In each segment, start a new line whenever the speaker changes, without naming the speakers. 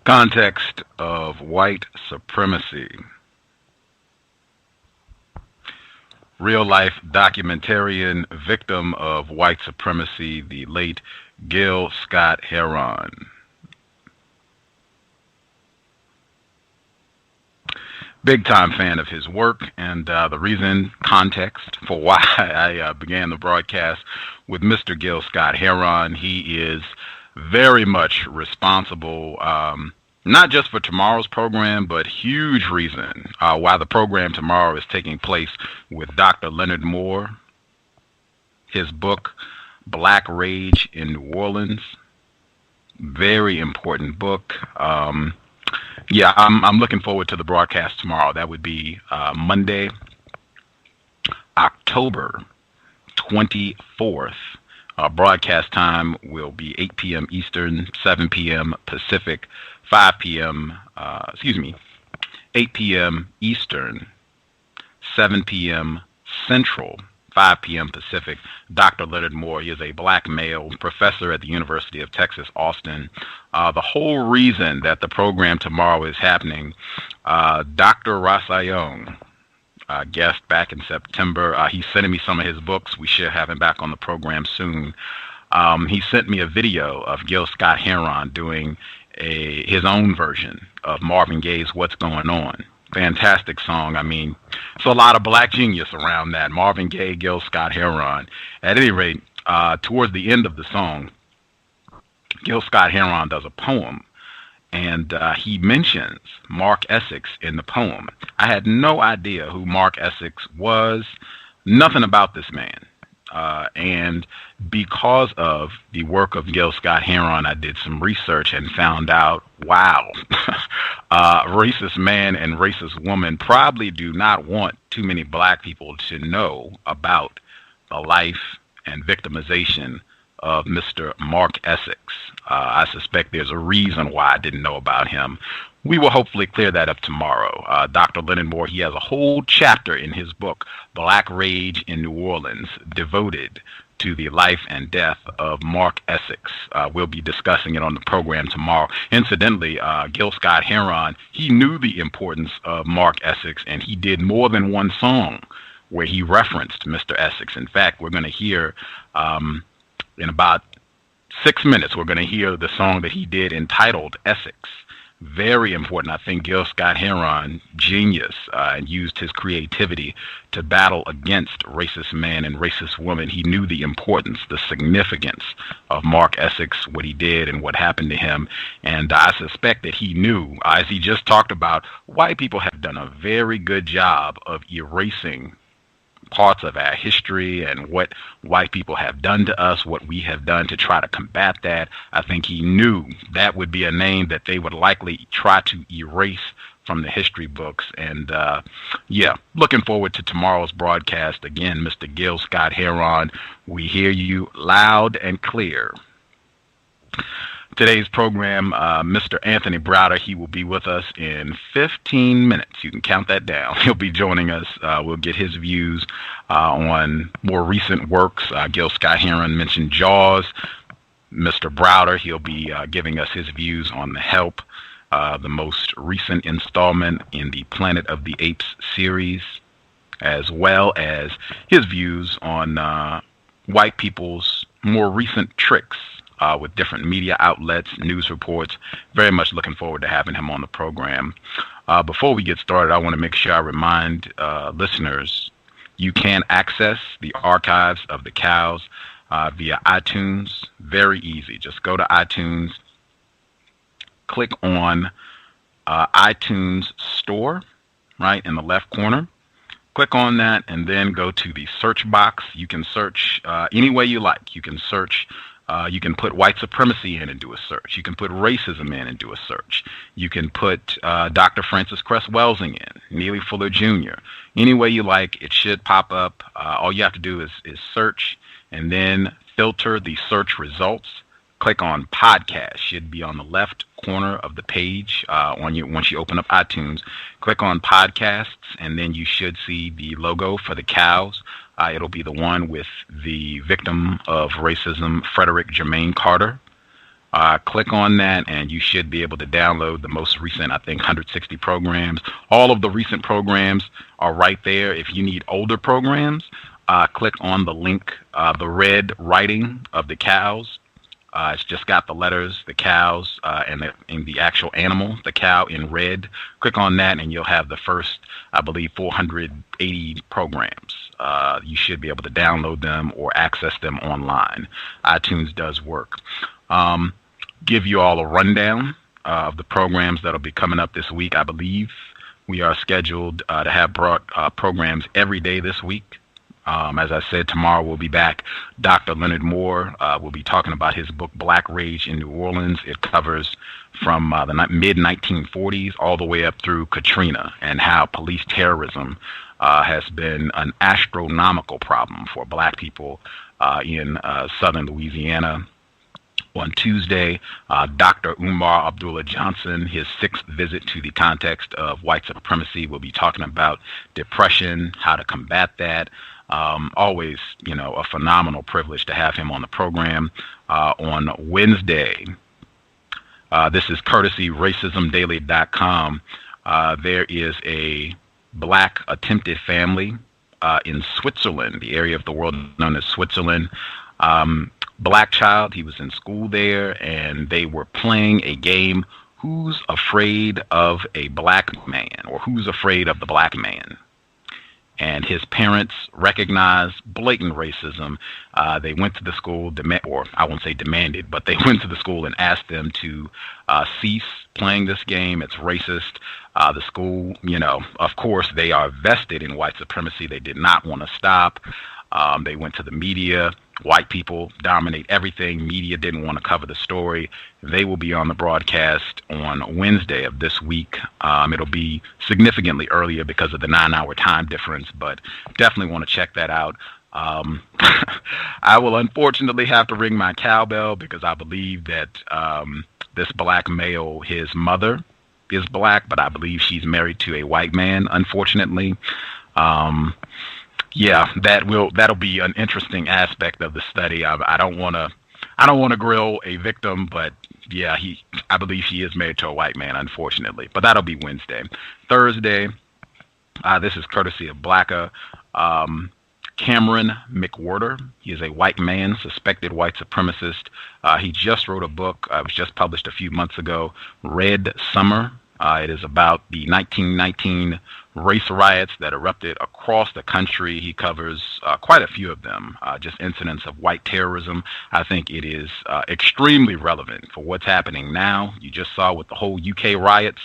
Context of White Supremacy. Real-life documentarian victim of white supremacy, the late Gil Scott-Heron. Big-time fan of his work, and the reason, context for why I began the broadcast with Mr. Gil Scott-Heron. He is very much responsible, not just for tomorrow's program, but huge reason why the program tomorrow is taking place with Dr. Leonard Moore. His book, Black Rage in New Orleans. Very important book. Yeah, I'm looking forward to the broadcast tomorrow. That would be Monday, October 24th. Broadcast time will be 8 p.m. Eastern, 7 p.m. Pacific, 5 p.m. 8 p.m. Eastern, 7 p.m. Central, 5 p.m. Pacific. Dr. Leonard Moore, he is a black male professor at the University of Texas, Austin. The whole reason that the program tomorrow is happening, Dr. Rasayong, guest back in September, he's sending me some of his books. We should have him back on the program soon. He sent me a video of Gil Scott-Heron doing his own version of Marvin Gaye's What's Going On. Fantastic song. I mean, it's a lot of black genius around that. Marvin Gaye, Gil Scott-Heron. At any rate, towards the end of the song, Gil Scott-Heron does a poem, and he mentions Mark Essex in the poem. I had no idea who Mark Essex was, nothing about this man. And because of the work of Gil Scott-Heron, I did some research and found out, wow, racist man and racist woman probably do not want too many black people to know about the life and victimization of Mr. Mark Essex. I suspect there's a reason why I didn't know about him. We will hopefully clear that up tomorrow. Dr. Leonard Moore, he has a whole chapter in his book, Black Rage in New Orleans, devoted to the life and death of Mark Essex. We'll be discussing it on the program tomorrow. Incidentally, Gil Scott-Heron, he knew the importance of Mark Essex, and he did more than one song where he referenced Mr. Essex. In fact, we're going to hear in about 6 minutes, we're going to hear the song that he did entitled Essex. Very important. I think Gil Scott-Heron, genius, and used his creativity to battle against racist men and racist women. He knew the importance, the significance of Mark Essex, what he did and what happened to him. And I suspect that he knew, as he just talked about, white people have done a very good job of erasing parts of our history and what white people have done to us, what we have done to try to combat that. I think he knew that would be a name that they would likely try to erase from the history books. And yeah, looking forward to tomorrow's broadcast. Again, Mr. Gil Scott-Heron, we hear you loud and clear. Today's program, Mr. Anthony Browder, he will be with us in 15 minutes. You can count that down. He'll be joining us. We'll get his views on more recent works. Gil Scott-Heron mentioned Jaws. Mr. Browder, he'll be giving us his views on The Help, the most recent installment in the Planet of the Apes series, as well as his views on white people's more recent tricks with different media outlets, news reports. Very much looking forward to having him on the program. Before we get started, I want to make sure I remind listeners you can access the archives of the C.O.W.S via iTunes. Very easy. Just go to iTunes, click on iTunes Store, right in the left corner. Click on that and then go to the search box. You can search any way you like. You can search. You can put white supremacy in and do a search. You can put racism in and do a search. You can put Dr. Francis Cress Welsing in, Neely Fuller Jr. Any way you like, it should pop up. All you have to do is search and then filter the search results. Click on podcast. Should be on the left corner of the page once you open up iTunes. Click on podcasts, and then you should see the logo for the C.O.W.S. It'll be the one with the victim of racism, Frederick Jermaine Carter. Click on that, and you should be able to download the most recent, I think, 160 programs. All of the recent programs are right there. If you need older programs, click on the link, the red writing of the cows. It's just got the letters, the cows, and the actual animal, the cow in red. Click on that, and you'll have the first, I believe, 480 programs. You should be able to download them or access them online. iTunes does work. Give you all a rundown of the programs that'll be coming up this week. I believe we are scheduled to have programs every day this week. As I said, tomorrow we'll be back. Dr. Leonard Moore will be talking about his book, Black Rage in New Orleans. It covers from the mid-1940s all the way up through Katrina and how police terrorism has been an astronomical problem for black people in southern Louisiana. On Tuesday, Dr. Umar Abdullah Johnson, his 6th visit to the context of white supremacy, will be talking about depression, how to combat that. Always, a phenomenal privilege to have him on the program. On Wednesday, this is courtesy racismdaily.com. There is a black attempted family in Switzerland, the area of the world known as Switzerland. Black child, he was in school there, and they were playing a game, Who's Afraid of a Black Man, or Who's Afraid of the Black Man? And his parents recognized blatant racism. They went to the school, or I won't say demanded, but they went to the school and asked them to cease playing this game. It's racist. The school, of course, they are vested in white supremacy. They did not want to stop. They went to the media. White people dominate everything. Media didn't want to cover the story. They will be on the broadcast on Wednesday of this week. It'll be significantly earlier because of the 9-hour time difference, but definitely want to check that out. I will unfortunately have to ring my cowbell because I believe that this black male, his mother is black, but I believe she's married to a white man, unfortunately. Yeah, that'll be an interesting aspect of the study. I don't want to grill a victim, but yeah, I believe she is married to a white man, unfortunately. But that'll be Wednesday. Thursday, this is courtesy of Blacka. Cameron McWhorter. He is a white man, suspected white supremacist. He just wrote a book. It was just published a few months ago, Red Summer. It is about the 1919 race riots that erupted across the country. He covers quite a few of them, just incidents of white terrorism. I think it is extremely relevant for what's happening now. You just saw with the whole UK riots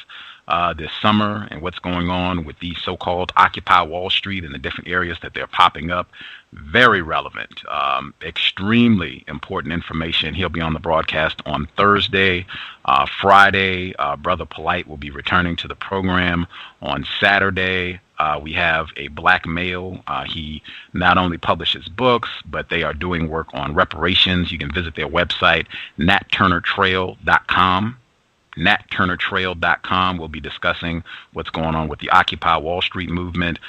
this summer and what's going on with the so-called Occupy Wall Street and the different areas that they're popping up. Very relevant, extremely important information. He'll be on the broadcast on Thursday. Friday, Brother Polite will be returning to the program. On Saturday, we have a black male. He not only publishes books, but they are doing work on reparations. You can visit their website, natturnertrail.com. natturnertrail.com. We'll be discussing what's going on with the Occupy Wall Street movement.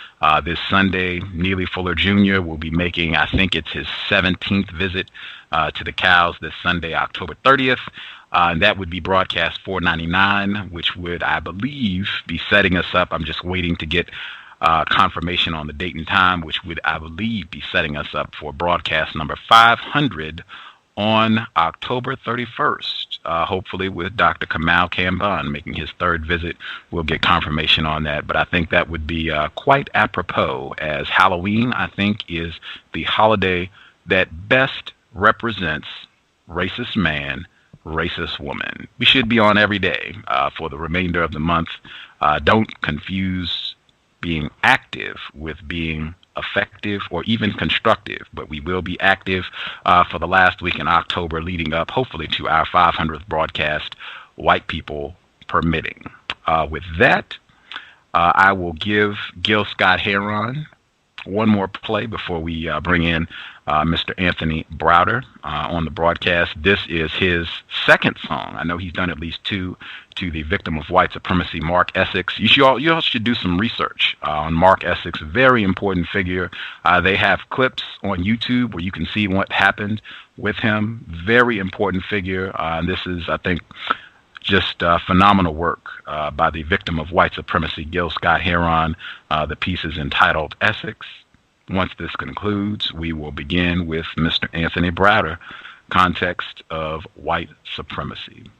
This Sunday, Neely Fuller Jr. will be making, I think it's his 17th visit to the cows this Sunday, October 30th. And that would be broadcast $4.99, which would, I believe, be setting us up. I'm just waiting to get confirmation on the date and time, which would, I believe, be setting us up for broadcast number 500 on October 31st, hopefully with Dr. Kamal Kamban making his 3rd visit. We'll get confirmation on that, but I think that would be quite apropos, as Halloween, I think, is the holiday that best represents racist man, racist woman. We should be on every day for the remainder of the month. Don't confuse being active with being effective or even constructive, but we will be active for the last week in October leading up hopefully to our 500th broadcast, white people permitting. With that, I will give Gil Scott Heron one more play before we bring in Mr. Anthony Browder on the broadcast. This is his second song. I know he's done at least two to the victim of white supremacy, Mark Essex. You all should do some research on Mark Essex, very important figure. They have clips on YouTube where you can see what happened with him. Very important figure. And this is, I think, just phenomenal work by the victim of white supremacy, Gil Scott Heron. The piece is entitled Essex. Once this concludes, we will begin with Mr. Anthony Browder, Context of White Supremacy.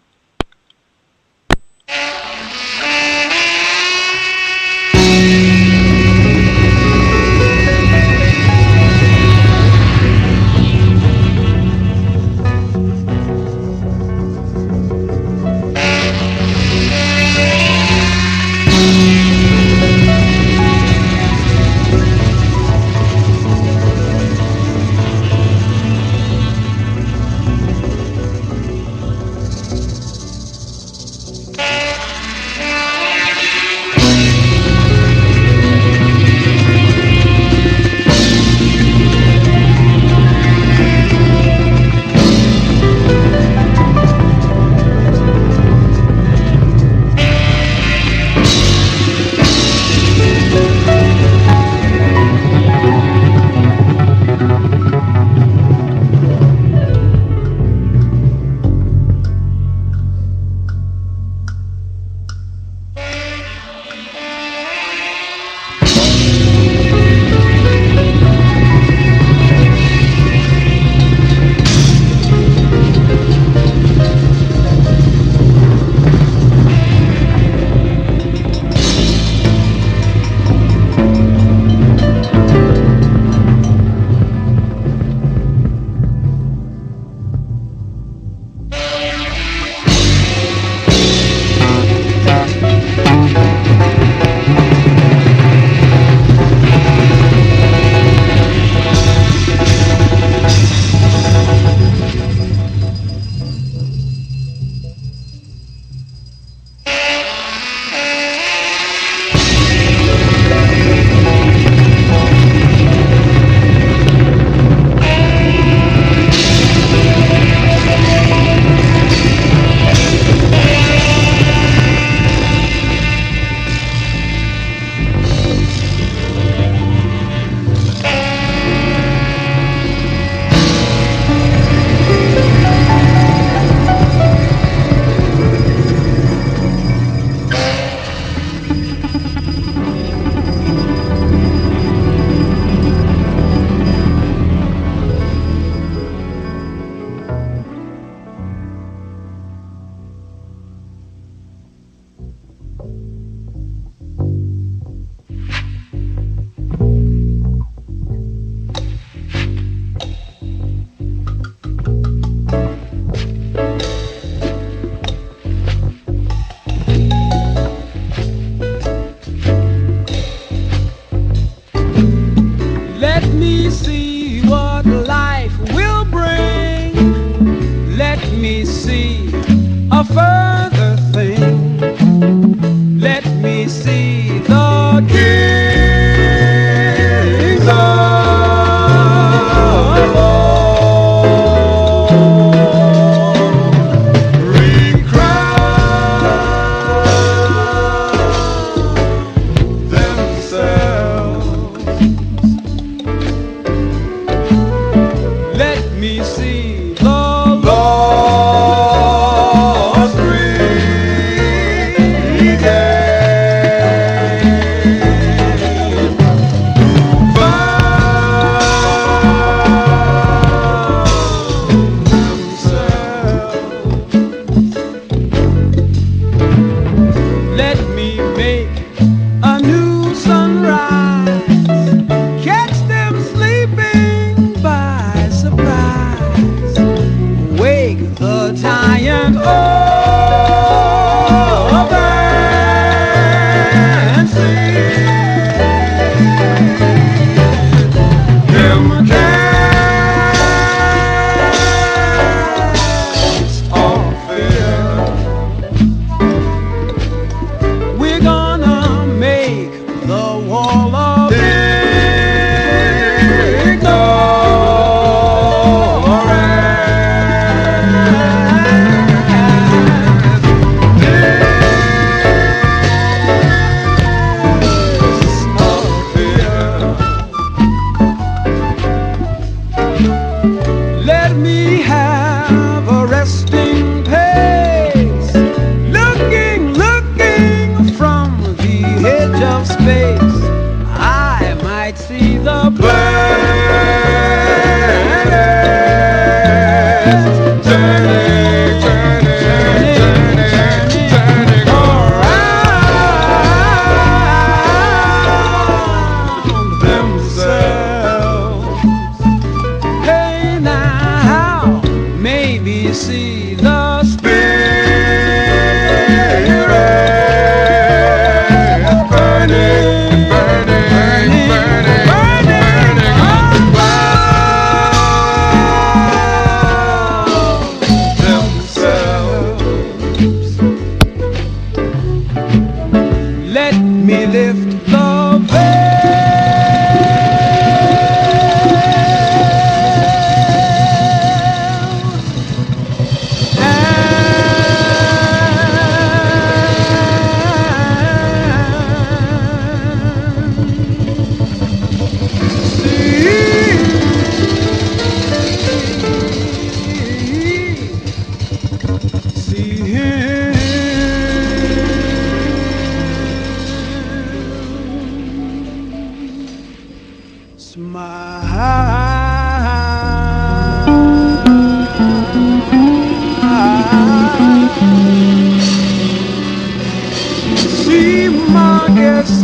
6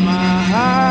miles.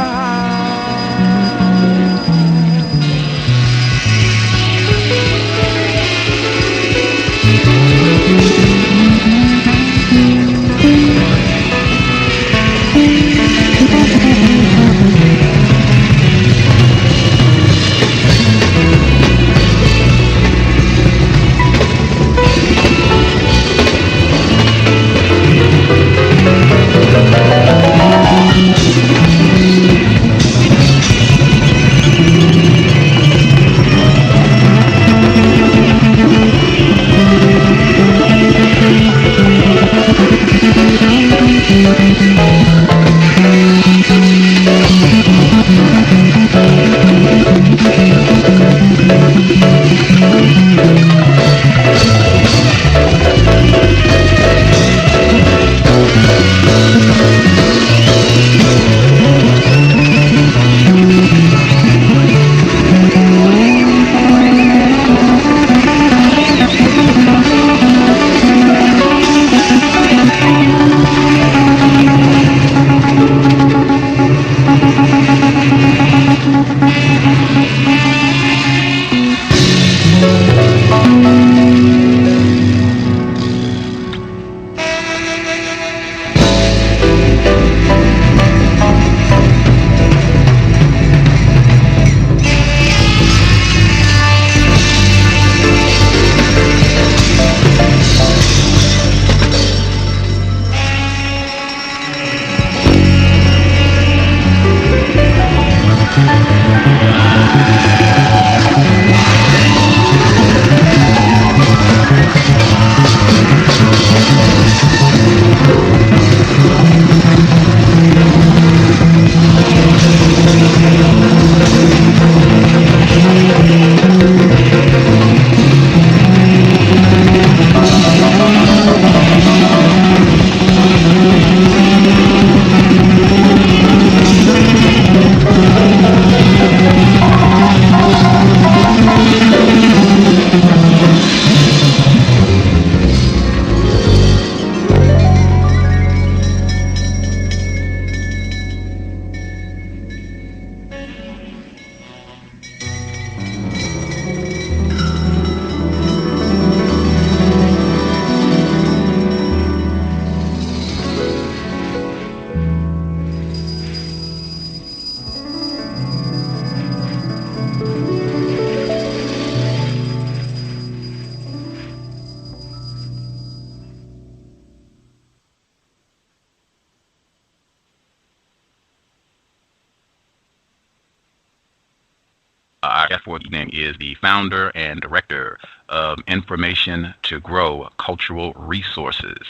Our guest for the evening is the founder and director of Information to Grow Cultural Resources,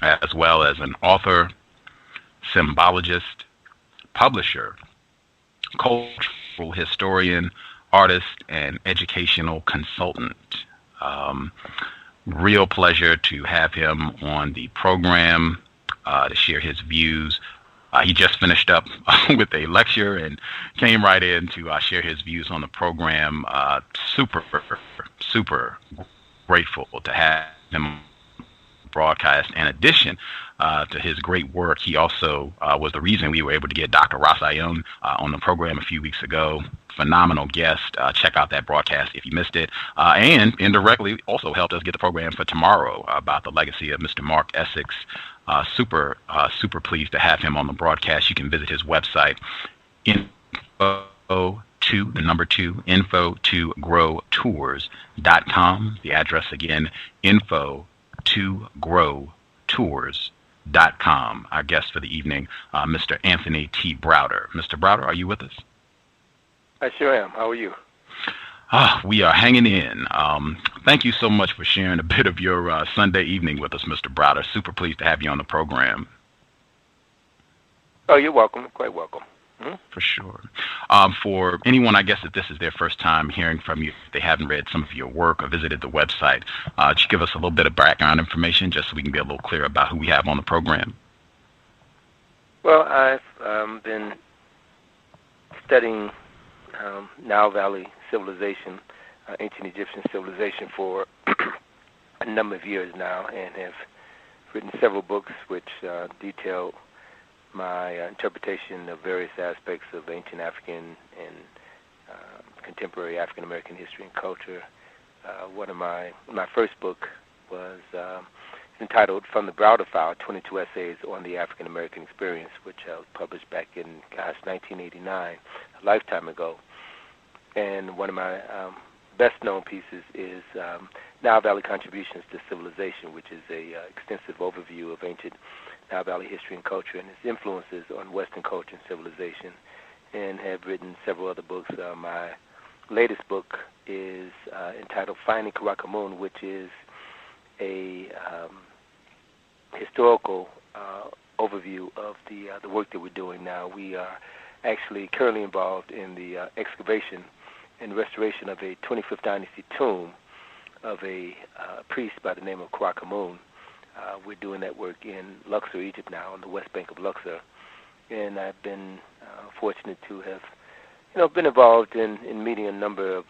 as well as an author, symbologist, publisher, cultural historian, artist, and educational consultant. Real pleasure to have him on the program to share his views. He just finished up with a lecture and came right in to share his views on the program. Super grateful to have him broadcast. In addition to his great work, he also was the reason we were able to get Dr. Rasayon on the program a few weeks ago. Phenomenal guest. Check out that broadcast if you missed it. And indirectly also helped us get the program for tomorrow about the legacy of Mr. Mark Essex. Super pleased to have him on the broadcast. You can visit his website, info2growtours.com. The address again, info2growtours.com. Our guest for the evening, Mr. Anthony T. Browder. Mr. Browder, are you with us?
I sure am. How are you?
We are hanging in. Thank you so much for sharing a bit of your Sunday evening with us, Mr. Browder. Super pleased to have you on the program.
Oh, you're welcome. Quite welcome. Mm-hmm.
For sure. For anyone, I guess, if this is their first time hearing from you, if they haven't read some of your work or visited the website, just give us a little bit of background information just so we can be a little clear about who we have on the program.
Well, I've been studying Nile Valley civilization, ancient Egyptian civilization, for a number of years now, and have written several books which detail my interpretation of various aspects of ancient African and contemporary African American history and culture. One of my first book was entitled "From the Browder File: 22 Essays on the African American Experience," which was published back in 1989, a lifetime ago. And one of my best-known pieces is Nile Valley Contributions to Civilization, which is a extensive overview of ancient Nile Valley history and culture and its influences on Western culture and civilization, and have written several other books. My latest book is entitled Finding Karakamoon, which is a historical overview of the work that we're doing now. We are actually currently involved in the excavation and restoration of a 25th dynasty tomb of a priest by the name of Karakamoon. We're doing that work in Luxor, Egypt now, on the west bank of Luxor. And I've been fortunate to have, been involved in meeting a number of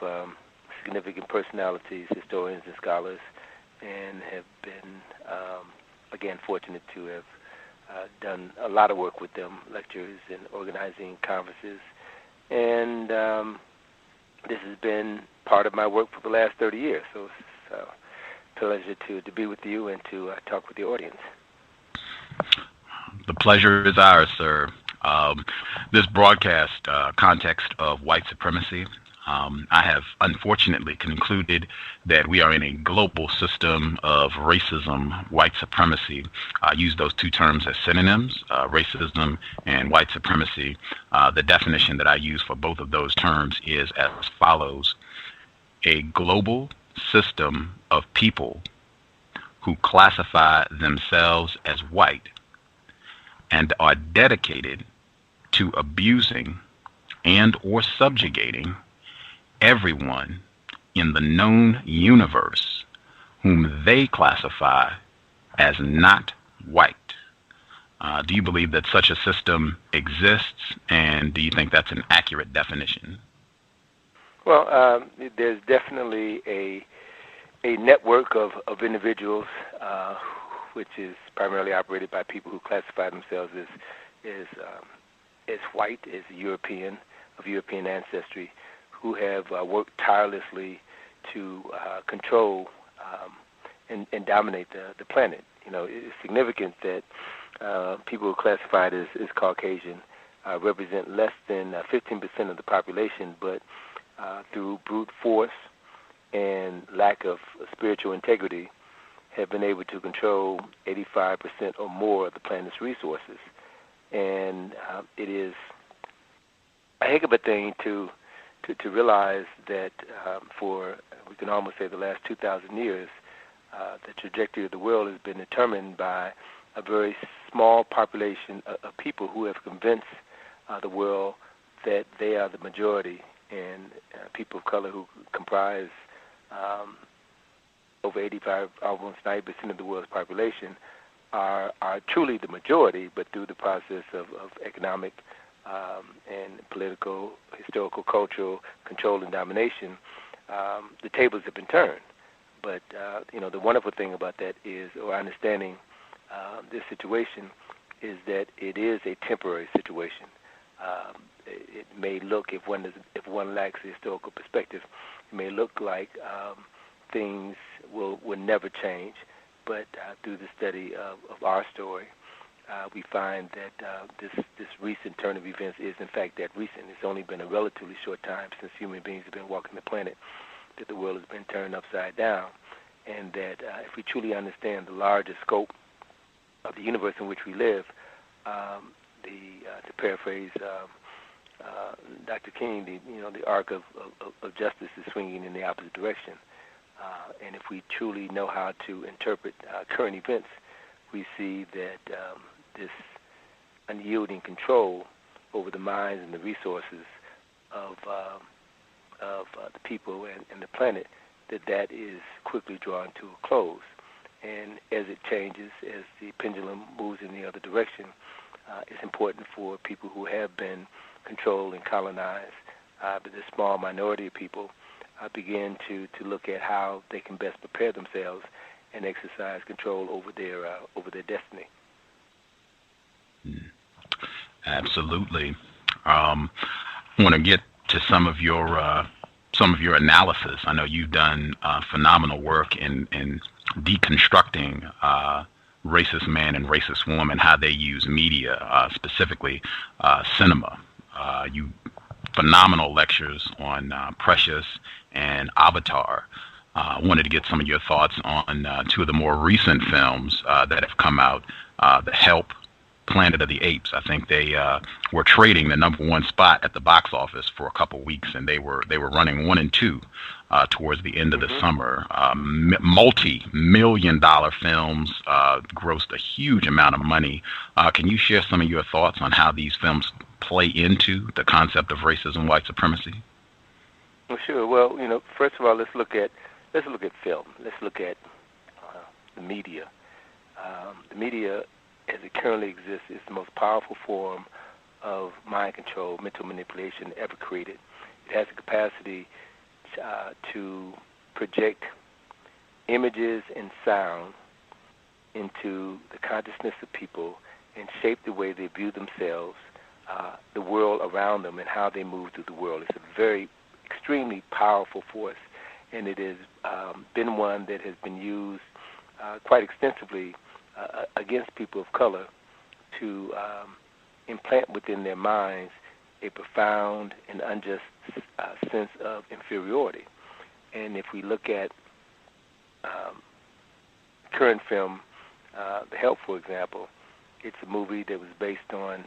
significant personalities, historians and scholars, and have been, again, fortunate to have done a lot of work with them, lectures and organizing conferences. And this has been part of my work for the last 30 years. So it's a pleasure to be with you and to talk with the audience.
The pleasure is ours, sir. This broadcast, Context of White Supremacy, I have unfortunately concluded that we are in a global system of racism, white supremacy. I use those two terms as synonyms, racism and white supremacy. The definition that I use for both of those terms is as follows: a global system of people who classify themselves as white and are dedicated to abusing and or subjugating everyone in the known universe whom they classify as not white. Do you believe that such a system exists, and do you think that's an accurate definition?
Well, there's definitely a network of individuals which is primarily operated by people who classify themselves as white, as European, of European ancestry, who have worked tirelessly to control and dominate the planet. It's significant that people who are classified as Caucasian represent less than 15% of the population, but through brute force and lack of spiritual integrity have been able to control 85% or more of the planet's resources. And it is a heck of a thing to realize that for, we can almost say, the last 2,000 years, the trajectory of the world has been determined by a very small population of people who have convinced the world that they are the majority, and people of color who comprise over 85, almost 90% of the world's population are truly the majority, but through the process of economic and political, historical, cultural control and domination, the tables have been turned. But, the wonderful thing about that is, or understanding this situation, is that it is a temporary situation. It may look, if one lacks a historical perspective, it may look like things will never change. But through the study of our story, we find that this recent turn of events is, in fact, that recent. It's only been a relatively short time since human beings have been walking the planet that the world has been turned upside down, and that if we truly understand the larger scope of the universe in which we live, to paraphrase Dr. King, the arc of justice is swinging in the opposite direction. And if we truly know how to interpret current events, we see that this unyielding control over the minds and the resources of the people and the planet, that is quickly drawn to a close. And as it changes, as the pendulum moves in the other direction, it's important for people who have been controlled and colonized, but this small minority of people, begin to look at how they can best prepare themselves and exercise control over their destiny.
Absolutely. I want to get to some of your analysis. I know you've done phenomenal work in deconstructing racist man and racist woman, how they use media, specifically cinema. You phenomenal lectures on Precious and Avatar. I wanted to get some of your thoughts on two of the more recent films that have come out, The Help, Planet of the Apes. I think they were trading the #1 spot at the box office for a couple weeks, and they were running 1 and 2 towards the end of the summer. Multi-million-dollar films, grossed a huge amount of money. Can you share some of your thoughts on how these films play into the concept of racism, white supremacy?
Well, sure. Well, first of all, let's look at film. Let's look at the media. The media, as it currently exists, is the most powerful form of mind control, mental manipulation ever created. It has the capacity to project images and sound into the consciousness of people and shape the way they view themselves, the world around them, and how they move through the world. It's a very extremely powerful force, and it has been one that has been used quite extensively against people of color to implant within their minds a profound and unjust sense of inferiority. And if we look at current film, The Help, for example, it's a movie that was based on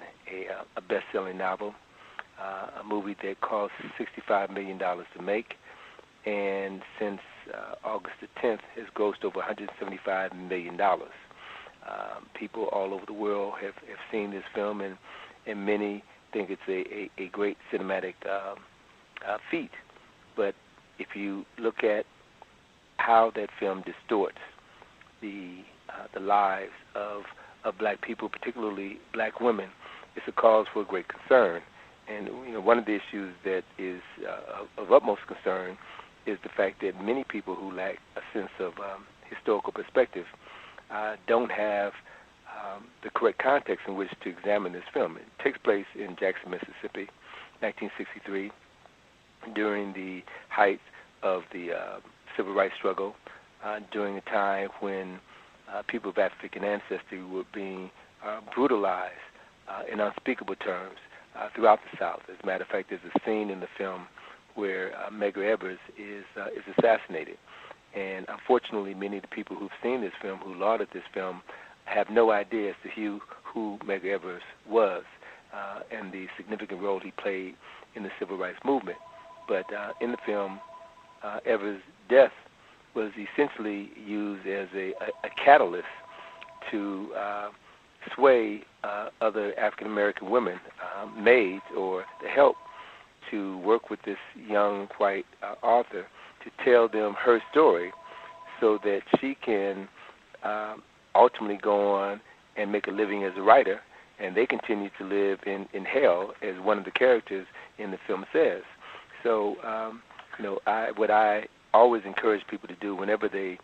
a best-selling novel, a movie that cost $65 million to make, and since August the 10th has grossed over $175 million. People all over the world have seen this film, and many think it's a great cinematic feat. But if you look at how that film distorts the lives of black people, particularly black women, it's a cause for great concern. And one of the issues that is of utmost concern is the fact that many people who lack a sense of historical perspective don't have the correct context in which to examine this film. It takes place in Jackson, Mississippi, 1963, during the height of the civil rights struggle, during a time when people of African ancestry were being brutalized in unspeakable terms throughout the South. As a matter of fact, there's a scene in the film where Medgar Evers is assassinated. And unfortunately, many of the people who've seen this film, who lauded this film, have no idea as to who Medgar Evers was and the significant role he played in the civil rights movement. But in the film, Evers' death was essentially used as a catalyst to sway other African-American women, maids, or the help, to work with this young white author to tell them her story so that she can ultimately go on and make a living as a writer, and they continue to live in hell, as one of the characters in the film says. So, what I always encourage people to do whenever they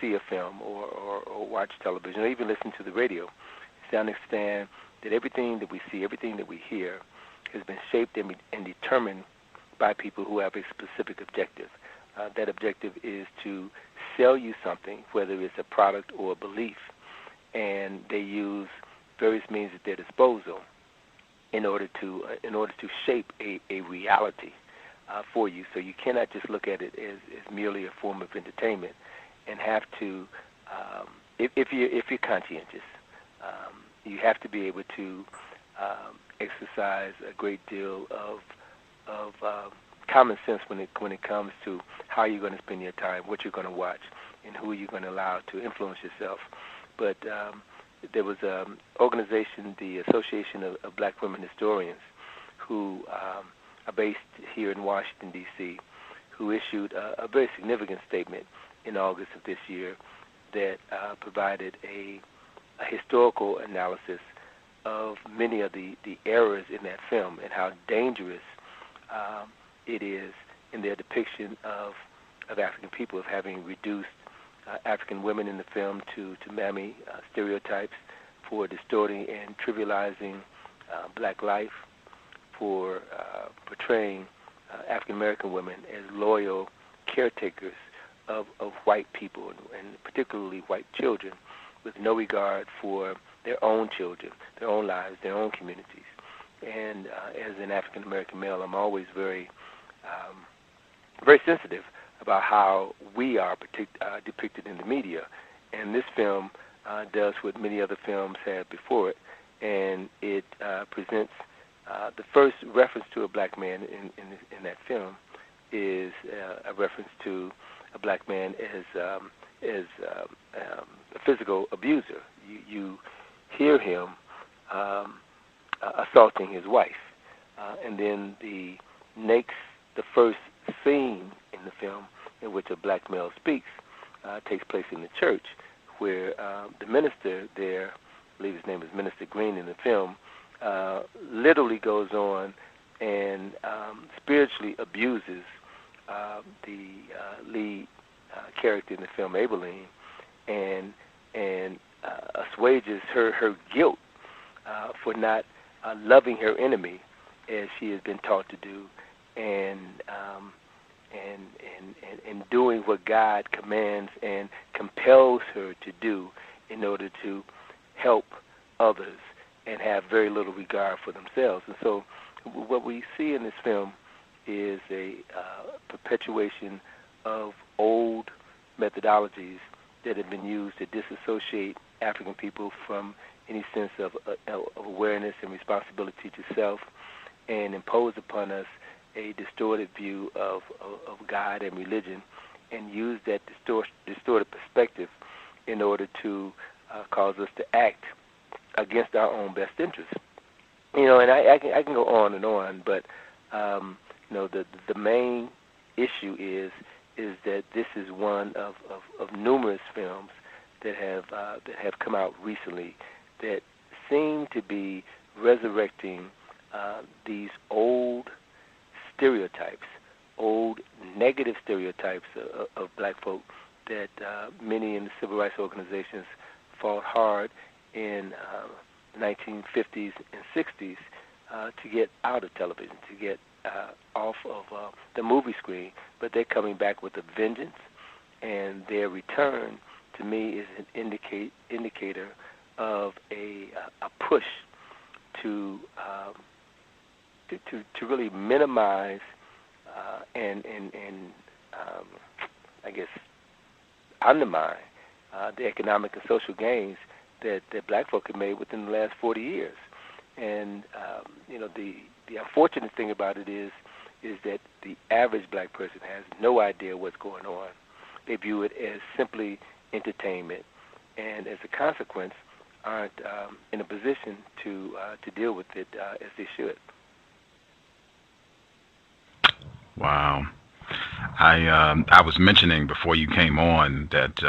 see a film or watch television or even listen to the radio is to understand that everything that we see, everything that we hear has been shaped and determined by people who have a specific objective. That objective is to sell you something, whether it's a product or a belief, and they use various means at their disposal in order to shape a reality for you. So you cannot just look at it as merely a form of entertainment, and have to, if you're conscientious, you have to be able to exercise a great deal of common sense when it comes to how you're going to spend your time, what you're going to watch, and who you're going to allow to influence yourself. But there was an organization, the Association of Black Women Historians, who are based here in Washington, D.C., who issued a very significant statement in August of this year that provided a historical analysis of many of the errors in that film and how dangerous it is in their depiction of African people, of having reduced African women in the film to mammy stereotypes, for distorting and trivializing black life, for portraying African American women as loyal caretakers of white people, and particularly white children, with no regard for their own children, their own lives, their own communities. And as an African American male, I'm always very sensitive about how we are depicted in the media. And this film does what many other films have before it, and it presents the first reference to a black man in that film is a reference to a black man as a physical abuser. You hear him assaulting his wife, and then the first scene in the film in which a black male speaks takes place in the church, where the minister there, I believe his name is Minister Green in the film, literally goes on and spiritually abuses the lead character in the film, Aibileen, and assuages her guilt for not loving her enemy as she has been taught to do, and doing what God commands and compels her to do in order to help others and have very little regard for themselves. And so what we see in this film is a perpetuation of old methodologies that have been used to disassociate African people from any sense of awareness and responsibility to self, and impose upon us a distorted view of God and religion, and use that distorted perspective in order to cause us to act against our own best interests. And I can go on and on, but the main issue is that this is one of numerous films that have come out recently that seem to be resurrecting these old stereotypes, old negative stereotypes of black folk that many in the civil rights organizations fought hard in 1950s and 60s to get out of television, to get off of the movie screen, but they're coming back with a vengeance, and their return to me is an indicator of a push to really minimize and I guess undermine the economic and social gains that black folk have made within the last 40 years. And the unfortunate thing about it is that the average black person has no idea what's going on. They view it as simply entertainment, and as a consequence, aren't in a position to deal with it as they should.
Wow. I was mentioning before you came on that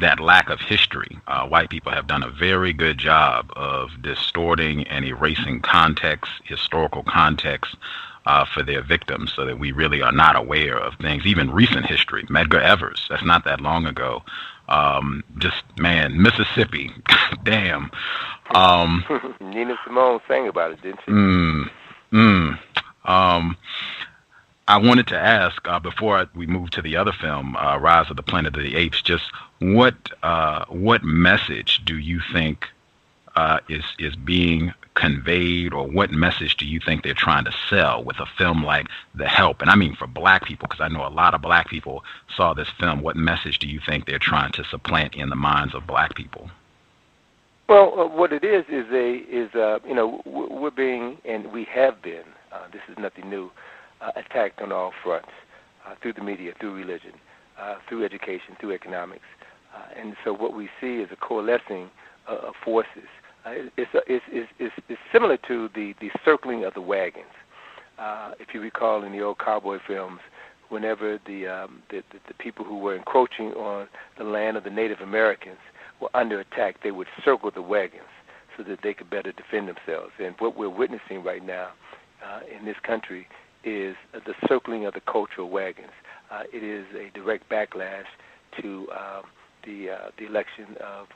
that lack of history. White people have done a very good job of distorting and erasing context, historical context, for their victims, so that we really are not aware of things, even recent history. Medgar Evers, that's not that long ago. Mississippi, damn.
Nina Simone sang about it, didn't she?
I wanted to ask, before we move to the other film, Rise of the Planet of the Apes, just what message do you think is being conveyed, or what message do you think they're trying to sell with a film like The Help? And I mean for black people, because I know a lot of black people saw this film. What message do you think they're trying to supplant in the minds of black people?
Well, what it is we're being, and we have been, this is nothing new, attacked on all fronts, through the media, through religion, through education, through economics. And so what we see is a coalescing of forces. It's similar to the circling of the wagons. If you recall in the old cowboy films, whenever the people who were encroaching on the land of the Native Americans were under attack, they would circle the wagons so that they could better defend themselves. And what we're witnessing right now in this country is the circling of the cultural wagons. It is a direct backlash to the election of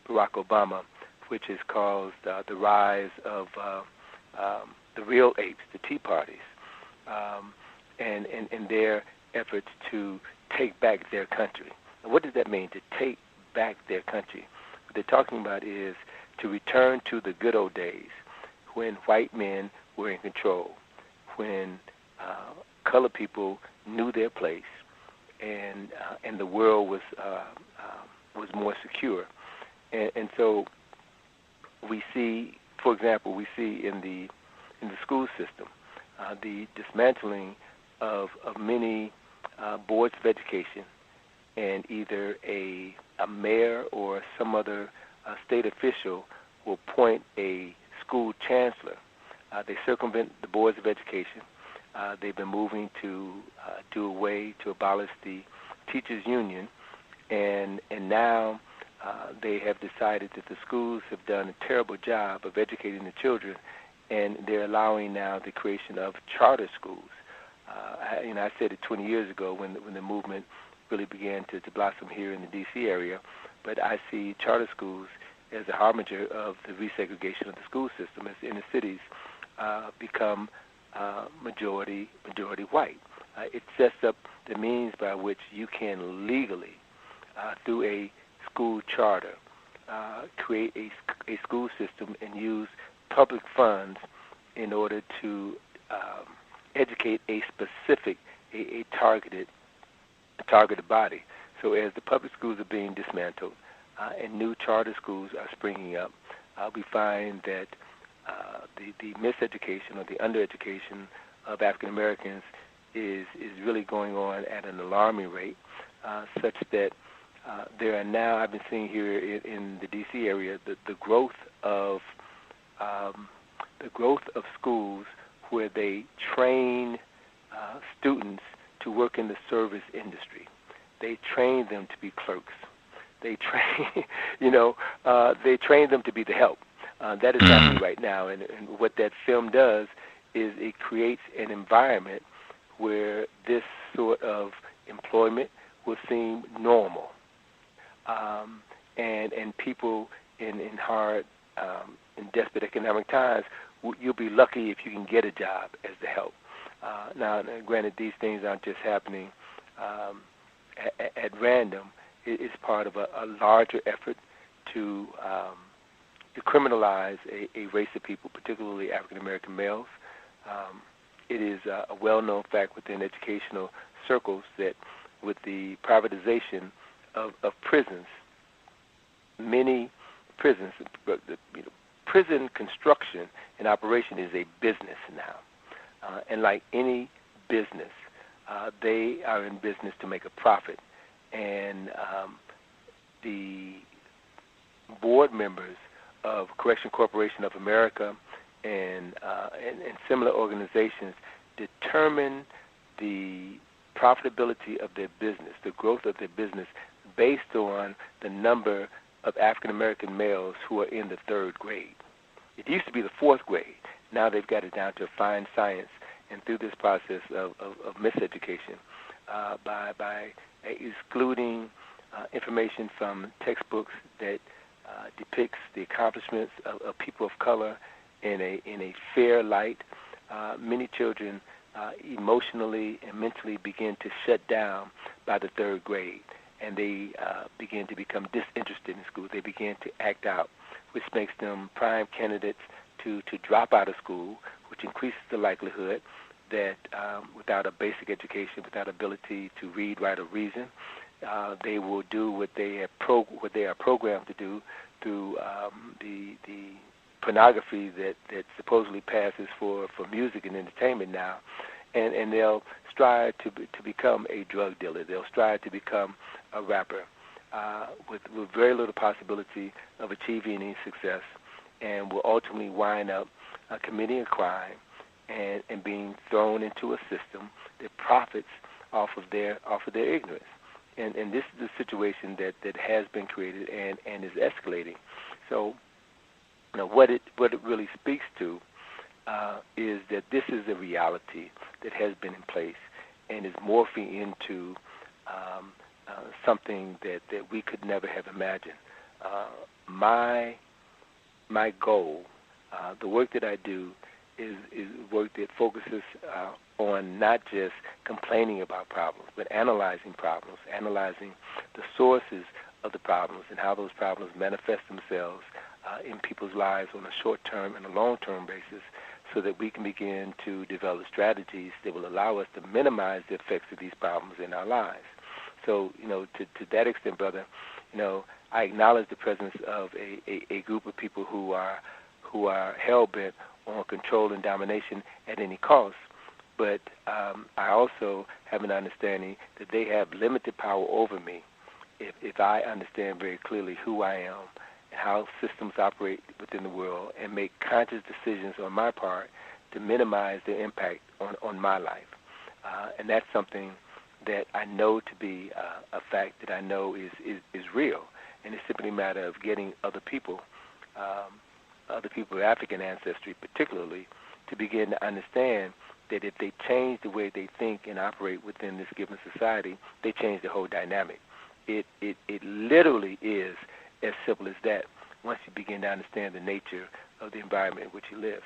Barack Obama, which has caused the rise of the real apes, the Tea Parties, and their efforts to take back their country. And what does that mean, to take back their country? What they're talking about is to return to the good old days when white men were in control, when colored people knew their place, and the world was more secure. And so we see, for example, in the school system the dismantling of many boards of education, and either a mayor or some other state official will appoint a school chancellor. They circumvent the boards of education. They've been moving to do away, to abolish the teachers' union, and now they have decided that the schools have done a terrible job of educating the children, and they're allowing now the creation of charter schools. I said it 20 years ago when the movement really began to blossom here in the D.C. area, but I see charter schools as a harbinger of the resegregation of the school system as inner cities become majority white. It sets up the means by which you can legally, through a school charter, create a school system and use public funds in order to educate a specific, a targeted body. So as the public schools are being dismantled and new charter schools are springing up, we find that the miseducation or the undereducation of African Americans is really going on at an alarming rate, such that there are now, I've been seeing here in the D.C. area, the growth of schools where they train students to work in the service industry. They train them to be clerks. They train, they train them to be the help. That is happening right now, and what that film does is it creates an environment where this sort of employment will seem normal, and people in hard, in desperate economic times, you'll be lucky if you can get a job as the help. Now, granted, these things aren't just happening at random. It's part of a larger effort to criminalize a race of people, particularly African American males. It is a well-known fact within educational circles that with the privatization of prisons, many prisons, prison construction and operation is a business now. And like any business, they are in business to make a profit. And the board members of Correction Corporation of America and similar organizations determine the profitability of their business, the growth of their business, based on the number of African American males who are in the third grade. It used to be the fourth grade. Now they've got it down to a fine science, and through this process of miseducation, by excluding information from textbooks that depicts the accomplishments of people of color in a fair light, many children emotionally and mentally begin to shut down by the third grade, and they begin to become disinterested in school. They begin to act out, which makes them prime candidates to drop out of school, which increases the likelihood that without a basic education, without ability to read, write, or reason, they will do what they are programmed to do through the pornography that supposedly passes for music and entertainment now, and they'll strive to become a drug dealer. They'll strive to become a rapper with very little possibility of achieving any success, and will ultimately wind up committing a crime and being thrown into a system that profits off of their ignorance. And this is the situation that has been created and is escalating. So, what it really speaks to is that this is a reality that has been in place and is morphing into something that we could never have imagined. My goal, the work that I do, is work that focuses on not just complaining about problems, but analyzing problems, analyzing the sources of the problems and how those problems manifest themselves in people's lives on a short-term and a long-term basis, so that we can begin to develop strategies that will allow us to minimize the effects of these problems in our lives. So, to that extent, brother, I acknowledge the presence of a group of people who are hell-bent on control and domination at any cost. But I also have an understanding that they have limited power over me if I understand very clearly who I am and how systems operate within the world, and make conscious decisions on my part to minimize their impact on my life. And that's something that I know to be a fact that I know is real. And it's simply a matter of getting other people of African ancestry particularly, to begin to understand that if they change the way they think and operate within this given society, they change the whole dynamic. It literally is as simple as that once you begin to understand the nature of the environment in which you live.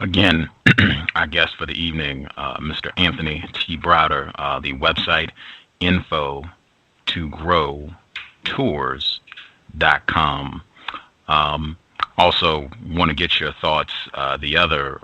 Again, I guess for the evening, Mr. Anthony T. Browder, the website info2growtours.com. Also want to get your thoughts, the other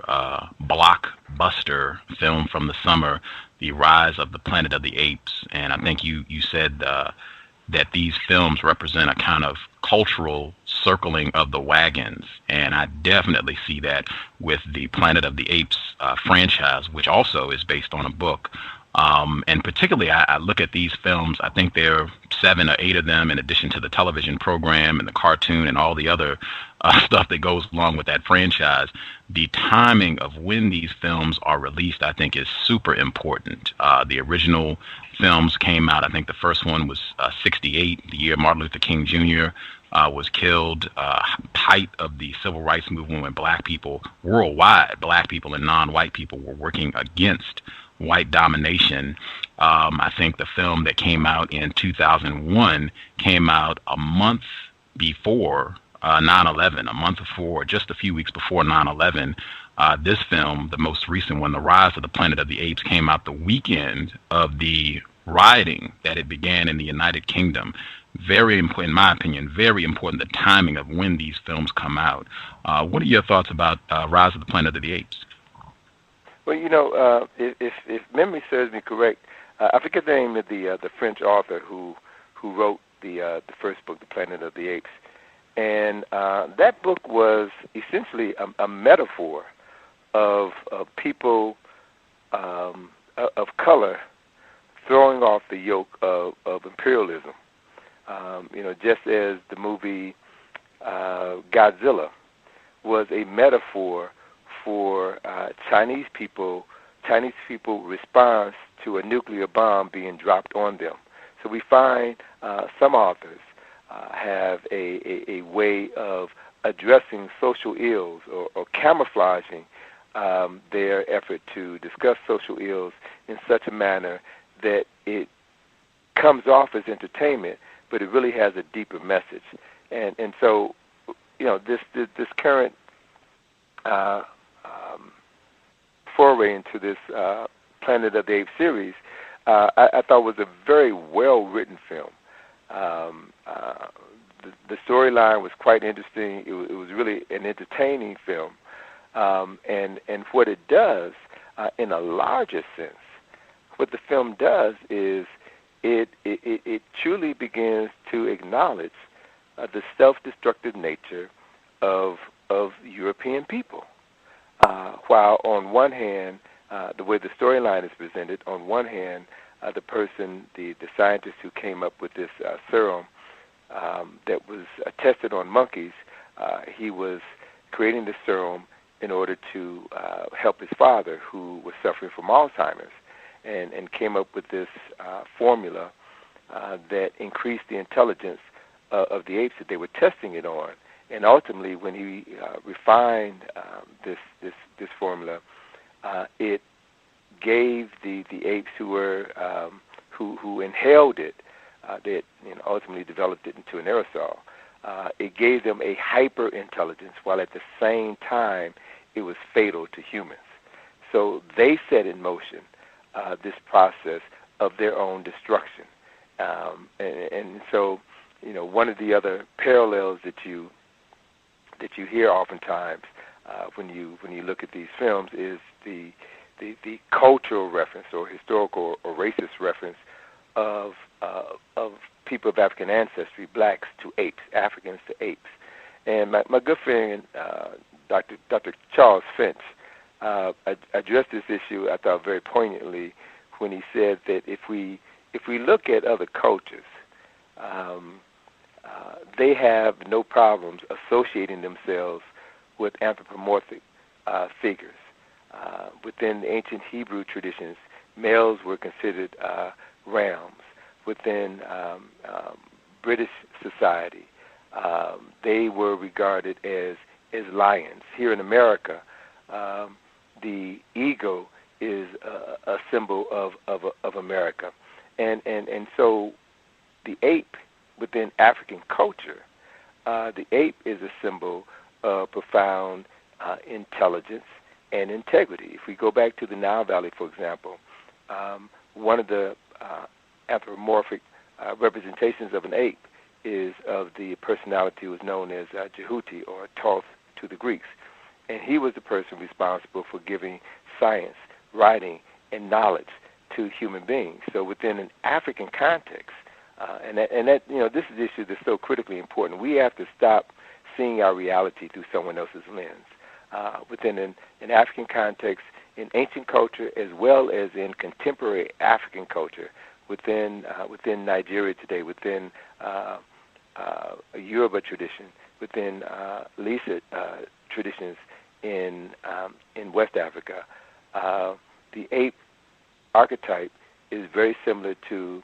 blockbuster film from the summer, The Rise of the Planet of the Apes. And I think you said that these films represent a kind of cultural circling of the wagons. And I definitely see that with the Planet of the Apes franchise, which also is based on a book. And particularly, I look at these films, I think there are 7 or 8 of them, in addition to the television program and the cartoon and all the other stuff that goes along with that franchise. The timing of when these films are released, I think, is super important. The original films came out, I think the first one was 68, the year Martin Luther King Jr. Was killed, height of the civil rights movement, when black people worldwide, black people and non-white people, were working against white domination. I think the film that came out in 2001 came out a month before 9/11, a month before, just a few weeks before 9/11. This film, the most recent one, The Rise of the Planet of the Apes, came out the weekend of the rioting that it began in the United Kingdom. Very important, in my opinion, very important, the timing of when these films come out. What are your thoughts about Rise of the Planet of the Apes?
Well, if memory serves me correct, I forget the name of the French author who wrote the first book, The Planet of the Apes, and that book was essentially a metaphor of people of color throwing off the yoke of imperialism. Just as the movie Godzilla was a metaphor for Chinese people's response to a nuclear bomb being dropped on them. So we find some authors have a way of addressing social ills or camouflaging their effort to discuss social ills in such a manner that it comes off as entertainment, but it really has a deeper message. And so, this current foray into this Planet of the Apes series, I thought was a very well-written film. The storyline was quite interesting. It was really an entertaining film. And what it does, in a larger sense, what the film does is it truly begins to acknowledge the self-destructive nature of European people. While on one hand, the way the storyline is presented, on one hand, the scientist who came up with this serum that was tested on monkeys, he was creating this serum in order to help his father, who was suffering from Alzheimer's, and came up with this formula that increased the intelligence of the apes that they were testing it on. And ultimately, when he refined this formula, it gave the apes who inhaled it, that ultimately developed it into an aerosol, it gave them a hyper intelligence, while at the same time it was fatal to humans. So they set in motion this process of their own destruction. And so, one of the other parallels that you hear oftentimes when you look at these films is the cultural reference or historical or racist reference of people of African ancestry, blacks to apes, Africans to apes. And my good friend, Dr. Charles Finch, addressed this issue, I thought, very poignantly when he said that if we look at other cultures, they have no problems associating themselves with anthropomorphic figures. Within the ancient Hebrew traditions, males were considered rams. Within British society, they were regarded as lions. Here in America, the eagle is a symbol of America, and so the ape within African culture, the ape is a symbol of profound intelligence and integrity. If we go back to the Nile Valley, for example, one of the anthropomorphic representations of an ape is of the personality who was known as Jehuti, or Thoth to the Greeks. And he was the person responsible for giving science, writing, and knowledge to human beings. So within an African context, and that this is the issue that's so critically important. We have to stop seeing our reality through someone else's lens. Within an African context, in ancient culture as well as in contemporary African culture, within Nigeria today, within a Yoruba tradition, within Lisa traditions in West Africa, the ape archetype is very similar to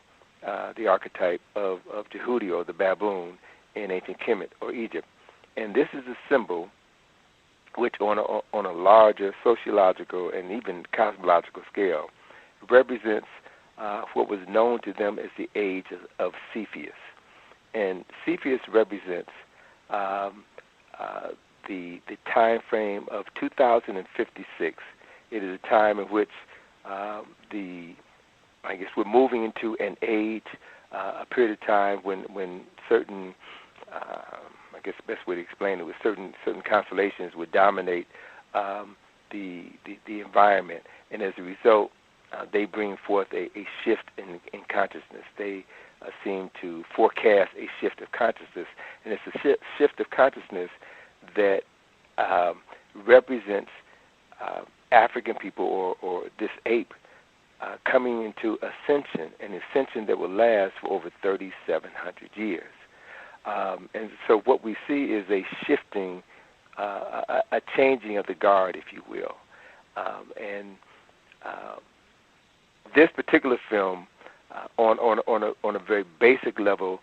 the archetype of Jehuti, or the baboon, in ancient Kemet or Egypt. And this is a symbol which on a larger sociological and even cosmological scale represents what was known to them as the age of Cepheus. And Cepheus represents the time frame of 2056. It is a time in which we're moving into an age, a period of time when certain, the best way to explain it was certain constellations would dominate the environment, and as a result, they bring forth a shift in consciousness. They seem to forecast a shift of consciousness, and it's a shift of consciousness that represents African people or this ape coming into an ascension that will last for over 3,700 years. And so what we see is a shifting, a changing of the guard, if you will. And this particular film, on a very basic level,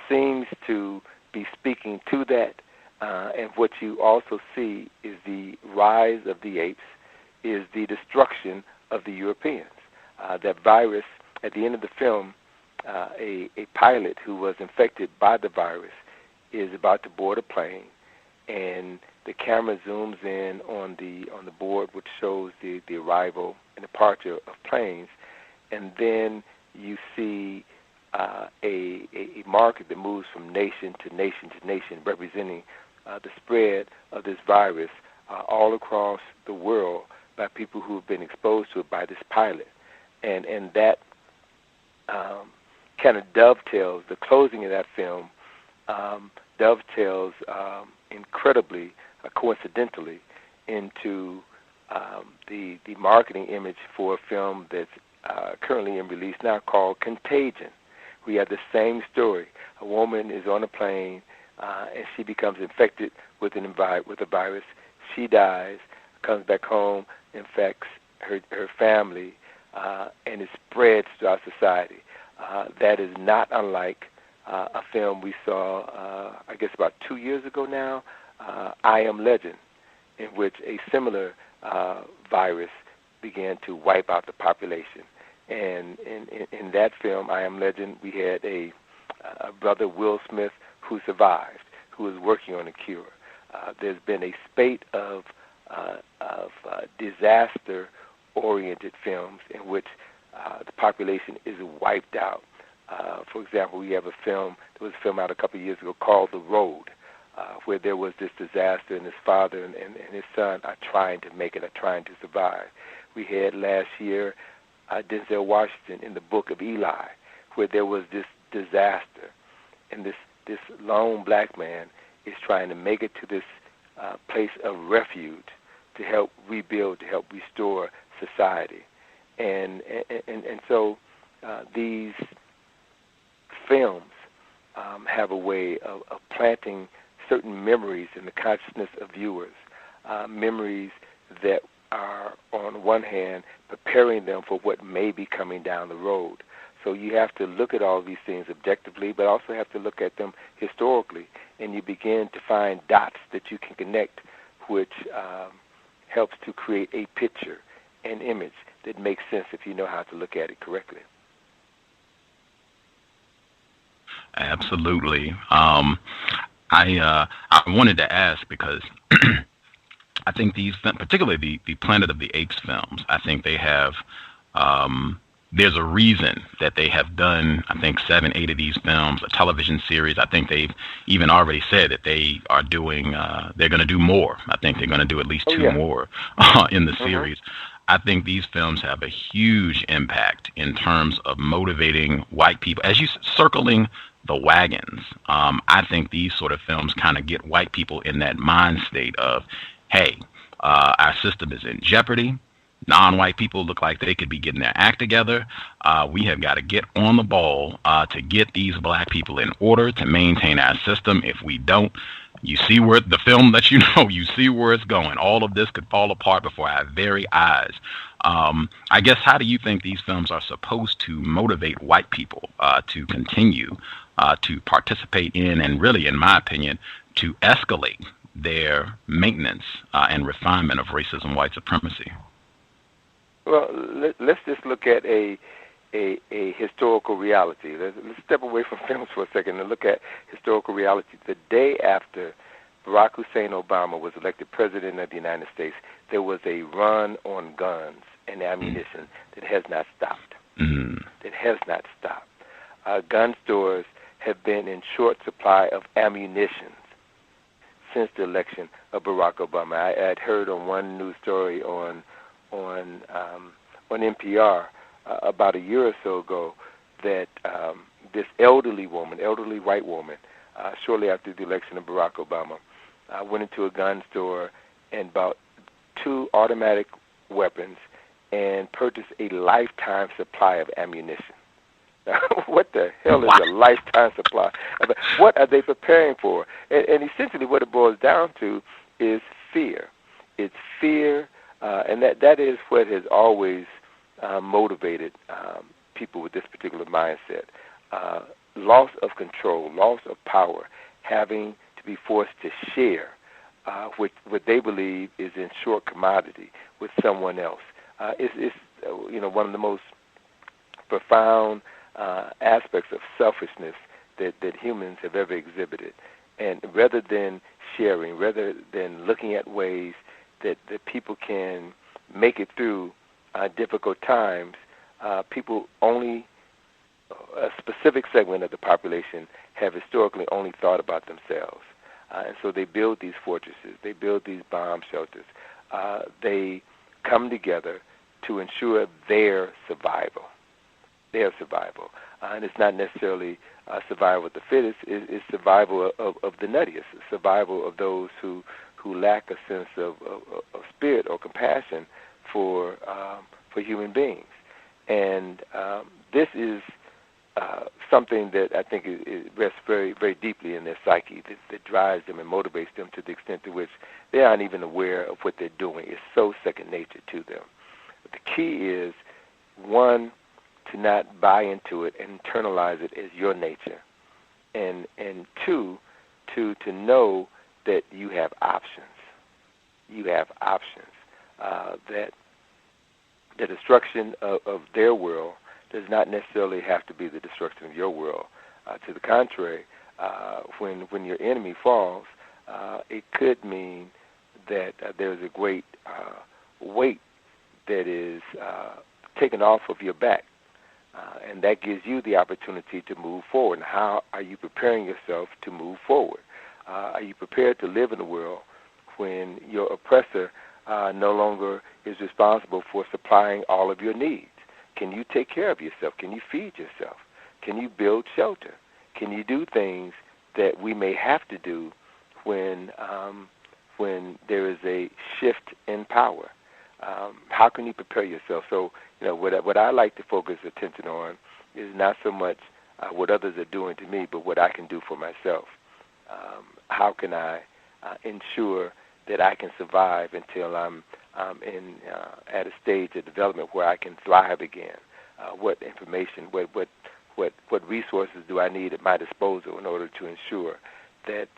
seems to be speaking to that. And what you also see is the rise of the apes, is the destruction of the Europeans. That virus, at the end of the film, a pilot who was infected by the virus is about to board a plane, and the camera zooms in on the board, which shows the arrival and departure of planes, and then you see a marker that moves from nation to nation to nation, representing the spread of this virus all across the world by people who have been exposed to it by this pilot. And that kind of dovetails, the closing of that film dovetails incredibly, coincidentally, into the marketing image for a film that's currently in release now called Contagion. We have the same story. A woman is on a plane and she becomes infected with a virus. She dies, comes back home, infects her family, and it spreads throughout society. That is not unlike a film we saw, about 2 years ago now, I Am Legend, in which a similar virus began to wipe out the population. And in that film, I Am Legend, we had a brother, Will Smith, who survived. who is working on a cure. There's been a spate of disaster-oriented films in which the population is wiped out. For example, there was a film out a couple of years ago called The Road, where there was this disaster and his father and his son are trying to make it, are trying to survive. We had last year Denzel Washington in The Book of Eli, where there was this disaster, and this lone black man is trying to make it to this place of refuge to help rebuild, to help restore society. And so these films have a way of planting certain memories in the consciousness of viewers, memories that are, on one hand, preparing them for what may be coming down the road. So you have to look at all these things objectively, but also have to look at them historically, and you begin to find dots that you can connect, which helps to create a picture, an image that makes sense if you know how to look at it correctly.
Absolutely. I wanted to ask because I think these, particularly the Planet of the Apes films, I think they have, there's a reason that they have done, I think, 7, 8 of these films, a television series. I think they've even already said that they are doing, they're going to do more. I think they're going to do at least 2 more in the series. I think these films have a huge impact in terms of motivating white people. As you circling the wagons, I think these sort of films kind of get white people in that mind state of, hey, our system is in jeopardy. Non-white people look like they could be getting their act together. We have got to get on the ball to get these black people in order to maintain our system. If we don't, you see where the film lets you know, you see where it's going. All of this could fall apart before our very eyes. I guess, how do you think these films are supposed to motivate white people to continue to participate in, and really, in my opinion, to escalate their maintenance and refinement of racism, white supremacy?
Well, let's just look at a historical reality. Let's step away from films for a second and look at historical reality. The day after Barack Hussein Obama was elected president of the United States, there was a run on guns and ammunition that has not stopped. That has not stopped. Gun stores have been in short supply of ammunition since the election of Barack Obama. I had heard on one news story on NPR about a year or so ago that this elderly white woman, shortly after the election of Barack Obama, went into a gun store and bought 2 automatic weapons and purchased a lifetime supply of ammunition. Now, what the hell is a lifetime supply? What are they preparing for? And essentially what it boils down to is fear. It's fear. And that is what has always motivated people with this particular mindset. Loss of control, loss of power, having to be forced to share what they believe is in short commodity with someone else. It's one of the most profound aspects of selfishness that humans have ever exhibited. And rather than sharing, rather than looking at ways that people can make it through difficult times, people only, a specific segment of the population have historically only thought about themselves. And so they build these fortresses, they build these bomb shelters. They come together to ensure their survival. And it's not necessarily survival of the fittest, it's survival of the nuttiest, survival of those who lack a sense of spirit or compassion for human beings. And this is something that I think it rests very, very deeply in their psyche, that drives them and motivates them to the extent to which they aren't even aware of what they're doing. It's so second nature to them. But the key is, 1, to not buy into it and internalize it as your nature, and 2, to know that you have options. You have options. That the destruction of their world does not necessarily have to be the destruction of your world. To the contrary, when your enemy falls, it could mean that there's a great weight that is taken off of your back, and that gives you the opportunity to move forward. And how are you preparing yourself to move forward? Are you prepared to live in a world when your oppressor no longer is responsible for supplying all of your needs? Can you take care of yourself? Can you feed yourself? Can you build shelter? Can you do things that we may have to do when there is a shift in power? How can you prepare yourself? So, what I like to focus attention on is not so much what others are doing to me, but what I can do for myself. How can I ensure that I can survive until I'm at a stage of development where I can thrive again? What information, what resources do I need at my disposal in order to ensure that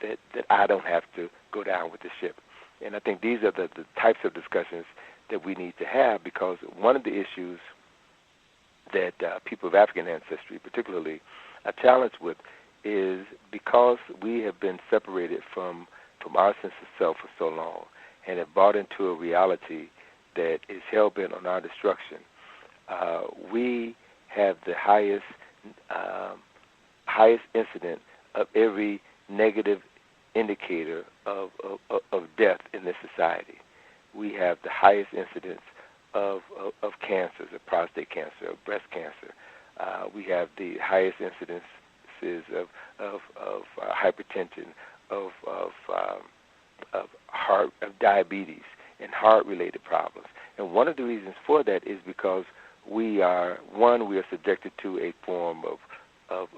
I don't have to go down with the ship? And I think these are the types of discussions that we need to have, because one of the issues that people of African ancestry particularly are challenged with is because we have been separated from our sense of self for so long and have bought into a reality that is hell-bent on our destruction. We have the highest incident of every negative indicator of death in this society. We have the highest incidence of cancers, of prostate cancer, of breast cancer. We have the highest incidences of hypertension, of diabetes and heart-related problems. And one of the reasons for that is because we are subjected to a form of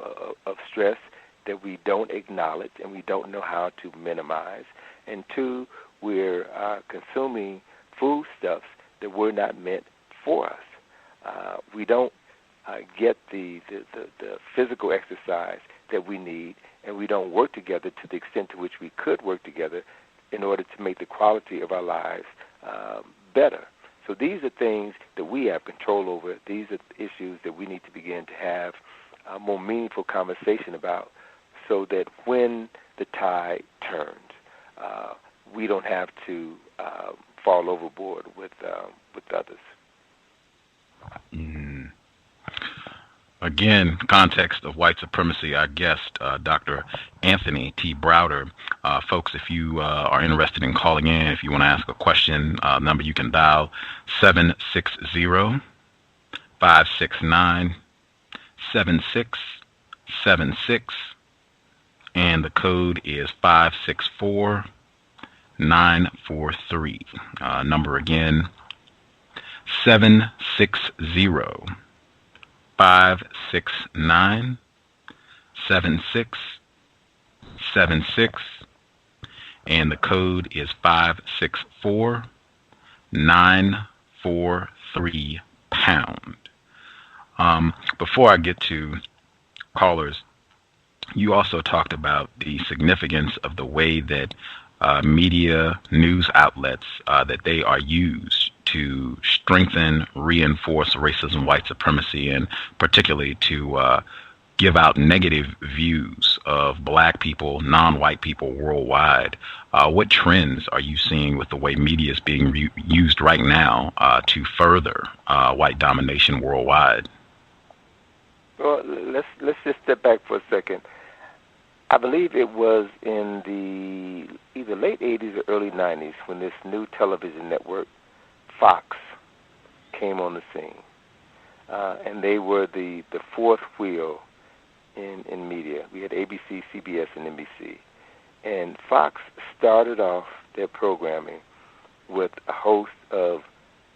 stress that we don't acknowledge and we don't know how to minimize. And two, we're consuming foodstuffs that were not meant for us. We don't get the physical exercise that we need, and we don't work together to the extent to which we could work together in order to make the quality of our lives better. So these are things that we have control over. These are issues that we need to begin to have a more meaningful conversation about, so that when the tide turns, we don't have to fall overboard with others.
Mm. Again, Context of White Supremacy, our guest, Dr. Anthony T. Browder. Folks, if you are interested in calling in, if you want to ask a question, number you can dial 760-569-7676, and the code is 564943. Number again, 760-569-7676, and the code is 564943 pound. Before I get to callers, you also talked about the significance of the way that media news outlets, that they are used to strengthen, reinforce racism, white supremacy, and particularly to give out negative views of black people, non-white people worldwide. What trends are you seeing with the way media is being used right now to further white domination worldwide?
Well, let's just step back for a second. I believe it was in the either late 80s or early 90s when this new television network, Fox, came on the scene. And they were the fourth wheel in media. We had ABC, CBS, and NBC. And Fox started off their programming with a host of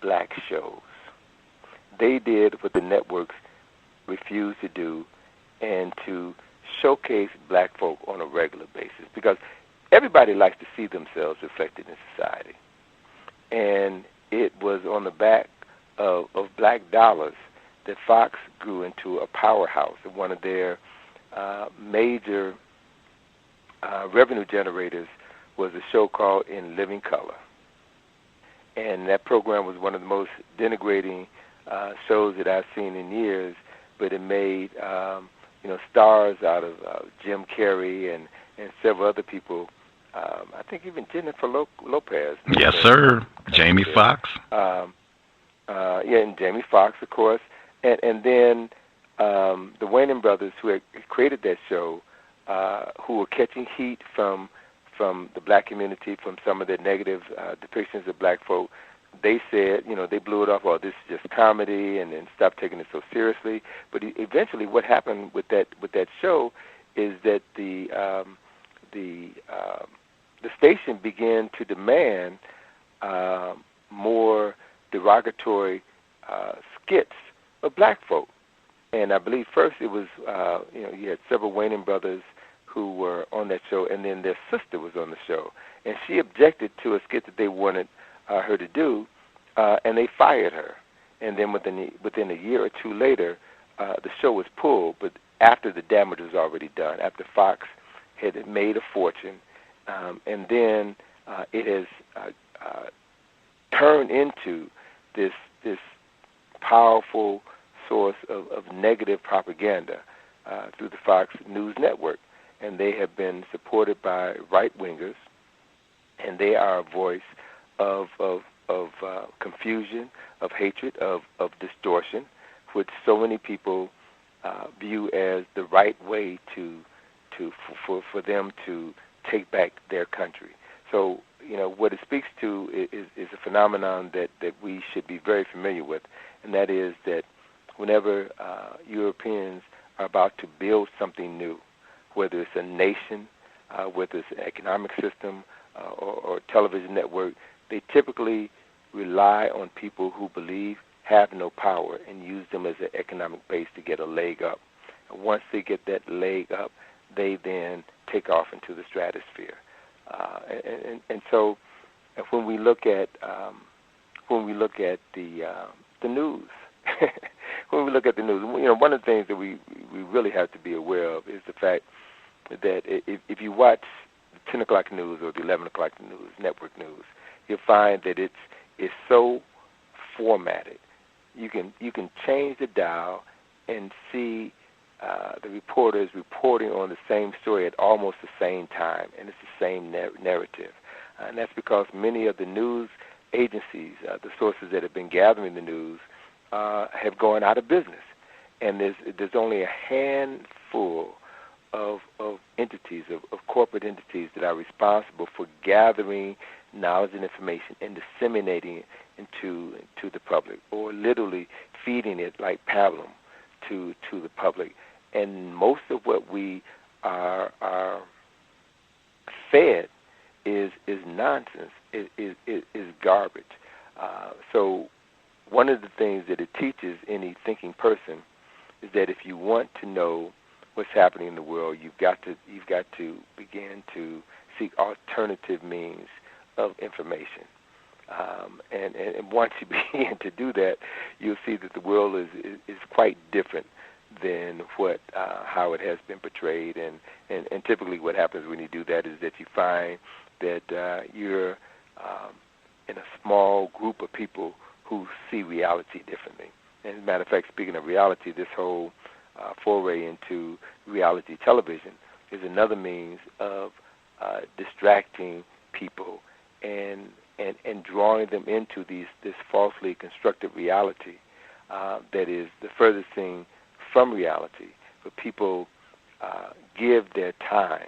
black shows. They did what the networks refused to do, and to showcase black folk on a regular basis, because everybody likes to see themselves reflected in society. And it was on the back of black dollars that Fox grew into a powerhouse. And one of their major revenue generators was a show called In Living Color. And that program was one of the most denigrating shows that I've seen in years, but it made stars out of Jim Carrey and several other people. I think even Jennifer Lopez.
Yes, sir. Jamie Foxx.
And Jamie Foxx, of course, and then the Wayans brothers who had created that show, who were catching heat from the black community, from some of the negative depictions of black folk. They said, they blew it off. Oh, this is just comedy, and then stopped taking it so seriously. But eventually, what happened with that show is that the station began to demand more derogatory skits of black folk. And I believe first it was, you had several Wayans brothers who were on that show, and then their sister was on the show. And she objected to a skit that they wanted her to do, and they fired her. And then within a year or two later, the show was pulled, but after the damage was already done, after Fox had made a fortune, and then it has turned into this powerful source of negative propaganda through the Fox News Network. And they have been supported by right-wingers, and they are a voice of confusion, of hatred, of distortion, which so many people view as the right way for them to take back their country. So, what it speaks to is a phenomenon that we should be very familiar with, and that is that whenever Europeans are about to build something new, whether it's a nation, whether it's an economic system or television network, they typically rely on people who have no power and use them as an economic base to get a leg up. And once they get that leg up, they then take off into the stratosphere. And so, when we look at the news, when we look at the news, one of the things that we really have to be aware of is the fact that if you watch the 10 o'clock news or the 11 o'clock news, network news, you'll find that it's so formatted. You can change the dial and see the reporters reporting on the same story at almost the same time, and it's the same narrative. And that's because many of the news agencies, the sources that have been gathering the news, have gone out of business. And there's only a handful of entities, of corporate entities that are responsible for gathering knowledge and information and disseminating it into the public, or literally feeding it like pablum to the public. And most of what we are fed is nonsense, is garbage. So one of the things that it teaches any thinking person is that if you want to know what's happening in the world, you've got to begin to seek alternative means of information. And once you begin to do that, you'll see that the world is quite different than how it has been portrayed. And typically what happens when you do that is that you find that you're in a small group of people who see reality differently. And as a matter of fact, speaking of reality, this whole foray into reality television is another means of distracting people and drawing them into this falsely constructed reality that is the furthest thing from reality. But people give their time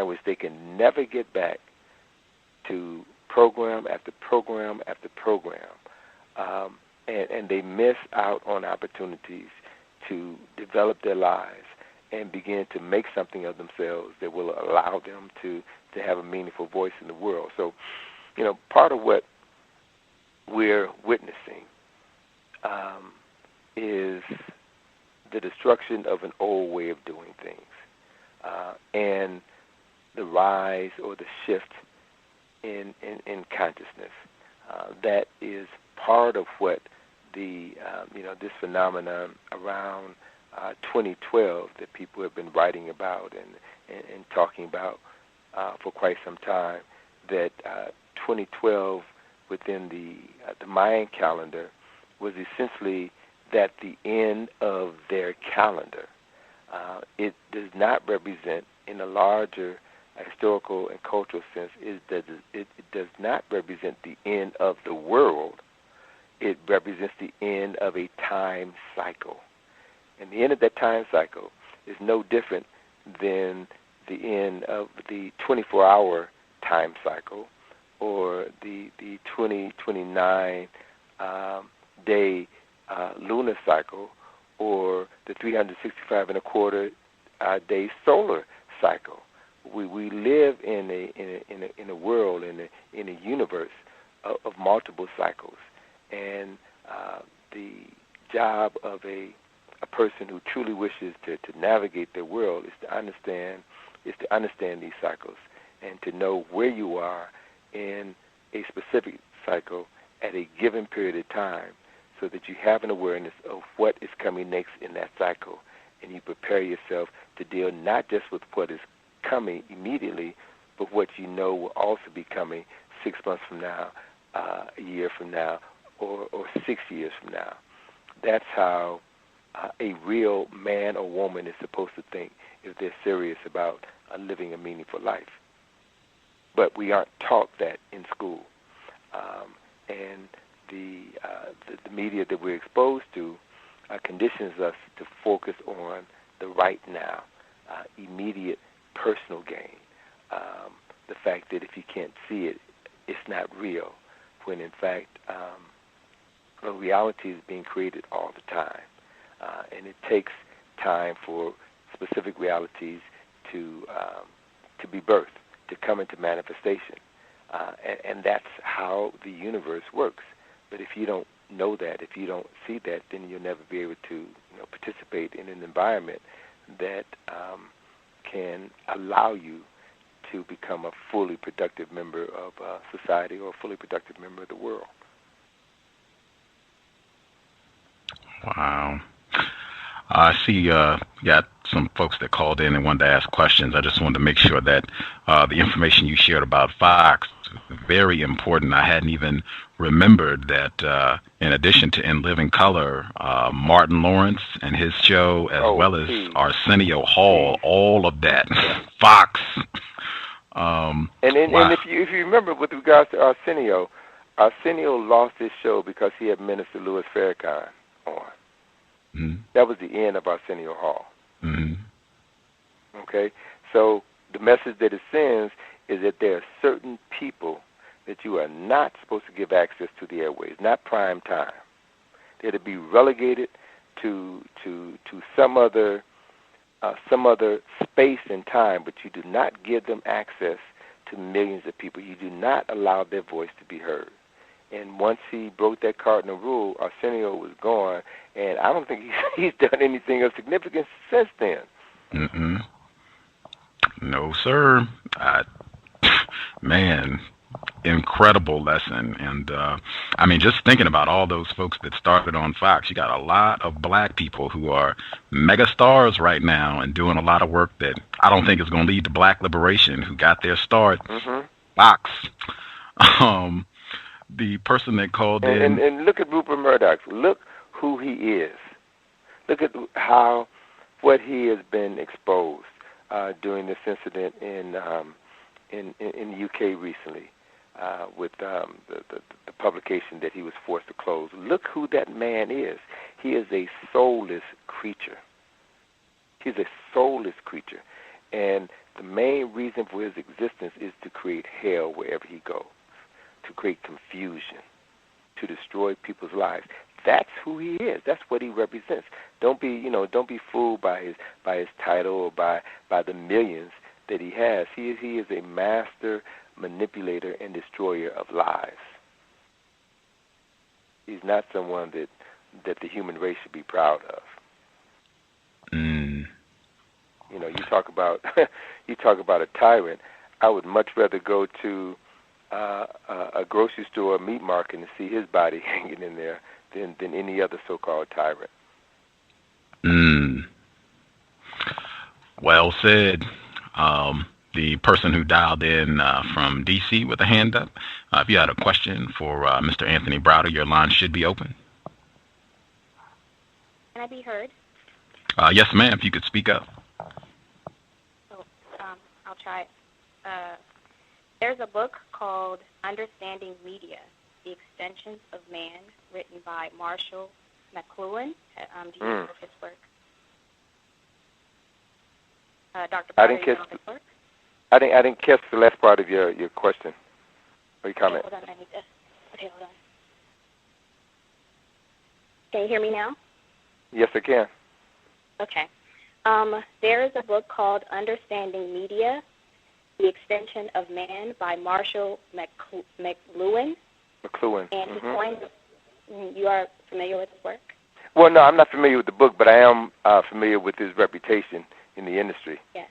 which they can never get back, to program after program after program, and they miss out on opportunities to develop their lives and begin to make something of themselves that will allow them to have a meaningful voice in the world. So, part of what we're witnessing is the destruction of an old way of doing things, and the rise or the shift in consciousness. That is part of what this phenomenon around 2012 that people have been writing about and talking about for quite some time, that 2012 within the Mayan calendar was essentially the end of their calendar. It does not represent, in a larger historical and cultural sense, it does not represent the end of the world. It represents the end of a time cycle. And the end of that time cycle is no different than the end of the 24-hour time cycle or the 29-day lunar cycle or the 365 and a quarter day solar cycle. We live in a world, in a universe of multiple cycles, and the job of a person who truly wishes to navigate their world is to understand these cycles and to know where you are in a specific cycle at a given period of time, so that you have an awareness of what is coming next in that cycle, and you prepare yourself to deal not just with what is coming immediately, but what you know will also be coming 6 months from now, a year from now, or 6 years from now. That's how a real man or woman is supposed to think if they're serious about living a meaningful life. But we aren't taught that in school. And the media that we're exposed to conditions us to focus on the right now, immediate personal gain. The fact that if you can't see it, it's not real, when in fact reality is being created all the time. And it takes time for specific realities to be birthed, to come into manifestation. And that's how the universe works. But if you don't know that, if you don't see that, then you'll never be able to participate in an environment that can allow you to become a fully productive member of society or a fully productive member of the world.
Wow. I see you got some folks that called in and wanted to ask questions. I just wanted to make sure that the information you shared about Fox is very important. I hadn't even remembered that in addition to In Living Color, Martin Lawrence and his show, as well as Arsenio Hall, all of that, Fox.
And if you remember, with regards to Arsenio lost his show because he had Minister Louis Farrakhan on. Mm-hmm. That was the end of Arsenio Hall. Mm-hmm. Okay? So the message that it sends is that there are certain people that you are not supposed to give access to the airways, not prime time. They're to be relegated to some other space and time, but you do not give them access to millions of people. You do not allow their voice to be heard. And once he broke that cardinal rule, Arsenio was gone, and I don't think he's done anything of significance since then.
Mm-mm. No, sir. Man, incredible lesson. And, I mean, just thinking about all those folks that started on Fox, you got a lot of black people who are mega stars right now and doing a lot of work that I don't think is going to lead to black liberation, who got their start. Mm-hmm. Fox. The person that called in.
And look at Rupert Murdoch. Look who he is. Look at what he has been exposed during this incident in the UK recently with the publication that he was forced to close. Look who that man is. He is a soulless creature. He's a soulless creature. And the main reason for his existence is to create hell wherever he goes, to create confusion, to destroy people's lives. That's who he is. That's what he represents. Don't be fooled by his title or by the millions that he has. He is a master manipulator and destroyer of lives. He's not someone that the human race should be proud of. Mm. You talk about a tyrant. I would much rather go to a grocery store or meat market and see his body hanging in there than any other so-called tyrant.
Mm. Well said. The person who dialed in from D.C. with a hand up, if you had a question for Mr. Anthony Browder, your line should be open.
Can I be heard?
Yes, ma'am. If you could speak up.
So, I'll try it. There's a book called Understanding Media, The Extensions of Man, written by Marshall McLuhan. Do you know his work? Dr. Browder, do you know his work?
I didn't catch the last part of your question or your comment.
Okay, hold on. Okay, hold on. Can you hear me now?
Yes, I can.
Okay. There is a book called Understanding Media, The Extension of Man by Marshall McLuhan. And he coined, you are familiar with his work?
Well, no, I'm not familiar with the book, but I am familiar with his reputation in the industry.
Yes.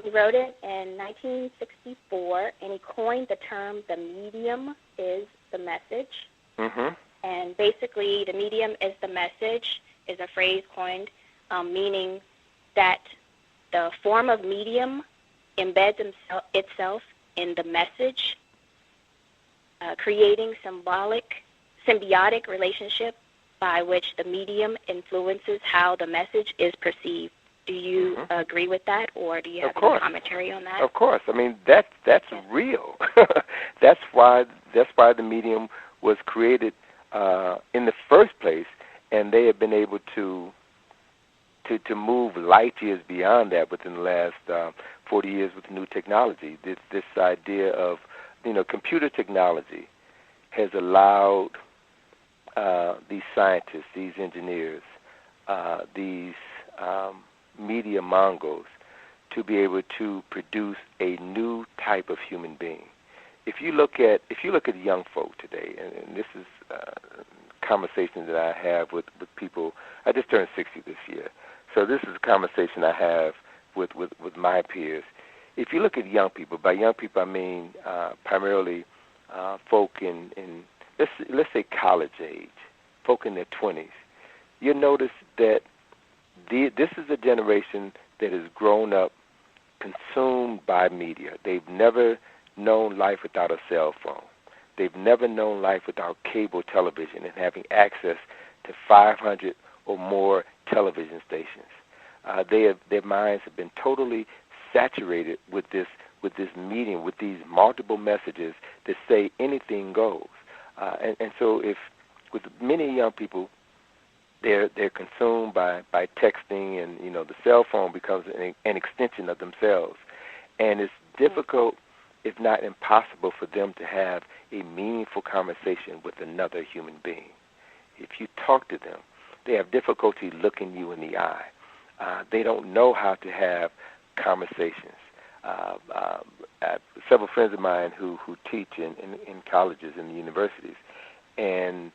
He wrote it in 1964, and he coined the term "the medium is the message." And basically, "the medium is the message" is a phrase coined, meaning that the form of medium embeds itself in the message, creating symbiotic relationship by which the medium influences how the message is perceived. Do you agree with that, or do you have any commentary on that?
Of course. I mean, that's real. That's why the medium was created in the first place, and they have been able to move light years beyond that within the last 40 years with new technology. This idea of, computer technology has allowed these scientists, these engineers, these media mongols to be able to produce a new type of human being. If you look at young folk today, and this is conversations that I have with people. I just turned 60 this year, so this is a conversation I have with my peers. If you look at young people, by young people I mean primarily folk in let's say college age, folk in their 20s. You'll notice that this is a generation that has grown up consumed by media. They've never known life without a cell phone. They've never known life without cable television and having access to 500 or more television stations. Their minds have been totally saturated with this medium, with these multiple messages that say anything goes. And so if with many young people, they're consumed by texting, and the cell phone becomes an extension of themselves, and it's difficult, if not impossible, for them to have a meaningful conversation with another human being. If you talk to them, they have difficulty looking you in the eye. They don't know how to have conversations. Several friends of mine who teach in colleges and universities, and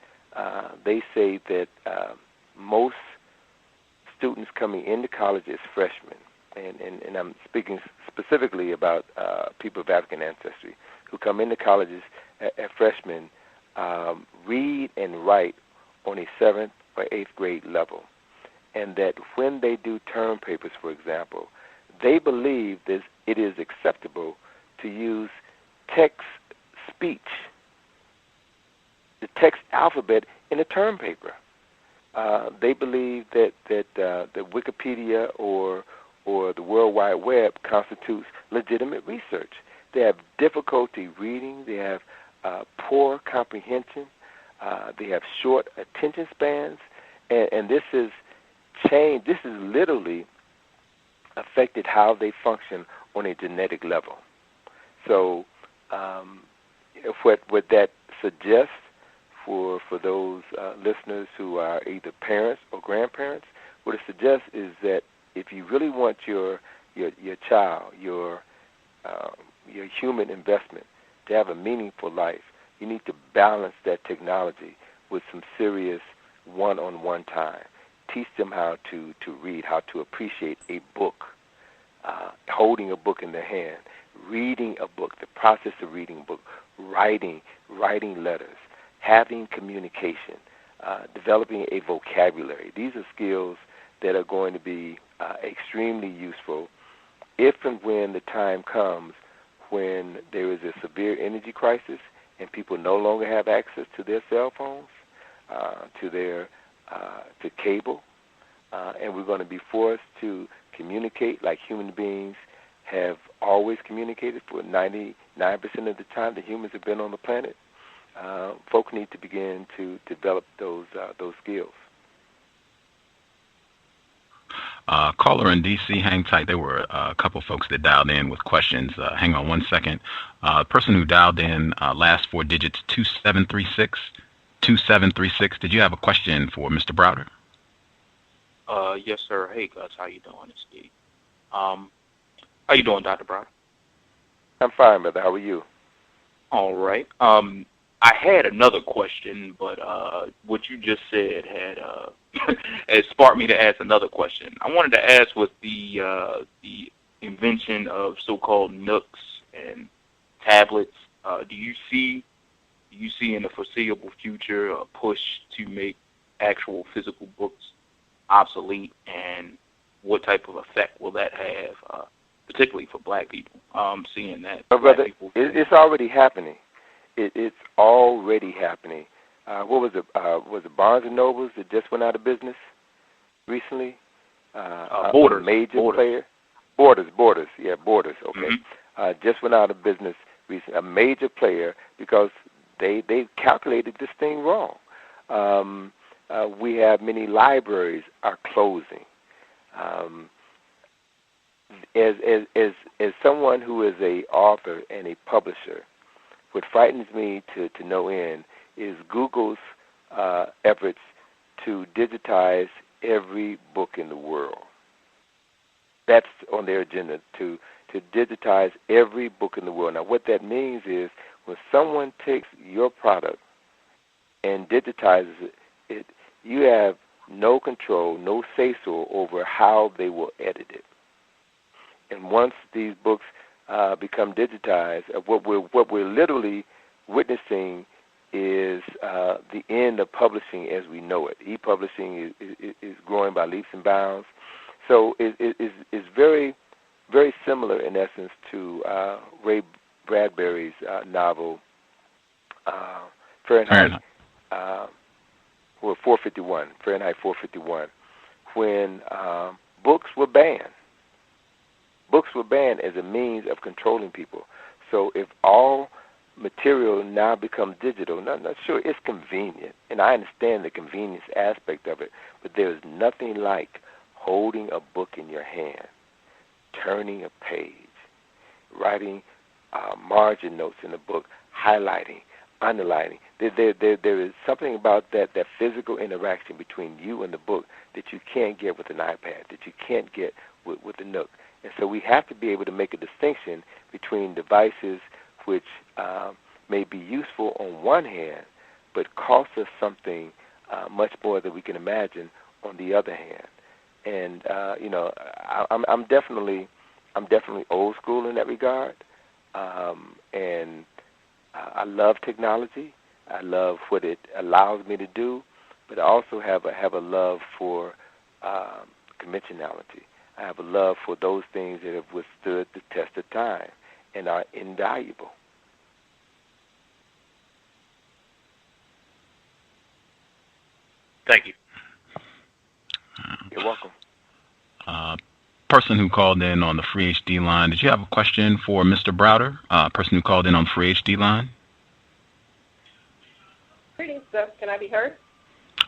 they say that most students coming into college as freshmen, and I'm speaking specifically about people of African ancestry, who come into colleges as freshmen, read and write on a 7th or 8th grade level, and that when they do term papers, for example, they believe that it is acceptable to use text speech, the text alphabet, in a term paper. They believe that Wikipedia or the World Wide Web constitutes legitimate research. They have difficulty reading. They have poor comprehension. They have short attention spans, and this is changed. This has literally affected how they function on a genetic level. So, what that suggests for those listeners who are either parents or grandparents, what it suggests is that if you really want your child, your human investment to have a meaningful life, you need to balance that technology with some serious one-on-one time. Teach them how to read, how to appreciate a book, holding a book in their hand, reading a book, the process of reading a book, writing letters, having communication, developing a vocabulary. These are skills that are going to be extremely useful if and when the time comes when there is a severe energy crisis and people no longer have access to their cell phones, to cable, and we're going to be forced to communicate like human beings have always communicated for 99% of the time that humans have been on the planet. Folks need to begin to develop those skills.
Caller in D.C., hang tight. There were a couple folks that dialed in with questions. Hang on one second. Person who dialed in, last four digits, 2736. 2736. Did you have a question for Mr. Browder?
Yes, sir. Hey, Gus. How you doing? It's Steve. How you doing, Dr. Browder?
I'm fine, brother. How are you?
All right. I had another question, but what you just said had had sparked me to ask another question. I wanted to ask, with the invention of so-called nooks and tablets, do you see in the foreseeable future a push to make actual physical books obsolete, and what type of effect will that have, particularly for Black people? Seeing that,
brother, it's already happening. It's already happening. What was it? Was it Barnes and Nobles that just went out of business recently?
Borders.
A major
Borders.
player. Borders. Yeah, Borders. Okay.
Mm-hmm.
Just went out of business recently. A major player, because they calculated this thing wrong. We have many libraries are closing. As someone who is a author and a publisher, what frightens me to no end is Google's efforts to digitize every book in the world. That's on their agenda, to digitize every book in the world. Now, what that means is when someone takes your product and digitizes it, you have no control, no say-so over how they will edit it. And once these books become digitized, what we're literally witnessing is the end of publishing as we know it. E-publishing is growing by leaps and bounds. So it's very, very similar in essence to Ray Bradbury's novel Fahrenheit 451, Fahrenheit 451, when books were banned. Books were banned as a means of controlling people. So if all material now becomes digital, not sure it's convenient, and I understand the convenience aspect of it, but there's nothing like holding a book in your hand, turning a page, writing margin notes in the book, highlighting, underlining. There is something about that physical interaction between you and the book that you can't get with an iPad, that you can't get with a Nook. And so we have to be able to make a distinction between devices which may be useful on one hand, but cost us something much more than we can imagine on the other hand. And I'm definitely old school in that regard, and I love technology. I love what it allows me to do, but I also have a love for conventionality. I have a love for those things that have withstood the test of time and are invaluable.
Thank you.
You're welcome.
Person who called in on the Free HD line, did you have a question for Mr. Browder? Person who called in on the Free HD line?
Greetings, sir. Can I be heard?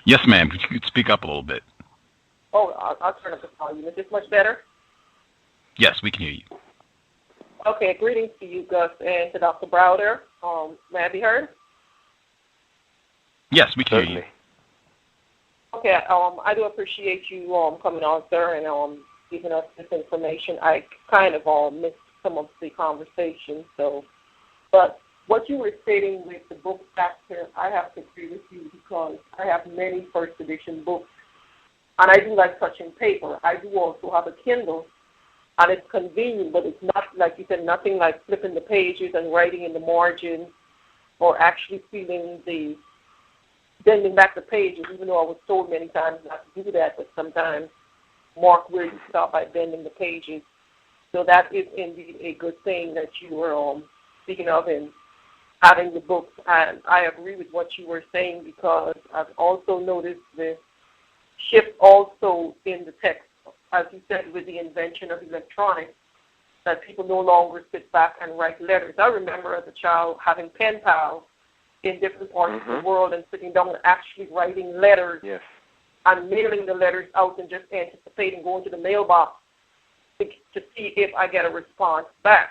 Yes, ma'am. Could you speak up a little bit?
Oh, I'll turn up the volume. Is this much better?
Yes, we can hear you.
Okay, greetings to you, Gus, and to Dr. Browder. May I be heard?
Yes, we can hear you.
Okay, I do appreciate you coming on, sir, and giving us this information. I kind of missed some of the conversation, but what you were stating with the book factor, I have to agree with you because I have many first edition books, and I do like touching paper. I do also have a Kindle, and it's convenient, but it's not, like you said, nothing like flipping the pages and writing in the margin or actually bending back the pages, even though I was told many times not to do that, but sometimes mark where you stop by bending the pages. So that is indeed a good thing that you were speaking of in having the books. And I agree with what you were saying because I've also noticed this shift also in the text, as you said, with the invention of electronics, that people no longer sit back and write letters. I remember as a child having pen pals in different parts of the world and sitting down and actually writing letters and mailing the letters out and just anticipating going to the mailbox to see if I get a response back.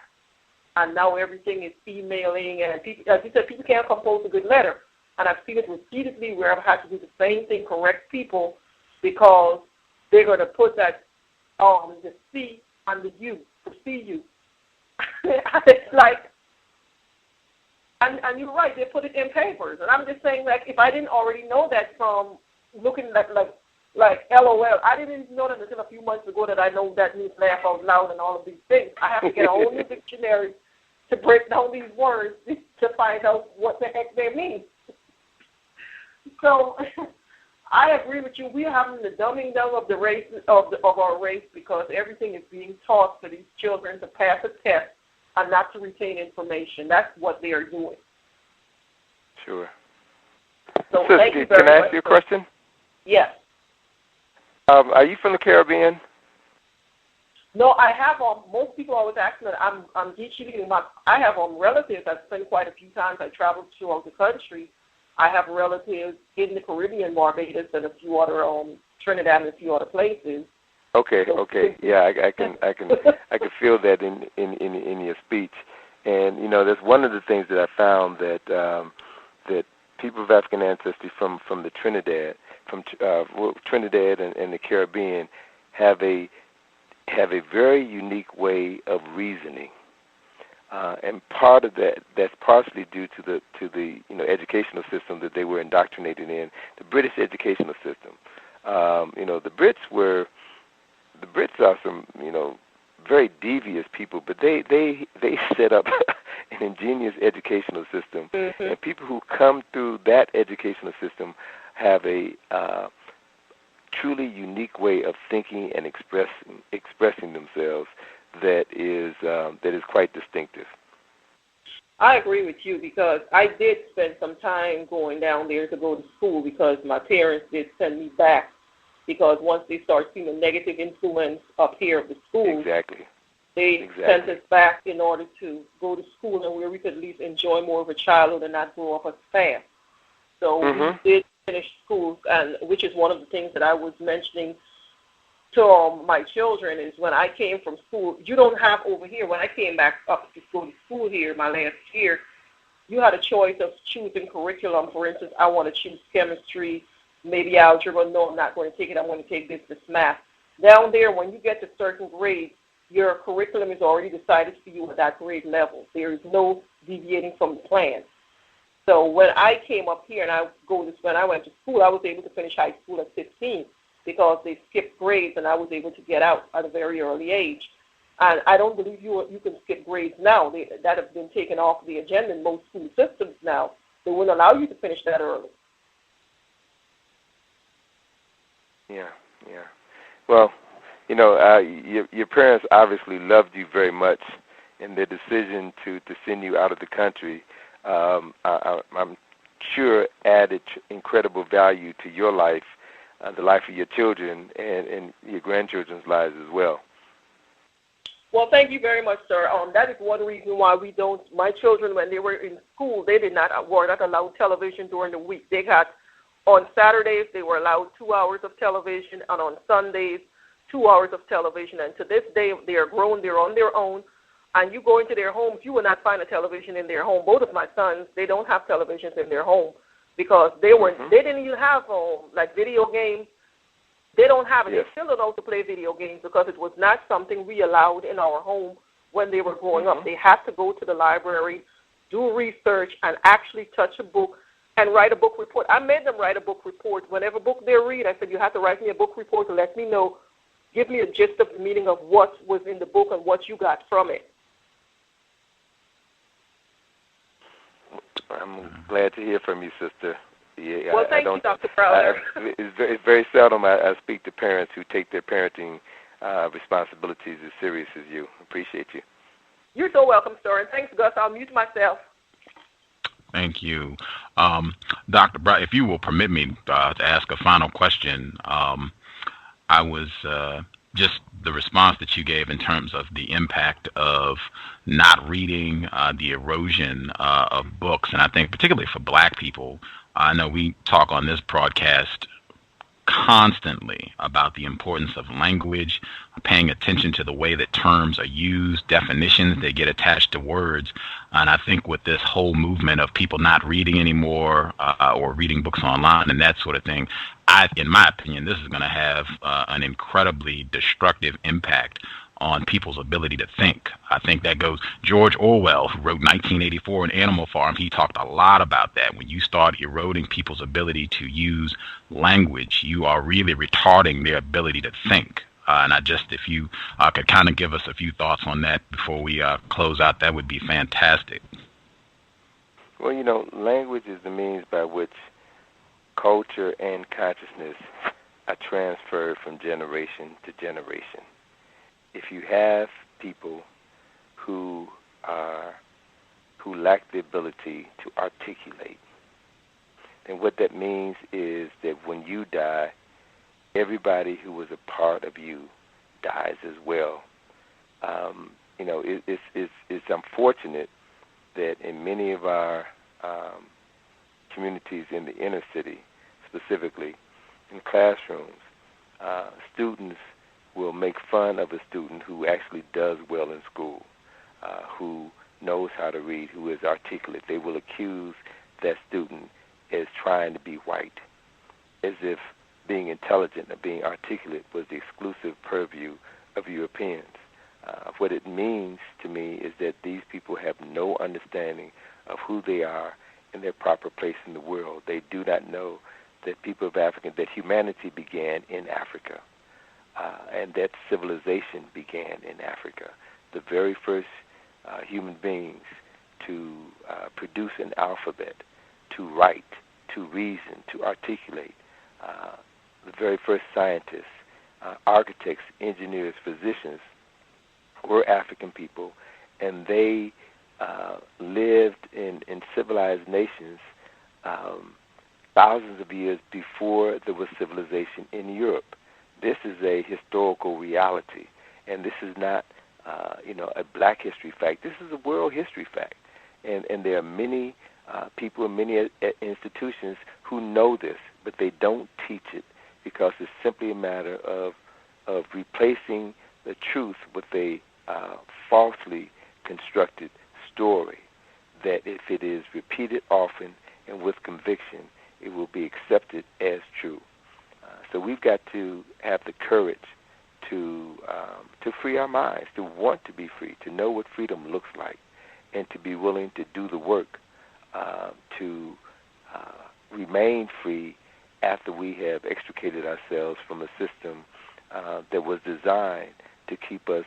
And now everything is emailing, and people, as you said, people can't compose a good letter. And I've seen it repeatedly where I've had to do the same thing, correct people, because they're going to put that the C on the U for CU. It's like, and you're right, they put it in papers. And I'm just saying, like, if I didn't already know that from looking at, like LOL, I didn't even know that until a few months ago that I know that means laugh out loud and all of these things. I have to get a whole new dictionary to break down these words to find out what the heck they mean. So I agree with you. We're having the dumbing down of the race of our race because everything is being taught for these children to pass a test and not to retain information. That's what they are doing.
Sure.
So
Sister,
thank you very much.
Can I ask you a question?
Yes.
Are you from the Caribbean?
No, I have most people always ask me that I'm geeky. I have relatives. I've spent quite a few times. I traveled throughout the country. I have relatives in the Caribbean, Barbados, and a few other Trinidad and a few other places.
Okay. Yeah, I can feel that in your speech. And you know, that's one of the things that I found that that people of African ancestry from the Trinidad, Trinidad and the Caribbean have a very unique way of reasoning, and part of that's partially due to the educational system that they were indoctrinated in, the British educational system. The Brits are some very devious people, but they set up an ingenious educational system, and people who come through that educational system have a truly unique way of thinking and expressing themselves that is quite distinctive.
I agree with you because I did spend some time going down there to go to school because my parents did send me back because once they start seeing the negative influence up here of the school, they sent us back in order to go to school and where we could at least enjoy more of a childhood and not grow up as fast. So we did finish school, and which is one of the things that I was mentioning to my children is when I came from school, you don't have over here, when I came back up to go to school here my last year, you had a choice of choosing curriculum. For instance, I want to choose chemistry, maybe algebra. No, I'm not going to take it. I'm going to take business math. Down there, when you get to certain grades, your curriculum is already decided for you at that grade level. There is no deviating from the plan. So when I came up here and when I went to school, I was able to finish high school at 15 because they skipped grades and I was able to get out at a very early age. And I don't believe you can skip grades now. That have been taken off the agenda in most school systems now. They wouldn't allow you to finish that early.
Yeah. Well, your parents obviously loved you very much, and their decision to send you out of the country, I'm sure added incredible value to your life, the life of your children, and your grandchildren's lives as well.
Well, thank you very much, sir. That is one reason why we don't. My children, when they were in school, they were not allowed television during the week. They got on Saturdays they were allowed 2 hours of television, and on Sundays 2 hours of television. And to this day, they are grown. They're on their own. And you go into their homes, you will not find a television in their home. Both of my sons, they don't have televisions in their home because they didn't even have like video games. They don't have it. They still don't know to play video games because it was not something we allowed in our home when they were growing up. They had to go to the library, do research, and actually touch a book and write a book report. I made them write a book report. Whenever book they read, I said, you have to write me a book report to let me know, give me a gist of the meaning of what was in the book and what you got from it.
I'm glad to hear from you, sister. Yeah,
well, thank you, Dr. Browder.
It's very seldom I speak to parents who take their parenting responsibilities as serious as you. Appreciate you.
You're so welcome, sir. And thanks, Gus. I'll mute myself.
Thank you. Dr. Browder, if you will permit me to ask a final question, I was just the response that you gave in terms of the impact of not reading, the erosion of books, and I think particularly for Black people, I know we talk on this broadcast constantly about the importance of language, paying attention to the way that terms are used, definitions that get attached to words. And I think with this whole movement of people not reading anymore or reading books online and that sort of thing, in my opinion, this is going to have an incredibly destructive impact on people's ability to think. I think that goes, George Orwell, who wrote 1984 and Animal Farm, he talked a lot about that. When you start eroding people's ability to use language, you are really retarding their ability to think. And if you could kind of give us a few thoughts on that before we close out, that would be fantastic.
Well, language is the means by which culture and consciousness are transferred from generation to generation. If you have people who lack the ability to articulate, then what that means is that when you die, everybody who was a part of you dies as well. It's unfortunate that in many of our communities in the inner city, specifically in classrooms, students will make fun of a student who actually does well in school, who knows how to read, who is articulate. They will accuse that student as trying to be white, as if being intelligent or being articulate was the exclusive purview of Europeans. What it means to me is that these people have no understanding of who they are and their proper place in the world. They do not know that people of Africa, that humanity began in Africa. And that civilization began in Africa. The very first human beings to produce an alphabet, to write, to reason, to articulate. The very first scientists, architects, engineers, physicians were African people, and they lived in civilized nations thousands of years before there was civilization in Europe. This is a historical reality, and this is not, a Black history fact. This is a world history fact, and there are many people in many institutions who know this, but they don't teach it because it's simply a matter of replacing the truth with a falsely constructed story that, if it is repeated often and with conviction, it will be accepted as true. So we've got to have the courage to free our minds, to want to be free, to know what freedom looks like, and to be willing to do the work to remain free after we have extricated ourselves from a system that was designed to keep us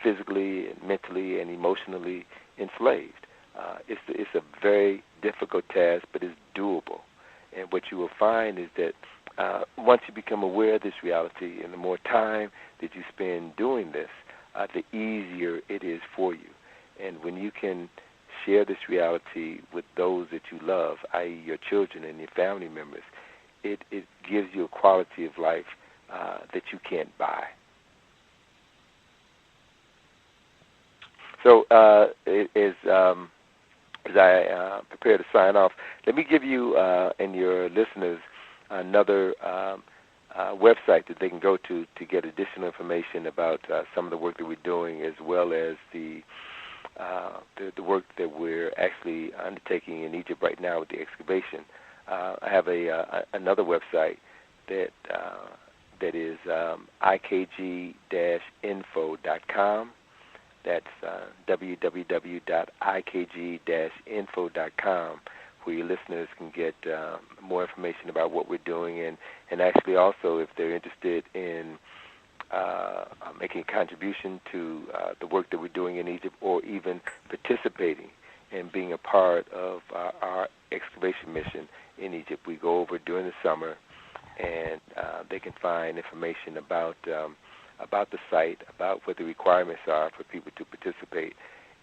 physically and mentally and emotionally enslaved. It's a very difficult task, but it's doable. And what you will find is that once you become aware of this reality, and the more time that you spend doing this, the easier it is for you. And when you can share this reality with those that you love, i.e. your children and your family members, it gives you a quality of life that you can't buy. So as I prepare to sign off, let me give you and your listeners another website that they can go to get additional information about some of the work that we're doing, as well as the work that we're actually undertaking in Egypt right now with the excavation. I have another website that is ikg-info.com. That's www.ikg-info.com, where your listeners can get more information about what we're doing, and actually also, if they're interested in making a contribution to the work that we're doing in Egypt, or even participating and being a part of our excavation mission in Egypt. We go over during the summer, and they can find information about the site, about what the requirements are for people to participate.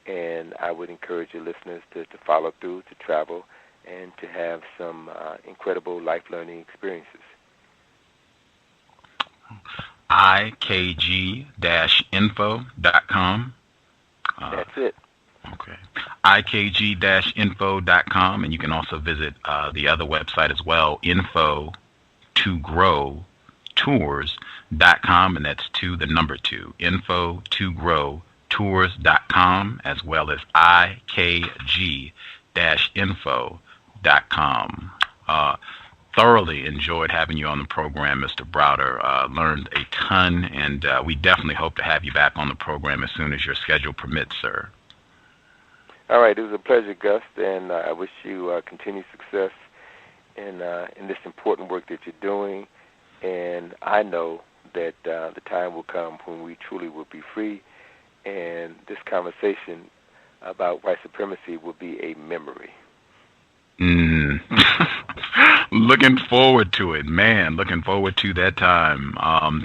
And I would encourage your listeners to follow through, to travel, and to have some incredible life learning experiences.
ikg-info.com.
That's it.
Okay. ikg-info.com, and you can also visit the other website as well, info2growtours.com, and that's 2, the number 2, info2growtours.com, as well as ikg-info.com. Thoroughly enjoyed having you on the program, Mr. Browder. Learned a ton, and we definitely hope to have you back on the program as soon as your schedule permits, sir.
All right, it was a pleasure, Gus, and I wish you continued success in this important work that you're doing. And I know that the time will come when we truly will be free, and this conversation about white supremacy will be a memory.
Looking forward to it, man. Looking forward to that time.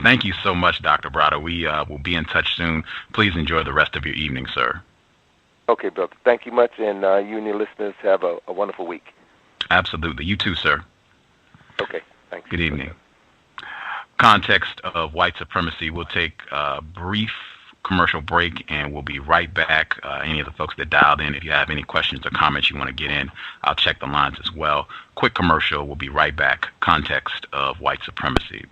Thank you so much, Dr. Browder. We will be in touch soon. Please enjoy the rest of your evening, sir.
Okay, brother. Thank you much, and you and your listeners have a wonderful week.
Absolutely. You too, sir.
Okay, thanks.
Good evening. Context of White Supremacy. We'll take a brief commercial break, and we'll be right back. Any of the folks that dialed in, if you have any questions or comments you want to get in, I'll check the lines as well. Quick commercial. We'll be right back. Context of White Supremacy.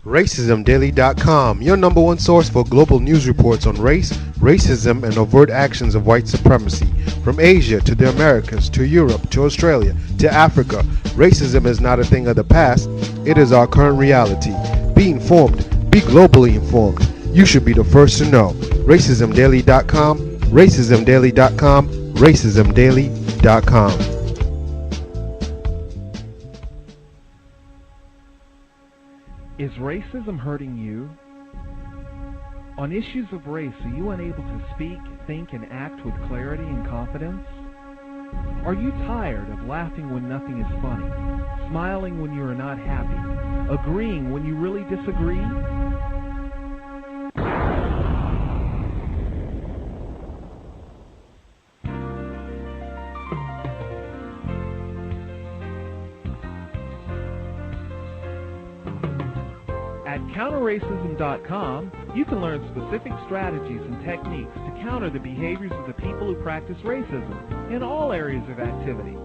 RacismDaily.com, your number one source for global news reports on race, racism, and overt actions of white supremacy. From Asia to the Americas, to Europe, to Australia, to Africa, racism is not a thing of the past, it is our current reality. Be informed, be globally informed. You should be the first to know. RacismDaily.com, RacismDaily.com, RacismDaily.com.
Is racism hurting you? On issues of race, are you unable to speak, think, and act with clarity and confidence? Are you tired of laughing when nothing is funny, smiling when you are not happy, agreeing when you really disagree? At counterracism.com, you can learn specific strategies and techniques to counter the behaviors of the people who practice racism in all areas of activity,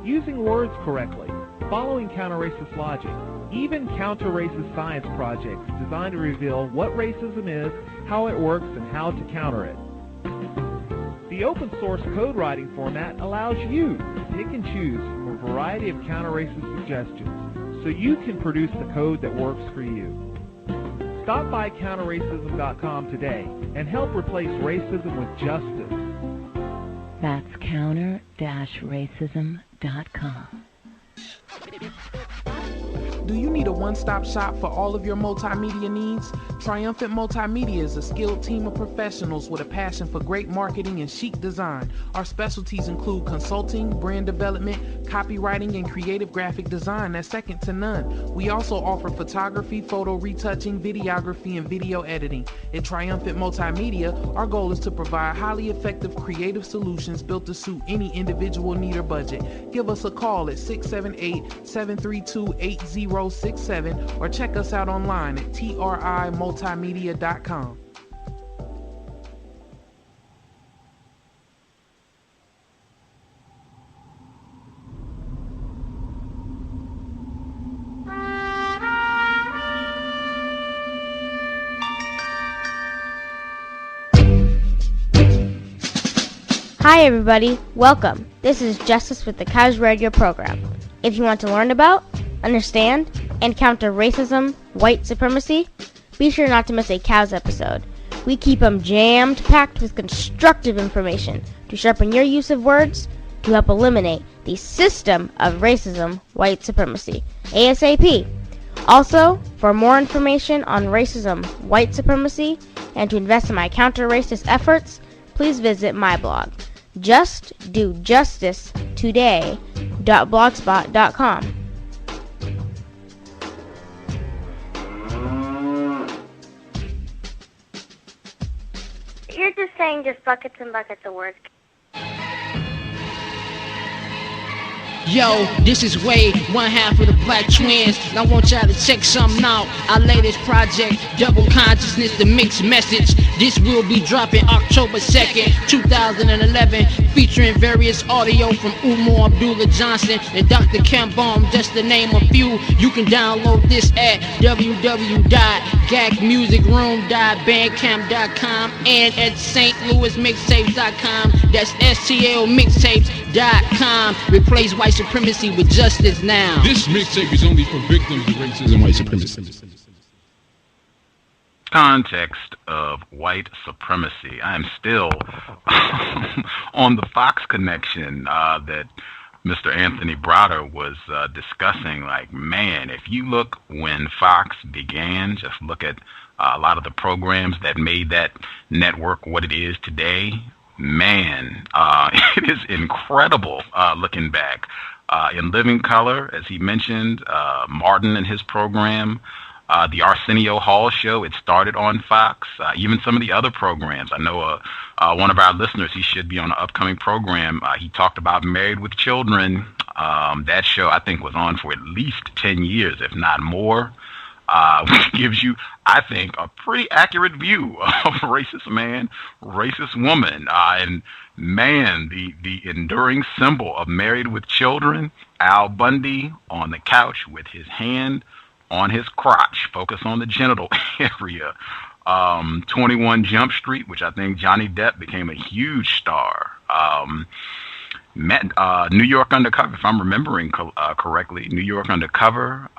using words correctly, following counter-racist logic, even counter-racist science projects designed to reveal what racism is, how it works, and how to counter it. The open source code writing format allows you to pick and choose from a variety of counter-racist suggestions so you can produce the code that works for you. Stop by counterracism.com today and help replace racism with justice.
That's counter-racism.com.
Do you need a one-stop shop for all of your multimedia needs? Triumphant Multimedia is a skilled team of professionals with a passion for great marketing and chic design. Our specialties include consulting, brand development, copywriting, and creative graphic design that's second to none. We also offer photography, photo retouching, videography, and video editing. At Triumphant Multimedia, our goal is to provide highly effective creative solutions built to suit any individual need or budget. Give us a call at 678-732-8067 or check us out online at trimultimedia.com.
Hi everybody, welcome. This is Justice with the C.O.W.S radio program. If you want to learn about, understand, and counter racism, white supremacy, be sure not to miss a C.O.W.S episode. We keep them jammed packed with constructive information to sharpen your use of words to help eliminate the system of racism, white supremacy, ASAP. Also, for more information on racism, white supremacy, and to invest in my counter-racist efforts, please visit my blog, justdojustice.blogspot.com.
You're just saying just buckets and buckets of words.
Yo, this is Wade, one half of the Black Twins. And I want y'all to check something out. Our latest project, Double Consciousness, the mixed message. This will be dropping October 2nd, 2011, featuring various audio from Umar Abdullah Johnson and Dr. Kembaum, just to name a few. You can download this at www.gagmusicroom.bandcamp.com and at stlouismixtapes.com. That's STLmixtapes.com. Replace white supremacy with justice now.
This mixtape is only for victims of racism and white supremacy.
Context of white supremacy. I am still on the Fox connection that Mr. Anthony Browder was discussing. Like, man, if you look when Fox began, just look at a lot of the programs that made that network what it is today. Man, it is incredible looking back. In Living Color, as he mentioned, Martin and his program, the Arsenio Hall show, it started on Fox. Even some of the other programs. I know one of our listeners, he should be on an upcoming program. He talked about Married with Children. That show, I think, was on for at least 10 years, if not more. Which gives you, I think, a pretty accurate view of racist man, racist woman. And man, the enduring symbol of Married with Children, Al Bundy on the couch with his hand on his crotch, focus on the genital area. 21 Jump Street, which I think Johnny Depp became a huge star. New York Undercover, if I'm remembering correctly, New York Undercover.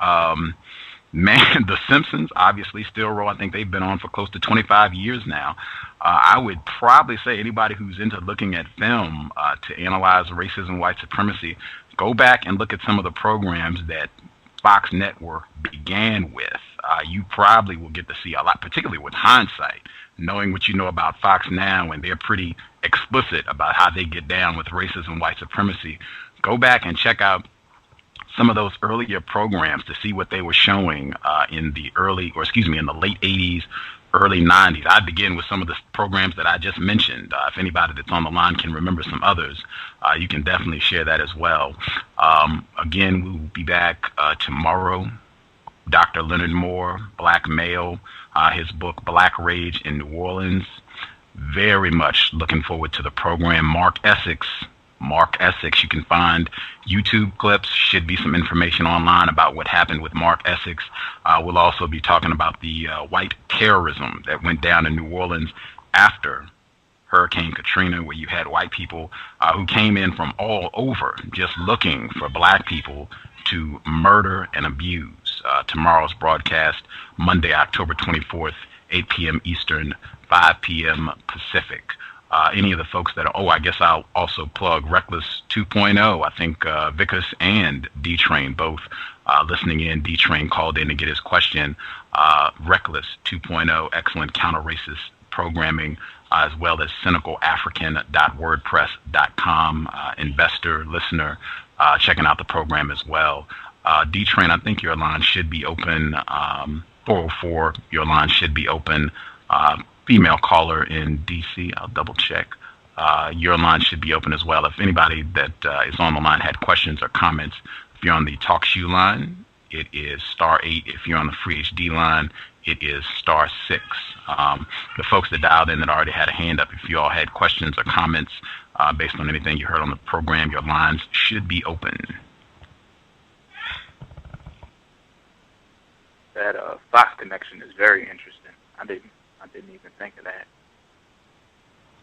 Man, The Simpsons obviously still roll. I think they've been on for close to 25 years now. I would probably say anybody who's into looking at film to analyze racism, white supremacy, go back and look at some of the programs that Fox Network began with. You probably will get to see a lot, particularly with hindsight, knowing what you know about Fox now, and they're pretty explicit about how they get down with racism, white supremacy. Go back and check out some of those earlier programs to see what they were showing in the late 80s, early 90s. I'd begin with some of the programs that I just mentioned. If anybody that's on the line can remember some others, you can definitely share that as well. Again, we will be back tomorrow. Dr. Leonard Moore, black male, his book Black Rage in New Orleans. Very much looking forward to the program. Mark Essex, you can find YouTube clips, should be some information online about what happened with Mark Essex. We'll also be talking about the white terrorism that went down in New Orleans after Hurricane Katrina, where you had white people who came in from all over just looking for black people to murder and abuse. Tomorrow's broadcast, Monday, October 24th, 8 p.m. Eastern, 5 p.m. Pacific. Any of the folks that are, I guess I'll also plug Reckless 2.0. I think Vickers and D-Train both listening in. D-Train called in to get his question. Reckless 2.0, excellent counter-racist programming, as well as cynicalafrican.wordpress.com. Investor, listener, checking out the program as well. D-Train, I think your line should be open. 404, your line should be open. Female caller in DC, I'll double check. Your line should be open as well. If anybody that is on the line had questions or comments, if you're on the TalkShoe line, it is *8. If you're on the Free HD line, it is *6. The folks that dialed in that already had a hand up, if you all had questions or comments based on anything you heard on the program, your lines should be open.
That Fox connection is very interesting. I didn't even think of that.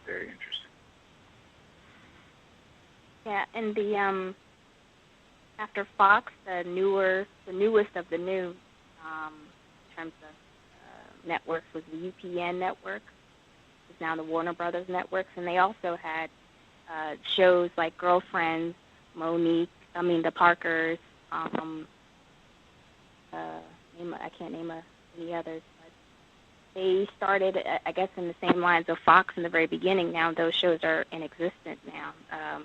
Very interesting.
Yeah, and the after Fox, the newest of the new in terms of networks was the UPN network. It's now the Warner Brothers networks, and they also had shows like Girlfriends, the Parkers. I can't name any others. They started, I guess, in the same lines of Fox in the very beginning. Now those shows are in existence now. I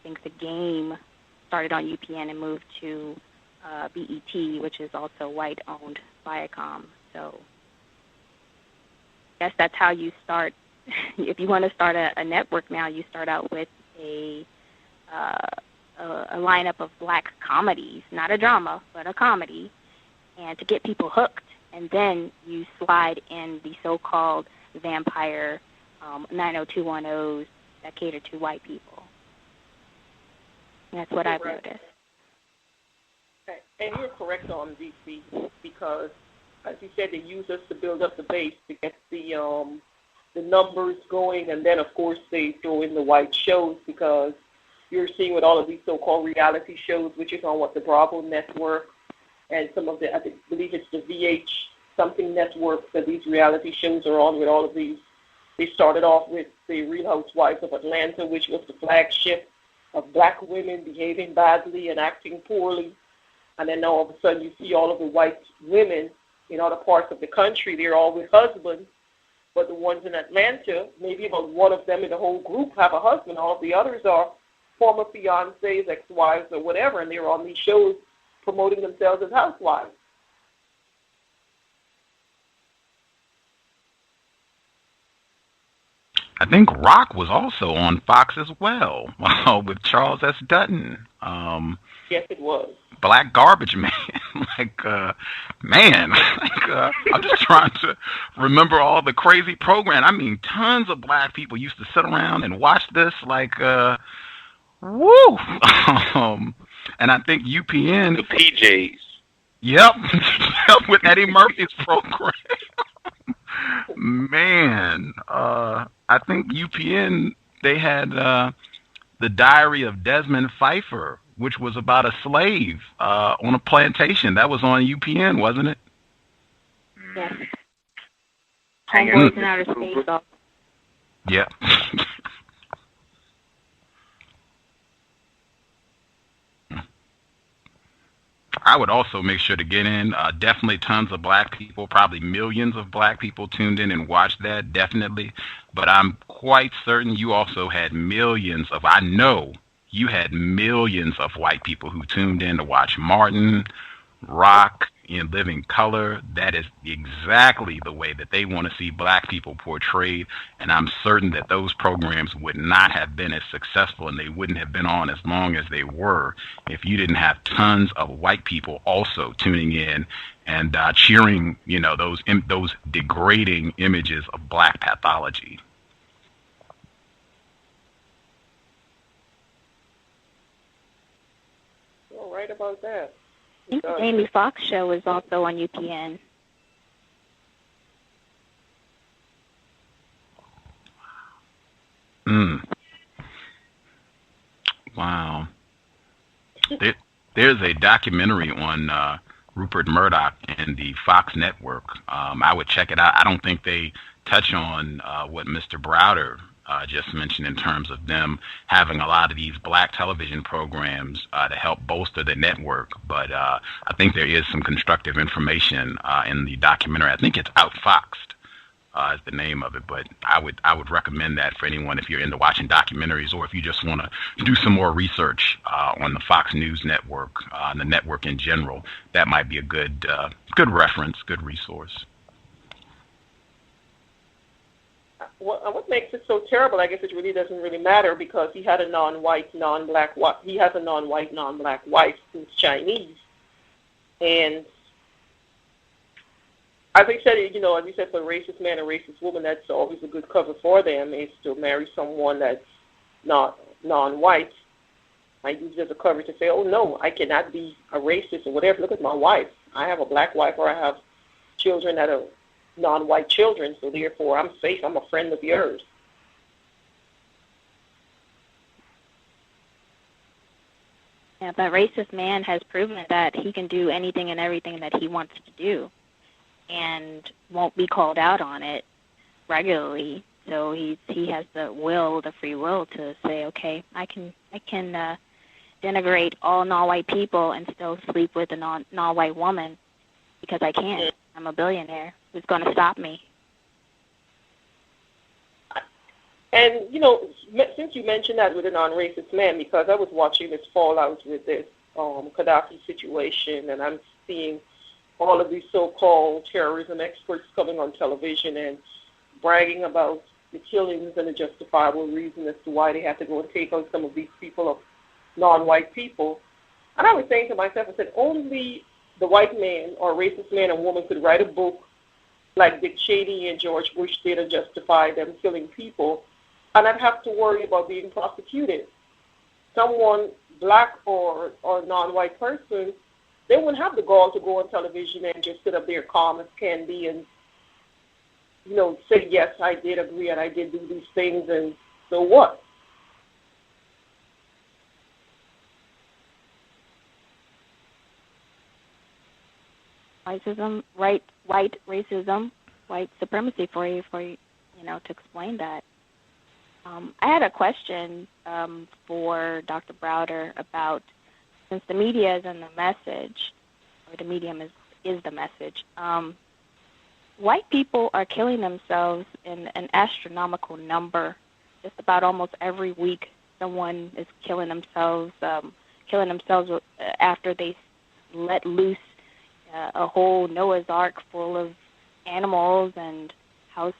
think The Game started on UPN and moved to BET, which is also white-owned Viacom. So I guess that's how you start. If you want to start a network now, you start out with a a lineup of black comedies, not a drama, but a comedy, and to get people hooked. And then you slide in the so-called vampire 90210s that cater to white people. And that's what I've noticed.
Okay. And you're correct on DC, because, as you said, they use us to build up the base to get the numbers going, and then, of course, they throw in the white shows, because you're seeing with all of these so-called reality shows, which is on the Bravo network, and some of the, I believe it's the VH something network that these reality shows are on with all of these. They started off with the Real Housewives of Atlanta, which was the flagship of black women behaving badly and acting poorly. And then all of a sudden you see all of the white women in other parts of the country. They're all with husbands, but the ones in Atlanta, maybe about one of them in the whole group have a husband. All of the others are former fiancés, ex-wives, or whatever, and they're on these shows promoting themselves as housewives.
I think Rock was also on Fox as well, with Charles S. Dutton.
Yes, it was.
Black Garbage Man. Man, I'm just trying to remember all the crazy program. I mean, tons of black people used to sit around and watch this, woo! And I think UPN.
The PJs.
Yep, with Eddie Murphy's program. Man, I think UPN, they had The Diary of Desmond Pfeiffer, which was about a slave on a plantation. That was on UPN, wasn't it?
Yes. Homeboys in Outer Space.
Yeah. I would also make sure to get in. Definitely tons of black people, probably millions of black people tuned in and watched that, definitely. But I'm quite certain you also had millions of, I know you had millions of white people who tuned in to watch Martin, Rock, in Living Color. That is exactly the way that they want to see black people portrayed. And I'm certain that those programs would not have been as successful, and they wouldn't have been on as long as they were if you didn't have tons of white people also tuning in and cheering, those degrading images of black pathology.
You're right about that.
I think the Jamie Foxx show is also on UPN.
Wow. There's a documentary on Rupert Murdoch and the Fox network. I would check it out. I don't think they touch on what Mr. Browder just mentioned in terms of them having a lot of these black television programs to help bolster the network. But I think there is some constructive information in the documentary. I think it's Outfoxed is the name of it. But I would recommend that for anyone if you're into watching documentaries, or if you just want to do some more research on the Fox News network and the network in general. That might be a good reference, good resource.
What makes it so terrible, I guess it really doesn't really matter, because he had a non-white, non-black wife. He has a non-white, non-black wife who's Chinese. And as I said, as you said, for a racist man and racist woman, that's always a good cover for them, is to marry someone that's not non-white. I use it as a cover to say, oh, no, I cannot be a racist or whatever. Look at my wife. I have a black wife, or I have children that are non-white children, so therefore I'm safe. I'm a friend of yours.
Yeah, that racist man has proven that he can do anything and everything that he wants to do, and won't be called out on it regularly. So he has the free will to say, okay, I can denigrate all non-white people and still sleep with a non-white woman because I can. I'm a billionaire. Who's going to stop me?
And, since you mentioned that with a non-racist man, because I was watching this fallout with this Gaddafi situation, and I'm seeing all of these so-called terrorism experts coming on television and bragging about the killings and the justifiable reason as to why they have to go and take out some of these people of non-white people. And I was saying to myself, I said, only the white man or racist man and woman could write a book like Dick Cheney and George Bush did and justify them killing people, and I'd have to worry about being prosecuted. Someone, black or non-white person, they wouldn't have the gall to go on television and just sit up there calm as can be and, say, yes, I did agree and I did do these things, and so what?
Racism, white racism, white supremacy for you to explain that. I had a question for Dr. Browder about, since the media is in the message, or the medium is the message, white people are killing themselves in an astronomical number. Just about almost every week, someone is killing themselves after they let loose a whole Noah's Ark full of animals and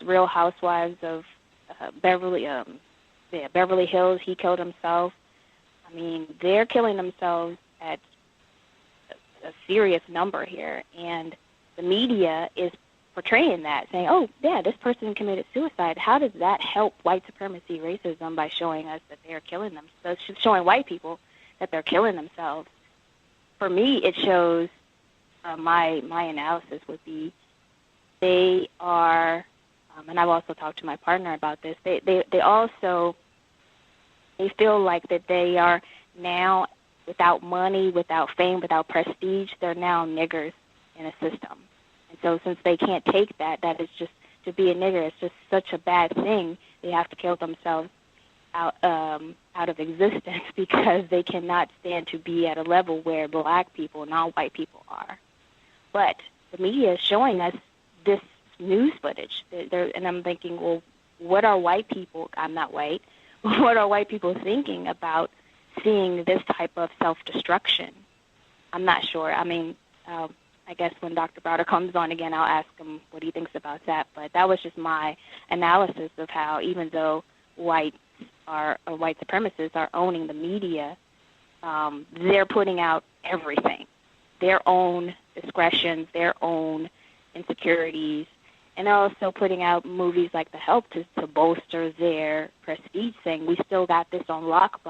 Real Housewives of Beverly Hills. He killed himself. I mean, they're killing themselves at a serious number here, and the media is portraying that, saying, "Oh, yeah, this person committed suicide." How does that help white supremacy, racism, by showing us that they're killing themselves, showing white people that they're killing themselves? For me, it shows. My analysis would be they are, and I've also talked to my partner about this, they feel like that they are now, without money, without fame, without prestige, they're now niggers in a system. And so since they can't take that is just, to be a nigger, it's just such a bad thing, they have to kill themselves out of existence because they cannot stand to be at a level where black people, non-white people are. But the media is showing us this news footage, and I'm thinking, well, what are white people, I'm not white, what are white people thinking about seeing this type of self-destruction? I'm not sure. I mean, I guess when Dr. Browder comes on again, I'll ask him what he thinks about that. But that was just my analysis of how, even though white supremacists are owning the media, they're putting out everything, their own discretions, their own insecurities, and also putting out movies like The Help to bolster their prestige, saying we still got this on lock,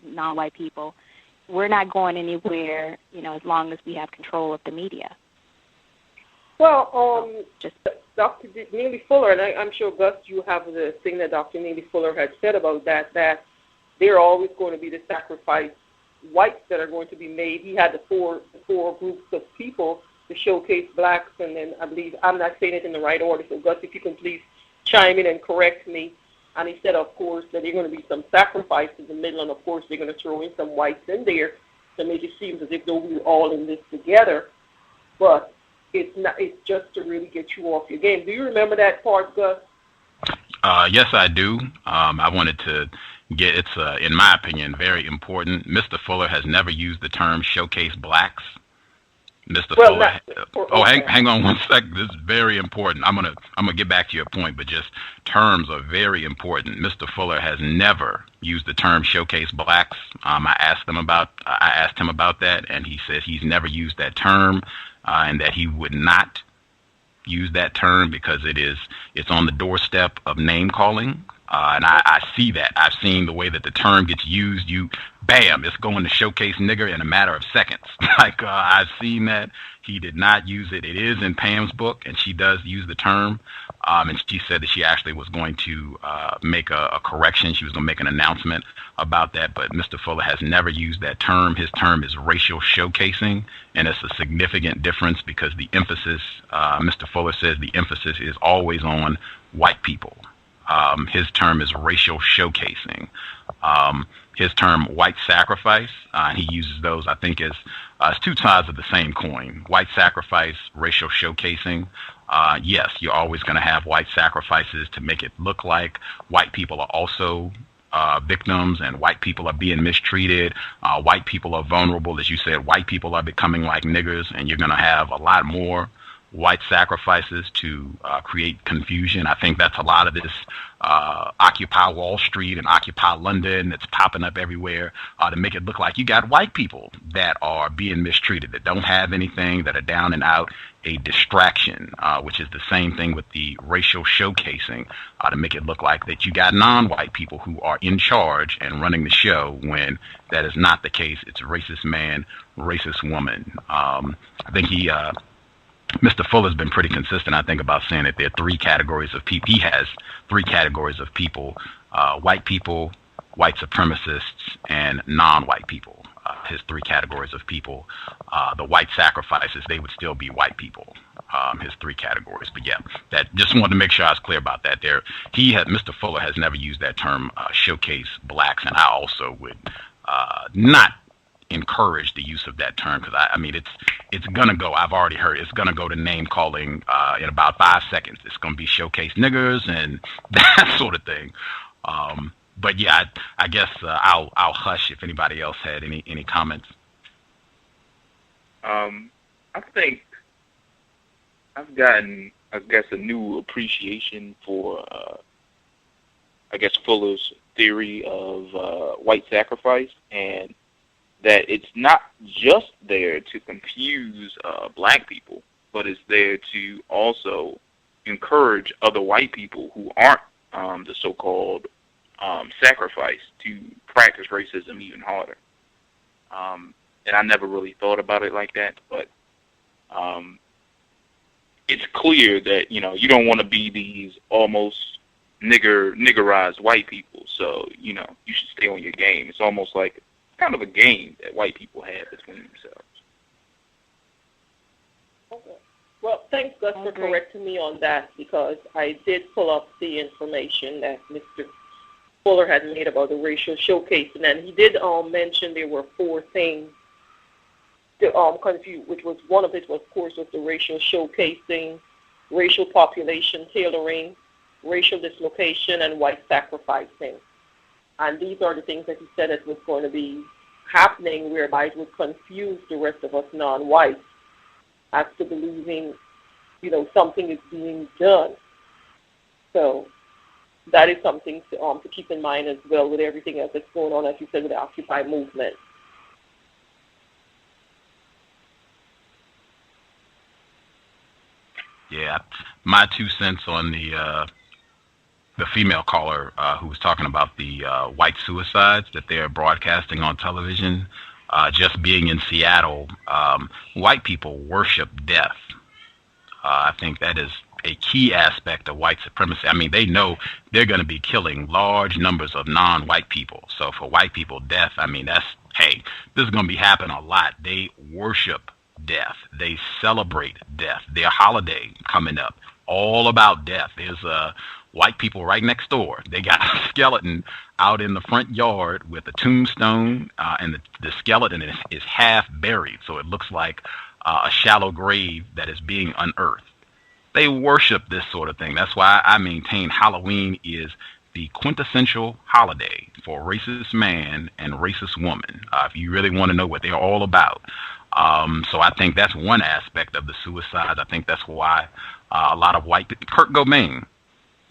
non-white people. We're not going anywhere, as long as we have control of the media.
Well, Dr. Neely Fuller, and I'm sure, Gus, you have the thing that Dr. Neely Fuller had said about that there are always going to be the sacrifice whites that are going to be made. He had the four groups of people to showcase blacks, and then I believe, I'm not saying it in the right order, so Gus, if you can please chime in and correct me. And he said, of course, that there are going to be some sacrifices in the middle, and of course they're going to throw in some whites in there to make it seem as if though we're all in this together. But it's just to really get you off your game. Do you remember that part, Gus?
Yes, I do. I wanted to it's, in my opinion, very important. Mr. Fuller has never used the term showcase blacks. Mr. Fuller. Hang on one second. This is very important. I'm gonna get back to your point, but just terms are very important. Mr. Fuller has never used the term showcase blacks. I asked him about that, and he says he's never used that term, and that he would not use that term because it's on the doorstep of name calling. And I see that. I've seen the way that the term gets used. Bam, it's going to showcase nigger in a matter of seconds. I've seen that. He did not use it. It is in Pam's book, and she does use the term. And she said that she actually was going to make a correction. She was going to make an announcement about that. But Mr. Fuller has never used that term. His term is racial showcasing, and it's a significant difference because the emphasis, Mr. Fuller says, the emphasis is always on white people. His term is racial showcasing. His term, white sacrifice, he uses those, I think, as it's two sides of the same coin. White sacrifice, racial showcasing. Yes, you're always going to have white sacrifices to make it look like white people are also victims and white people are being mistreated. White people are vulnerable. As you said, white people are becoming like niggers, and you're going to have a lot more white sacrifices to create confusion. I think that's a lot of this Occupy Wall Street and Occupy London that's popping up everywhere to make it look like you got white people that are being mistreated, that don't have anything, that are down and out, a distraction, which is the same thing with the racial showcasing, to make it look like that you got non-white people who are in charge and running the show, when that is not the case. It's a racist man, racist woman. I think Mr. Fuller's been pretty consistent, I think, about saying that there are three categories of people. He has three categories of people: white people, white supremacists, and non-white people. His three categories of people. The white sacrifices, they would still be white people. His three categories. But yeah, that just wanted to make sure I was clear about that. Mr. Fuller has never used that term, showcase blacks, and I also would not encourage the use of that term, because I mean it's gonna go. I've already heard it's gonna go to name calling in about 5 seconds. It's gonna be showcase niggers and that sort of thing. But yeah, I guess I'll hush if anybody else had any comments.
I think I've gotten, I guess, a new appreciation for, I guess, Fuller's theory of white sacrifice, and that it's not just there to confuse black people, but it's there to also encourage other white people who aren't the so-called sacrifice to practice racism even harder. And I never really thought about it like that, but it's clear that, you don't want to be these almost niggerized white people, so, you should stay on your game. It's almost like kind of a game that white people have between themselves.
Okay. Well, thanks, Gus, for correcting me on that, because I did pull up the information that Mr. Fuller had made about the racial showcasing, and he did mention there were 4 things to confuse, which was one of it was, of course, was the racial showcasing, racial population tailoring, racial dislocation, and white sacrificing. And these are the things that he said that was going to be happening, whereby it would confuse the rest of us non-whites as to believing, something is being done. So that is something to keep in mind as well with everything else that's going on, as you said, with the Occupy movement.
Yeah, my 2 cents on the female caller who was talking about the white suicides that they're broadcasting on television. Just being in Seattle, white people worship death. I think that is a key aspect of white supremacy. I mean, they know they're going to be killing large numbers of non-white people. So for white people, death, I mean, this is going to be happening a lot. They worship death. They celebrate death. Their holiday coming up, all about death. There's white people right next door. They got a skeleton out in the front yard with a tombstone, and the skeleton is half buried, so it looks like a shallow grave that is being unearthed. They worship this sort of thing. That's why I maintain Halloween is the quintessential holiday for racist man and racist woman, if you really want to know what they're all about. So I think that's one aspect of the suicide. I think that's why a lot of white people, Kurt Cobain,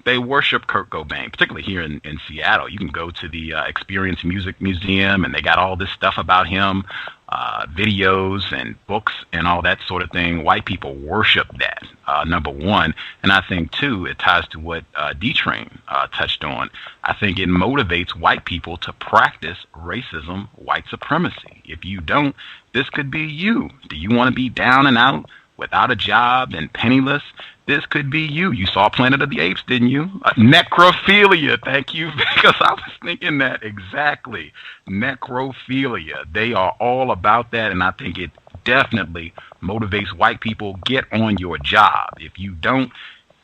they worship Kurt Cobain, particularly here in Seattle. You can go to the Experience Music Museum, and they got all this stuff about him, videos and books and all that sort of thing. White people worship that, number one. And I think, too, it ties to what D-Train touched on. I think it motivates white people to practice racism, white supremacy. If you don't, this could be you. Do you want to be down and out, without a job and penniless? This could be you. You saw Planet of the Apes, didn't you? Necrophilia. Thank you, because I was thinking that exactly. Necrophilia. They are all about that, and I think it definitely motivates white people. Get on your job. If you don't,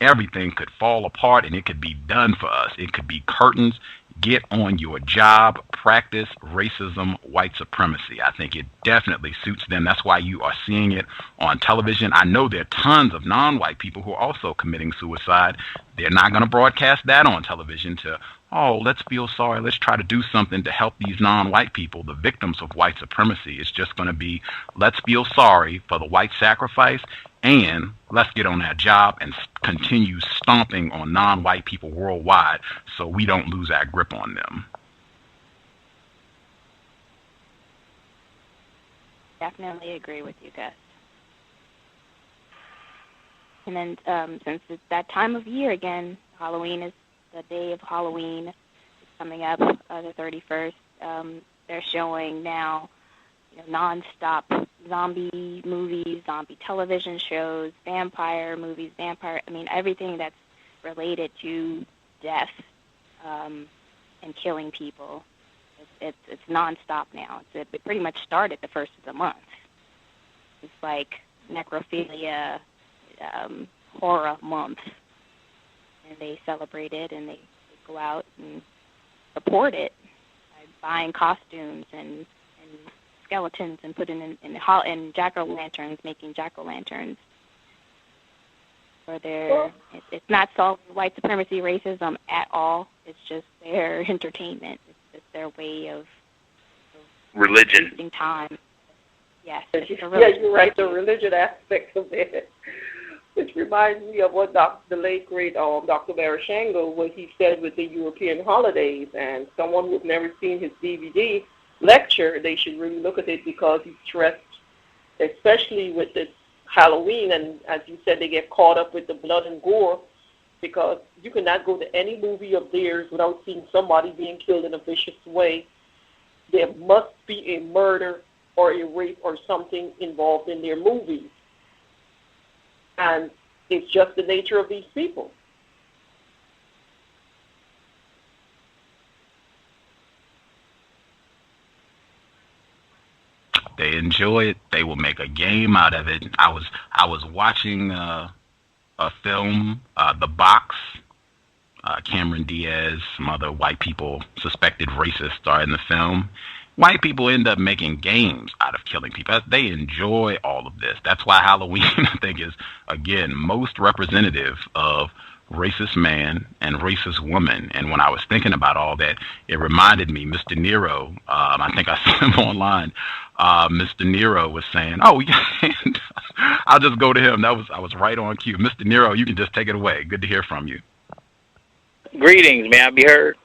everything could fall apart, and it could be done for us. It could be curtains. Get on your job, practice racism, white supremacy. I think it definitely suits them. That's why you are seeing it on television. I know there are tons of non-white people who are also committing suicide. They're not going to broadcast that on television to, let's feel sorry. Let's try to do something to help these non-white people, the victims of white supremacy. It's just going to be, let's feel sorry for the white sacrifice and let's get on that job and continue stomping on non-white people worldwide so we don't lose our grip on them.
Definitely agree with you, Gus. And then since it's that time of year again, Halloween is the day of Halloween. It's coming up the 31st. They're showing now non-stop zombie movies, zombie television shows, vampire movies, everything that's related to death and killing people. It's non-stop now. It pretty much started the first of the month. It's like necrophilia horror month, and they celebrate it, and they go out and support it by buying costumes and skeletons and putting in jack-o'-lanterns, making jack-o'-lanterns. It's not solving white supremacy, racism at all. It's just their entertainment. It's just their way of
religion.
Wasting time. Yes.
Yeah, you're right. The religion aspect of it, which reminds me of what the late great Dr. Barashango, what he said with the European holidays, and someone who's never seen his DVD lecture, they should really look at it because he stressed, especially with this Halloween, and as you said, they get caught up with the blood and gore because you cannot go to any movie of theirs without seeing somebody being killed in a vicious way. There must be a murder or a rape or something involved in their movies. And it's just the nature of these people.
They enjoy it. They will make a game out of it. I was watching a film, The Box. Cameron Diaz, some other white people, suspected racists, are in the film. White people end up making games out of killing people. They enjoy all of this. That's why Halloween, I think, is, again, most representative of racist man and racist woman. And when I was thinking about all that, it reminded me, Mr. Nero, I think I saw him online, Mr. Nero was saying, oh, I'll just go to him. I was right on cue. Mr. Nero, you can just take it away. Good to hear from you.
Greetings, may I be heard?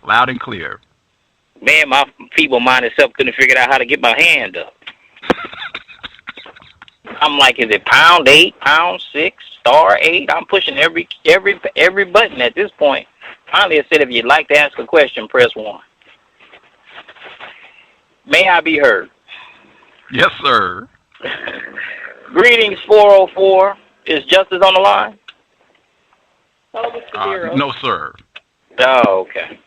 Loud and clear.
Man, my feeble-minded self couldn't figure out how to get my hand up. I'm like, is it pound 8, pound 6, star 8? I'm pushing every button at this point. Finally, it said, if you'd like to ask a question, press 1. May I be heard?
Yes, sir.
Greetings, 404. Is Justice on the line?
No, sir.
Oh, okay.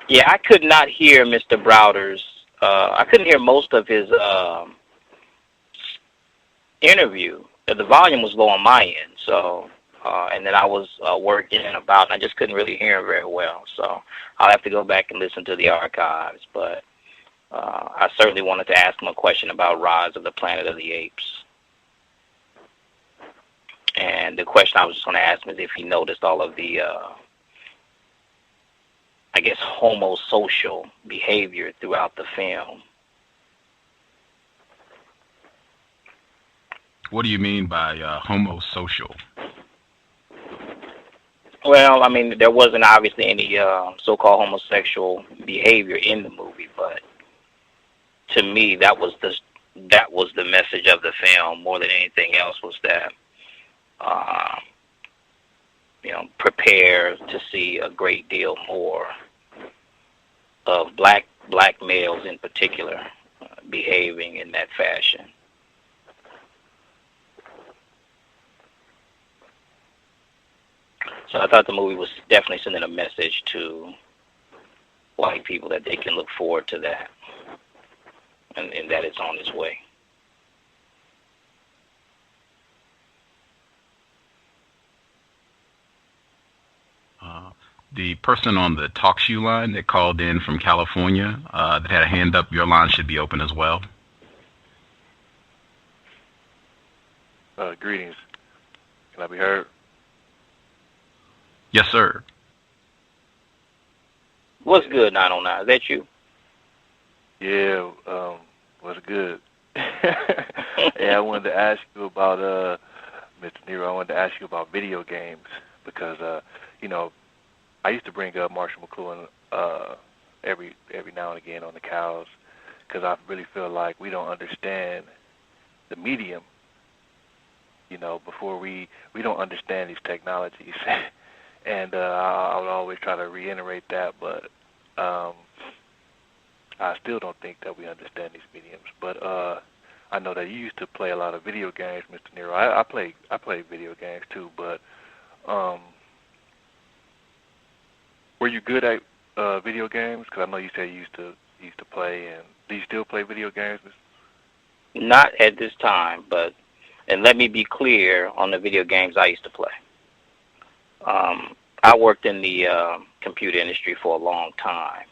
Yeah, I could not hear Mr. Browder's. I couldn't hear most of his interview. The volume was low on my end, so and then I was working and about, and I just couldn't really hear him very well. So I'll have to go back and listen to the archives. But I certainly wanted to ask him a question about Rise of the Planet of the Apes. And the question I was just going to ask him is if he noticed all of the, I guess, homosocial behavior throughout the film.
What do you mean by homosocial?
Well, I mean, there wasn't obviously any so-called homosexual behavior in the movie, but to me, that was the message of the film more than anything else, was that prepare to see a great deal more of black males in particular behaving in that fashion. So I thought the movie was definitely sending a message to white people that they can look forward to that, and that it's on its way.
The person on the talk shoe line that called in from California that had a hand up, your line should be open as well.
Greetings. Can I be heard?
Yes, sir.
What's good, 909? Is that you?
Yeah, what's good? Yeah, I wanted wanted to ask you about Mr. Nero. I wanted to ask you about video games because I used to bring up Marshall McLuhan every now and again on the cows because I really feel like we don't understand the medium. Before we don't understand these technologies, and I would always try to reiterate that, but I still don't think that we understand these mediums. But I know that you used to play a lot of video games, Mr. Nero. I play video games too, but were you good at video games? Because I know you said you used to play, and do you still play video games?
Not at this time, but and let me be clear on the video games I used to play. I worked in the computer industry for a long time,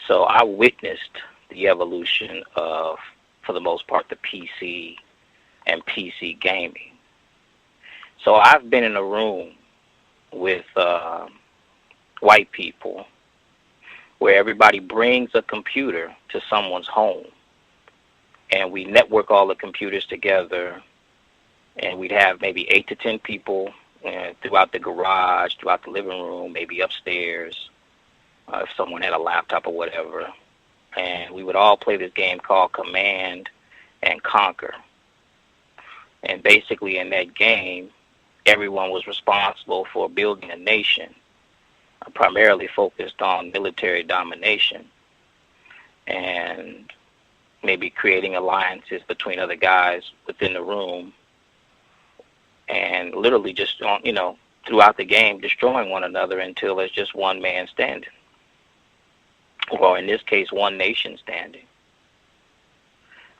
so I witnessed the evolution of, for the most part, the PC and PC gaming. So I've been in a room with white people where everybody brings a computer to someone's home, and we network all the computers together, and we'd have maybe 8 to 10 people throughout the garage, throughout the living room, maybe upstairs, if someone had a laptop or whatever. And we would all play this game called Command and Conquer. And basically in that game, everyone was responsible for building a nation, primarily focused on military domination and maybe creating alliances between other guys within the room, and literally just, throughout the game, destroying one another until there's just one man standing, or in this case, one nation standing.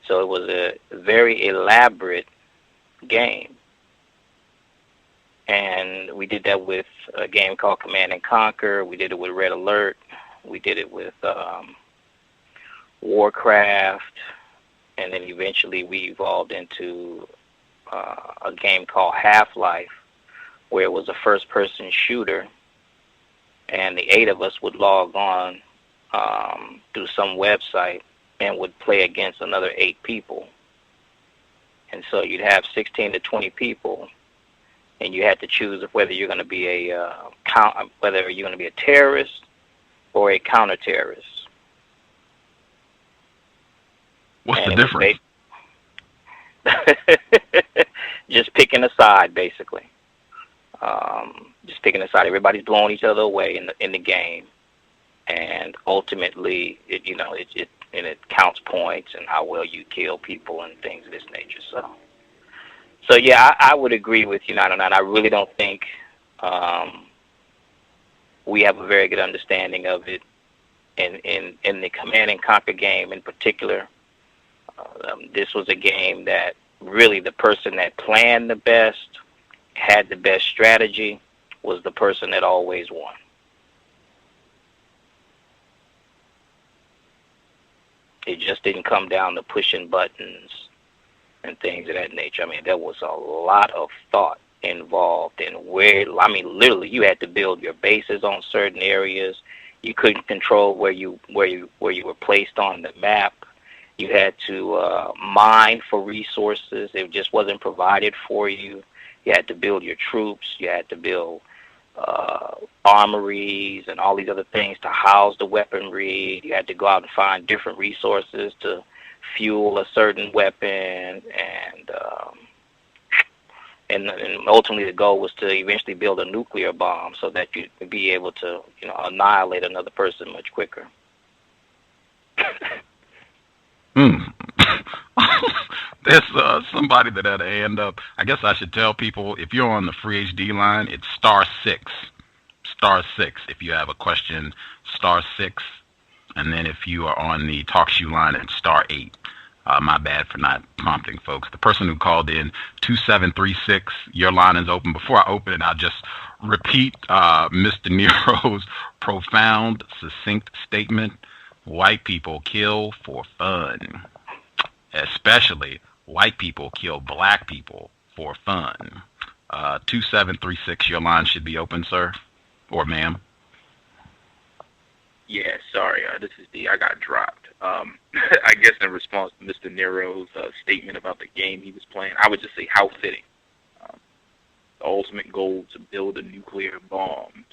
So it was a very elaborate game, and we did that with a game called Command and Conquer. We did it with Red Alert. We did it with Warcraft, and then eventually we evolved into a game called Half-Life, where it was a first-person shooter, and the 8 of us would log on through some website and would play against another 8 people. And so you'd have 16 to 20 people, and you had to choose whether you're going to be a terrorist or a counter-terrorist.
What's the difference?
Just picking a side, basically. Just picking a side. Everybody's blowing each other away in the game, and ultimately, it counts points and how well you kill people and things of this nature. So yeah, I would agree with you 909. I really don't think we have a very good understanding of it in the Command and Conquer game in particular. This was a game that really the person that planned the best, had the best strategy, was the person that always won. It just didn't come down to pushing buttons and things of that nature. I mean, there was a lot of thought involved in literally you had to build your bases on certain areas. You couldn't control where you were placed on the map. You had to mine for resources. It just wasn't provided for you. You had to build your troops. You had to build armories and all these other things to house the weaponry. You had to go out and find different resources to fuel a certain weapon, and ultimately the goal was to eventually build a nuclear bomb so that you'd be able to annihilate another person much quicker.
There's somebody that had a hand up. I guess I should tell people, if you're on the free HD line, it's *6. *6 if you have a question, *6. And then if you are on the TalkShoe line, it's *8. My bad for not prompting folks. The person who called in, 2736, your line is open. Before I open it, I'll just repeat Mr. Nero's profound, succinct statement. White people kill for fun. Especially white people kill black people for fun. 2736, your line should be open, sir, or ma'am.
Yeah, sorry, this is D. I got dropped. I guess in response to Mr. Nero's statement about the game he was playing, I would just say how fitting. The ultimate goal to build a nuclear bomb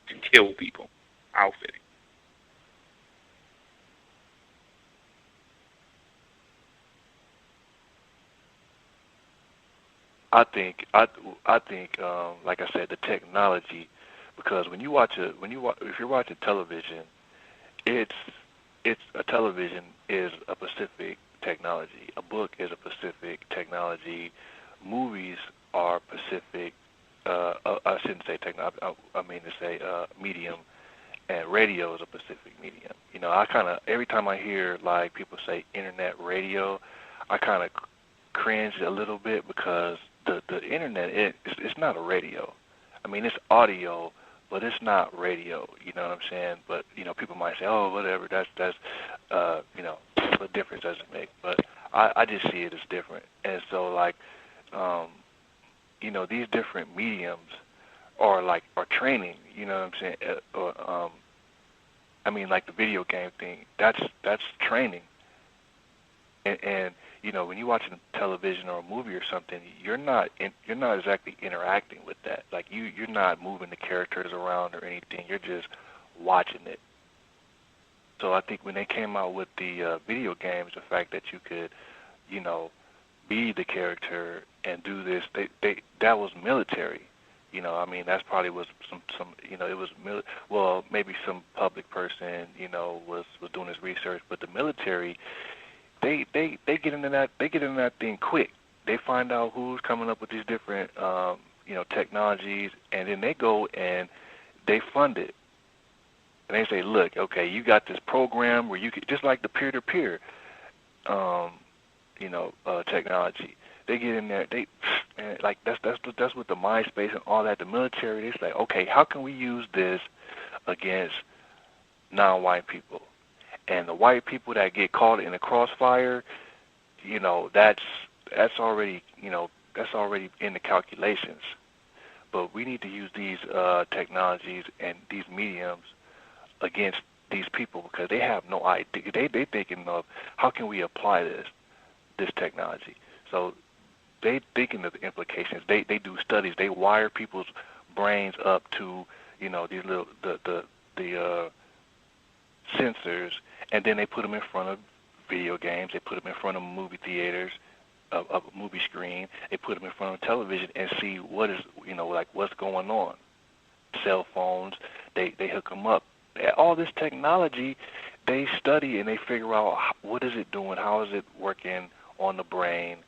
to kill people. How fitting.
I think, like I said, the technology, because if you're watching television, it's a television is a specific technology. A book is a specific technology. Movies are specific. I shouldn't say technology. I mean to say medium, and radio is a specific medium. You know, I kind of every time I hear like people say internet radio, I kind of cringe a little bit because the internet it's not a radio. I mean, it's audio, but it's not radio. You know what I'm saying? But you know, people might say, oh, whatever. That's you know, what difference does it make? But I just see it as different. And so like, you know, these different mediums are training. You know what I'm saying? I mean, like the video game thing. That's training. And you know, when you're watching television or a movie or something, you're not exactly interacting with that. Like you're not moving the characters around or anything. You're just watching it. So I think when they came out with the video games, the fact that you could, you know, be the character and do this, that was military. You know, I mean, that's probably was some you know, it was well, maybe some public person, you know, was doing this research, but the military. They get into that thing quick. They find out who's coming up with these different you know, technologies, and then they go and they fund it. And they say, look, okay, you got this program where you could just like the peer-to-peer you know, technology. They get in there, and like that's what the MySpace and all that. The military, they say, okay, how can we use this against non-white people? And the white people that get caught in the crossfire, you know, that's already, you know, that's already in the calculations. But we need to use these technologies and these mediums against these people because they have no idea. They thinking of how can we apply this technology. So they thinking of the implications. They do studies. They wire people's brains up to, you know, these little the sensors. And then they put them in front of video games. They put them in front of movie theaters, of a movie screen. They put them in front of television and see what is, you know, like what's going on. Cell phones, they hook them up. All this technology, they study and they figure out what is it doing, how is it working on the brain.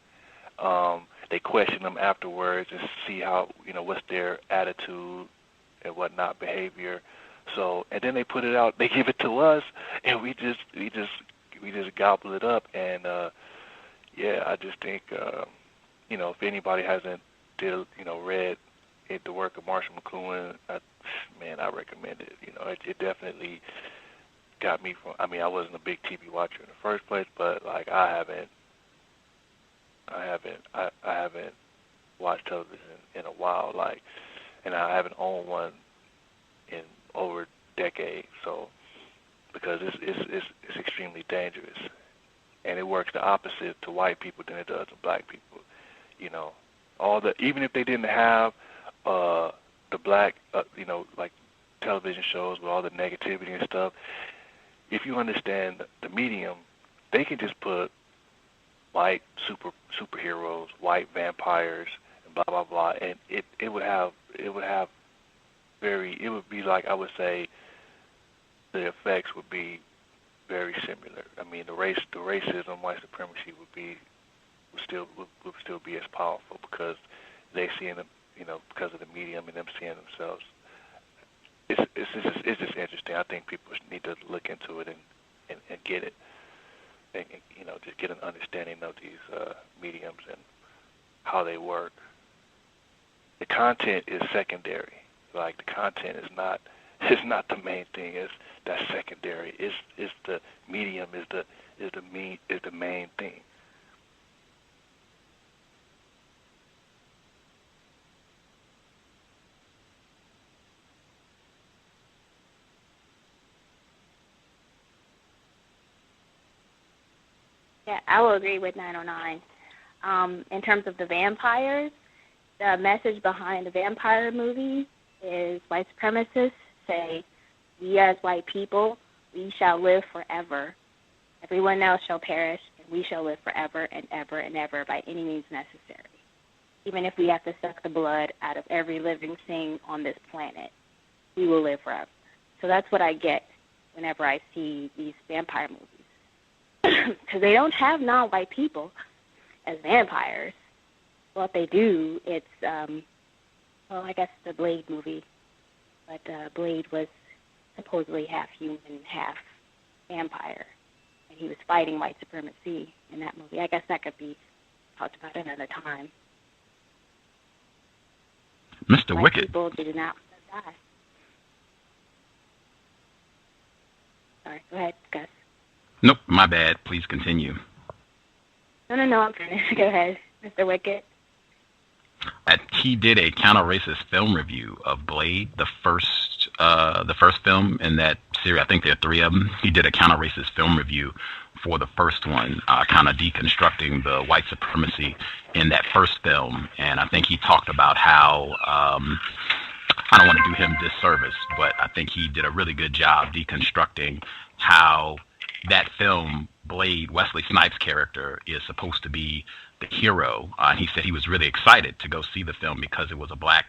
They question them afterwards and see how, you know, what's their attitude and whatnot, behavior. So, and then they put it out. They give it to us, and we just gobble it up. And yeah, I just think you know, if anybody hasn't read the work of Marshall McLuhan, I recommend it. You know, it definitely got me from. I mean, I wasn't a big TV watcher in the first place, but like I haven't watched television in a while. Like, and I haven't owned one in over a decade, so because it's extremely dangerous, and it works the opposite to white people than it does to black people. You know, even if they didn't have the black you know, like television shows with all the negativity and stuff, if you understand the medium, they can just put white superheroes, white vampires, and blah blah blah, and it would be like, I would say the effects would be very similar. I mean, the racism, white supremacy would still be as powerful because they see them, you know, because of the medium and them seeing themselves. It's just interesting. I think people need to look into it and get it, and you know, just get an understanding of these mediums and how they work. The content is secondary. Like the content is not the main thing. That's secondary. It's the medium is the main thing.
Yeah, I will agree with 909. In terms of the vampires, the message behind the vampire movie is white supremacists say, we as white people, we shall live forever. Everyone else shall perish, and we shall live forever and ever and ever by any means necessary. Even if we have to suck the blood out of every living thing on this planet, we will live forever. So that's what I get whenever I see these vampire movies. Because they don't have non-white people as vampires. Well, if they do, it's, I guess the Blade movie. But Blade was supposedly half human, half vampire. And he was fighting white supremacy in that movie. I guess that could be talked about another time.
Mr.
White
Wicked.
People did not die. Sorry, go ahead, Gus.
Nope, my bad. Please continue.
No, I'm finished. Go ahead, Mr. Wicked.
He did a counter-racist film review of Blade, the first film in that series. I think there are 3 of them. He did a counter-racist film review for the first one, kind of deconstructing the white supremacy in that first film. And I think he talked about how, I don't want to do him disservice, but I think he did a really good job deconstructing how that film, Blade, Wesley Snipes' character, is supposed to be the hero. And he said he was really excited to go see the film because it was a black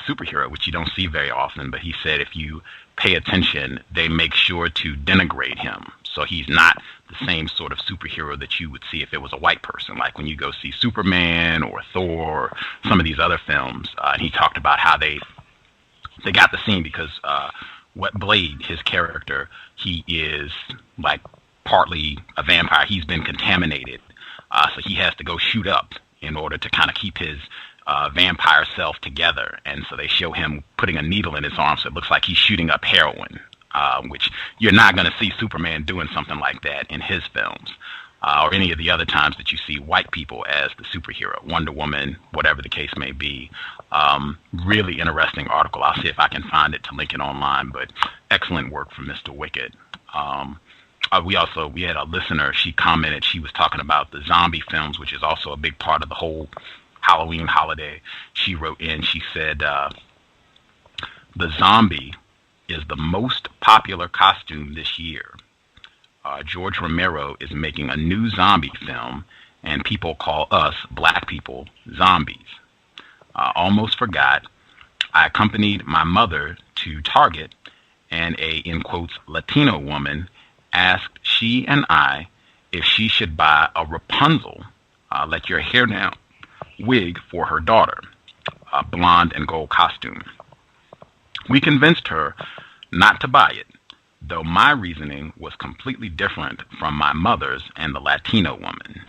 superhero, which you don't see very often. But he said if you pay attention, they make sure to denigrate him. So he's not the same sort of superhero that you would see if it was a white person. Like when you go see Superman or Thor or some of these other films. And he talked about how they got the scene because what Blade, his character, he is like partly a vampire. He's been contaminated. So he has to go shoot up in order to kind of keep his vampire self together. And so they show him putting a needle in his arm so it looks like he's shooting up heroin, which you're not going to see Superman doing something like that in his films. Or any of the other times that you see white people as the superhero, Wonder Woman, whatever the case may be. Really interesting article. I'll see if I can find it to link it online, but excellent work from Mr. Wicked. We had a listener, she commented, she was talking about the zombie films, which is also a big part of the whole Halloween holiday. She wrote in, she said, the zombie is the most popular costume this year. George Romero is making a new zombie film, and people call us, black people, zombies. Almost forgot, I accompanied my mother to Target, and a, in quotes, Latino woman asked she and I if she should buy a Rapunzel, let your hair down, wig for her daughter, a blonde and gold costume. We convinced her not to buy it, though my reasoning was completely different from my mother's and the Latino woman.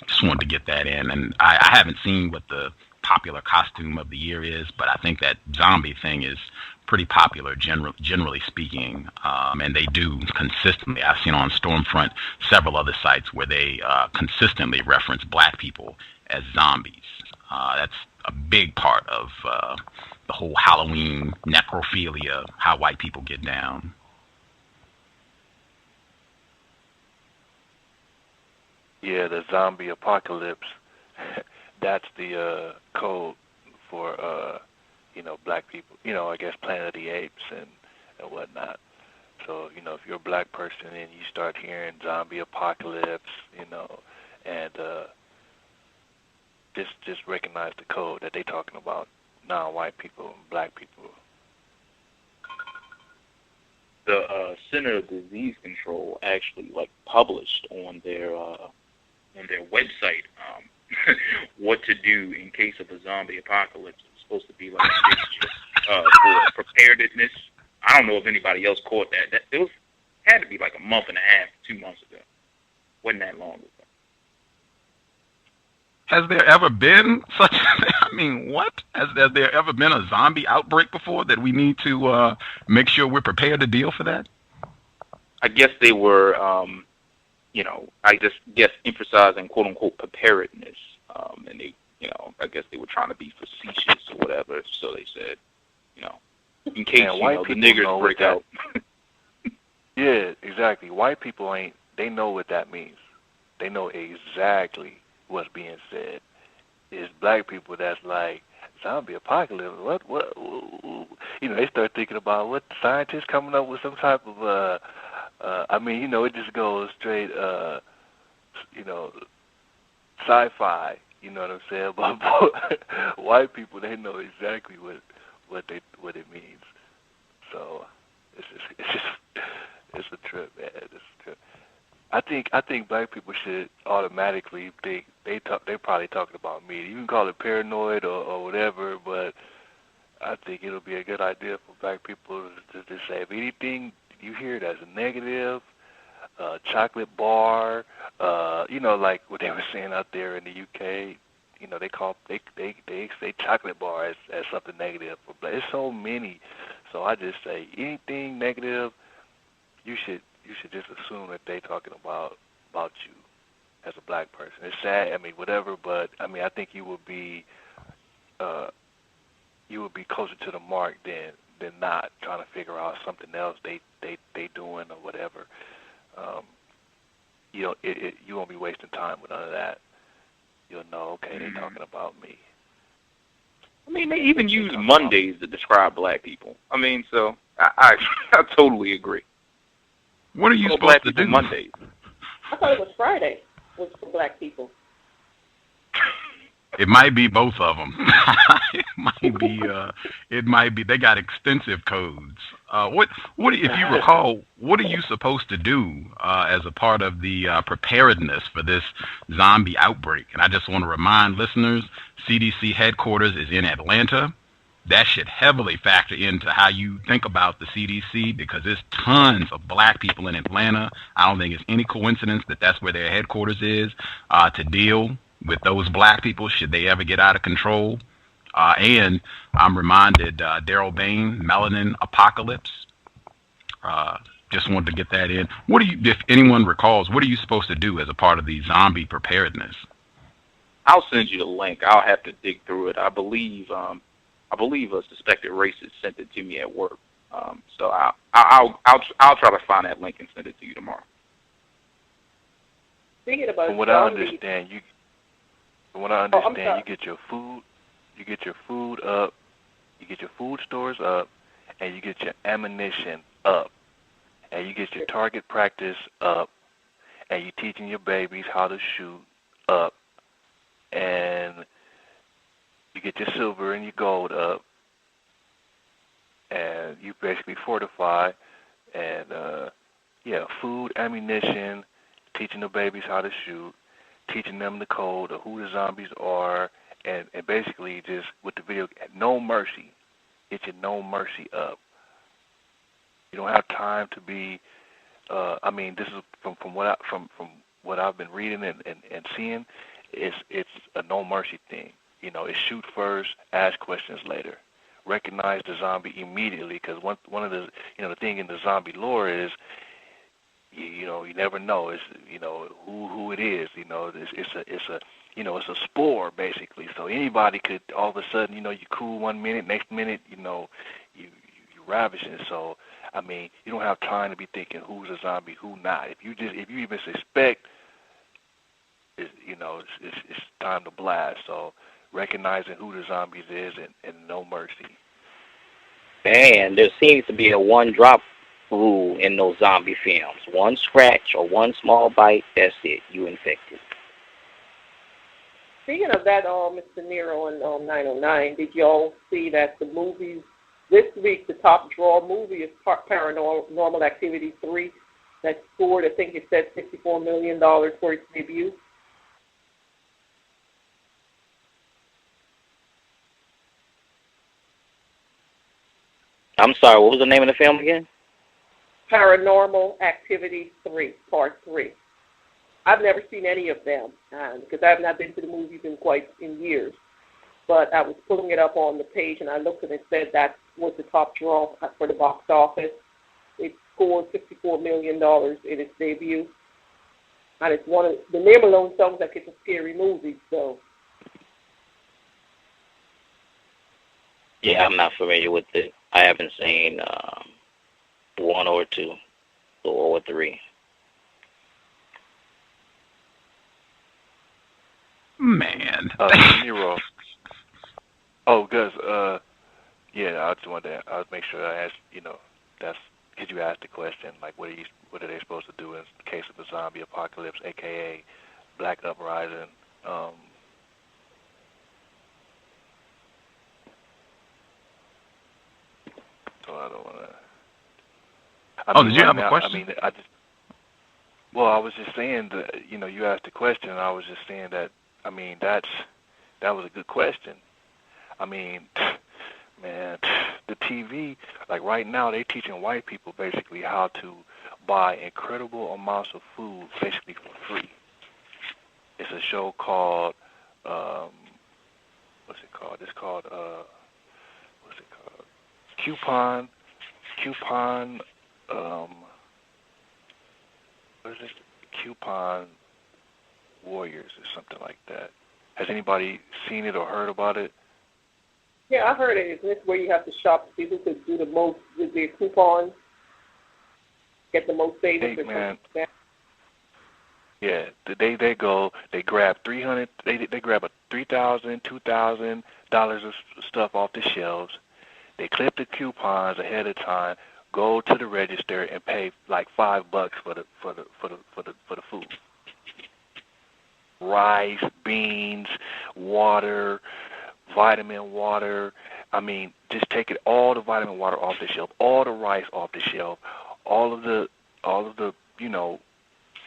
Just wanted to get that in. And I haven't seen what the popular costume of the year is, but I think that zombie thing is pretty popular, generally speaking. And they do consistently. I've seen on Stormfront several other sites where they consistently reference black people as zombies. That's a big part of the whole Halloween necrophilia, how white people get down.
Yeah, the zombie apocalypse. That's the code for black people. I guess Planet of the Apes and whatnot. So if you're a black person and you start hearing zombie apocalypse, and just recognize the code that they're talking about non-white people and black people.
The Center of Disease Control actually published on their website what to do in case of a zombie apocalypse. It's supposed to be for preparedness. I don't know if anybody else caught that. It had to be a month and a half, 2 months ago. Wasn't that long ago.
Has there ever been such? I mean, what? Has there ever been a zombie outbreak before that we need to make sure we're prepared to deal for that?
I guess they were, I just guess emphasizing quote unquote preparedness, and they, I guess they were trying to be facetious or whatever. So they said, in case the niggers break out.
Yeah, exactly. White people they know what that means. They know exactly what's being said. It's black people that's like, zombie apocalypse, what, you know, they start thinking about what the scientists coming up with some type of, I mean, you know, it just goes straight, you know, sci-fi, you know what I'm saying? But white people, they know exactly what it means. So it's a trip, man. It's a trip. I think black people should automatically think they probably talking about me. You can call it paranoid or whatever, but I think it'll be a good idea for black people to say if anything you hear that's a negative, chocolate bar, you know, like what they were saying out there in the UK. You know, they say chocolate bar as something negative. But there's so many. So I just say anything negative, you should just assume that they talking about you as a black person. It's sad, I mean, whatever, but I mean, I think you would be closer to the mark than not trying to figure out something else they doing or whatever. You know, you won't be wasting time with none of that. You'll know, okay, they're talking about me.
I mean, they even use Mondays to describe black people. I mean, so I totally agree.
What are you supposed to do?
Mondays.
I thought it was Friday was for black people.
It might be both of them. It might be. They got extensive codes. What if you recall? What are you supposed to do as a part of the preparedness for this zombie outbreak? And I just want to remind listeners, CDC headquarters is in Atlanta. That should heavily factor into how you think about the CDC because there's tons of black people in Atlanta. I don't think it's any coincidence that that's where their headquarters is to deal with those black people should they ever get out of control. And I'm reminded Daryl Bain, Melanin Apocalypse. Just wanted to get that in. What do you, if anyone recalls, what are you supposed to do as a part of the zombie preparedness?
I'll send you the link. I'll have to dig through it. I believe a suspected racist sent it to me at work. So I'll try to find that link and send it to you tomorrow.
Thinking about
From what I understand, you get your food, up, you get your food stores up, and you get your ammunition up, and you get your target practice up, and you're teaching your babies how to shoot up, and you get your silver and your gold up, and you basically fortify, and food, ammunition, teaching the babies how to shoot, teaching them the code of who the zombies are, and basically just with the video, no mercy. Get your no mercy up. You don't have time to be. I mean, this is from what I've been reading and seeing. It's a no mercy thing. You know, it's shoot first, ask questions later. Recognize the zombie immediately, because one of the the thing in the zombie lore is. You never know. It's who it is. It's a spore basically. So anybody could all of a sudden you cool one minute, next minute you ravishing. So I mean you don't have time to be thinking who's a zombie, who not. If you even suspect, it's time to blast. So recognizing who the zombies is and no mercy.
And there seems to be a one-drop rule in those zombie films. One scratch or one small bite, that's it. You infected.
Speaking of that, Mr. Nero and 909, did y'all see that the movies this week, the top draw movie is Paranormal Activity 3 that scored, I think it said $64 million for its debut?
I'm sorry, what was the name of the film again?
Paranormal Activity 3, Part 3. I've never seen any of them because I have not been to the movies in years. But I was pulling it up on the page and I looked and it said that was the top draw for the box office. It scored $54 million in its debut. And it's one of the name alone sounds like it's a scary movie. So.
Yeah, I'm not familiar with it. I haven't seen 1 or 2 or 3.
Nero. Oh, Gus. Yeah, I just wanted to. I would make sure I asked. That's because you asked the question, like, what are they supposed to do in the case of a zombie apocalypse, aka Black Uprising? So I don't want to.
Did you have a question?
I was just saying that, you asked the question, and I was just saying that, that was a good question. Man, the TV, like right now, they're teaching white people basically how to buy incredible amounts of food basically for free. It's a show called, what's it called? It's called, Coupon, what is it? Coupon Warriors or something like that. Has anybody seen it or heard about it?
Yeah, I heard it. Isn't this where you have to shop to see who could do the most with their coupons, get the most savings?
Hey, man. Yeah, they go, they grab $300, they grab $3,000, $2,000 of stuff off the shelves. They clip the coupons ahead of time, go to the register and pay like $5 for the food. Rice, beans, water, vitamin water. Just take it, all the vitamin water off the shelf, all the rice off the shelf, all of the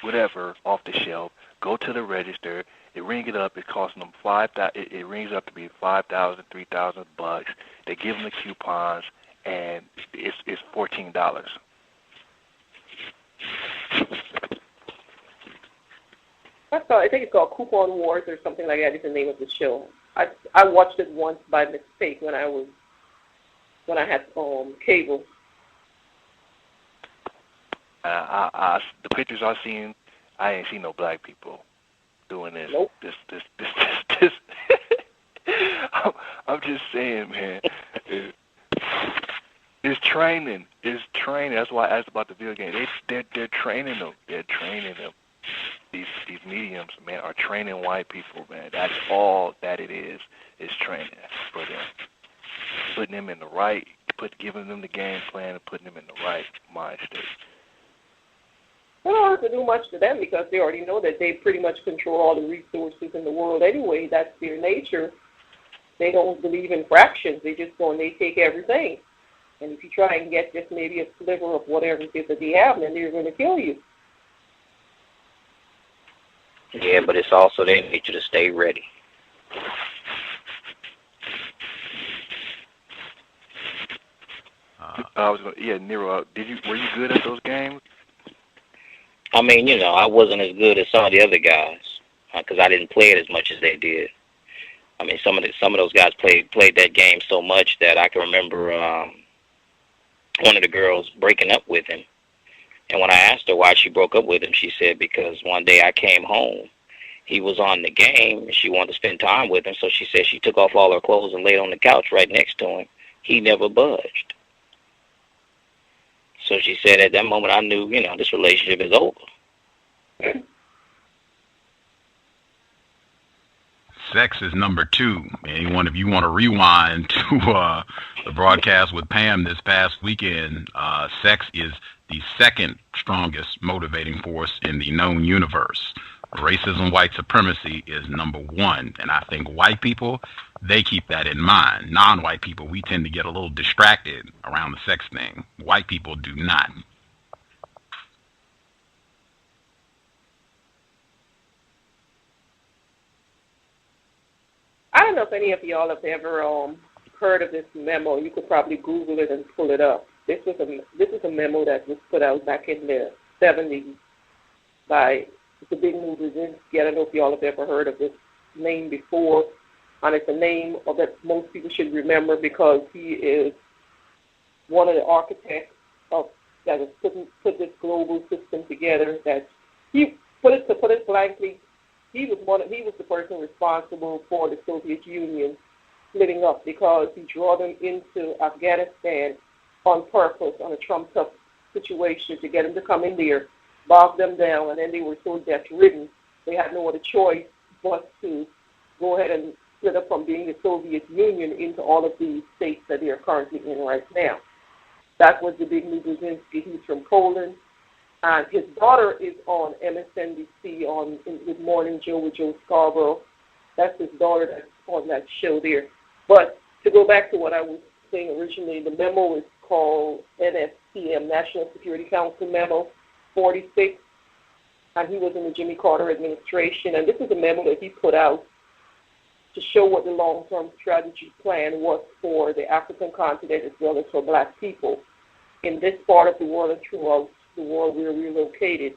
whatever off the shelf. Go to the register. They ring it up. It's costing them $5,000. It rings up to be $5,000, $3,000. They give them the coupons, and it's $14.
I think it's called Coupon Wars or something like that. Is the name of the show. I watched it once by mistake when I had cable.
The pictures I've seen, I ain't seen no black people doing this.
Nope.
This. I'm just saying, man. It's training. That's why I asked about the video game. They're training them. These mediums, man, are training white people, man. That's all that it is training for them. Putting them in the right, giving them the game plan and putting them in the right mind state.
They don't have to do much to them because they already know that they pretty much control all the resources in the world anyway. That's their nature. They don't believe in fractions. They just go and they take everything. And if you try and get just maybe a sliver of whatever it is that they have, then they're going to kill you.
Yeah, but it's also their nature to stay ready.
Nero, were you good at those games?
I wasn't as good as some of the other guys because I didn't play it as much as they did. Some of those guys played that game so much that I can remember one of the girls breaking up with him. And when I asked her why she broke up with him, she said because one day I came home, he was on the game, and she wanted to spend time with him, so she said she took off all her clothes and laid on the couch right next to him. He never budged. So she said at that moment I knew, this relationship is over.
Sex is number 2. Anyone, if you want to rewind to the broadcast with Pam this past weekend, sex is the second strongest motivating force in the known universe. Racism, white supremacy is number 1. And I think white people, they keep that in mind. Non-white people, we tend to get a little distracted around the sex thing. White people do not.
I don't know if any of y'all have ever heard of this memo. You could probably Google it and pull it up. This is a memo that was put out back in the 70s by the big movie Brzezinski. I don't know if y'all have ever heard of this name before, and it's a name that most people should remember because he is one of the architects that has put this global system together. That to put it blankly, he was the person responsible for the Soviet Union splitting up because he drew them into Afghanistan on purpose on a trumped-up situation to get them to come in there, bog them down, and then they were so death-ridden they had no other choice but to go ahead and split up from being the Soviet Union into all of these states that they are currently in right now. That was the big Brzezinski. He's from Poland. And his daughter is on MSNBC with Morning Joe with Joe Scarborough. That's his daughter that's on that show there. But to go back to what I was saying originally, the memo is called NSCM, National Security Council Memo 46. And he was in the Jimmy Carter administration. And this is a memo that he put out to show what the long-term strategy plan was for the African continent as well as for black people in this part of the world and throughout the world where we're located.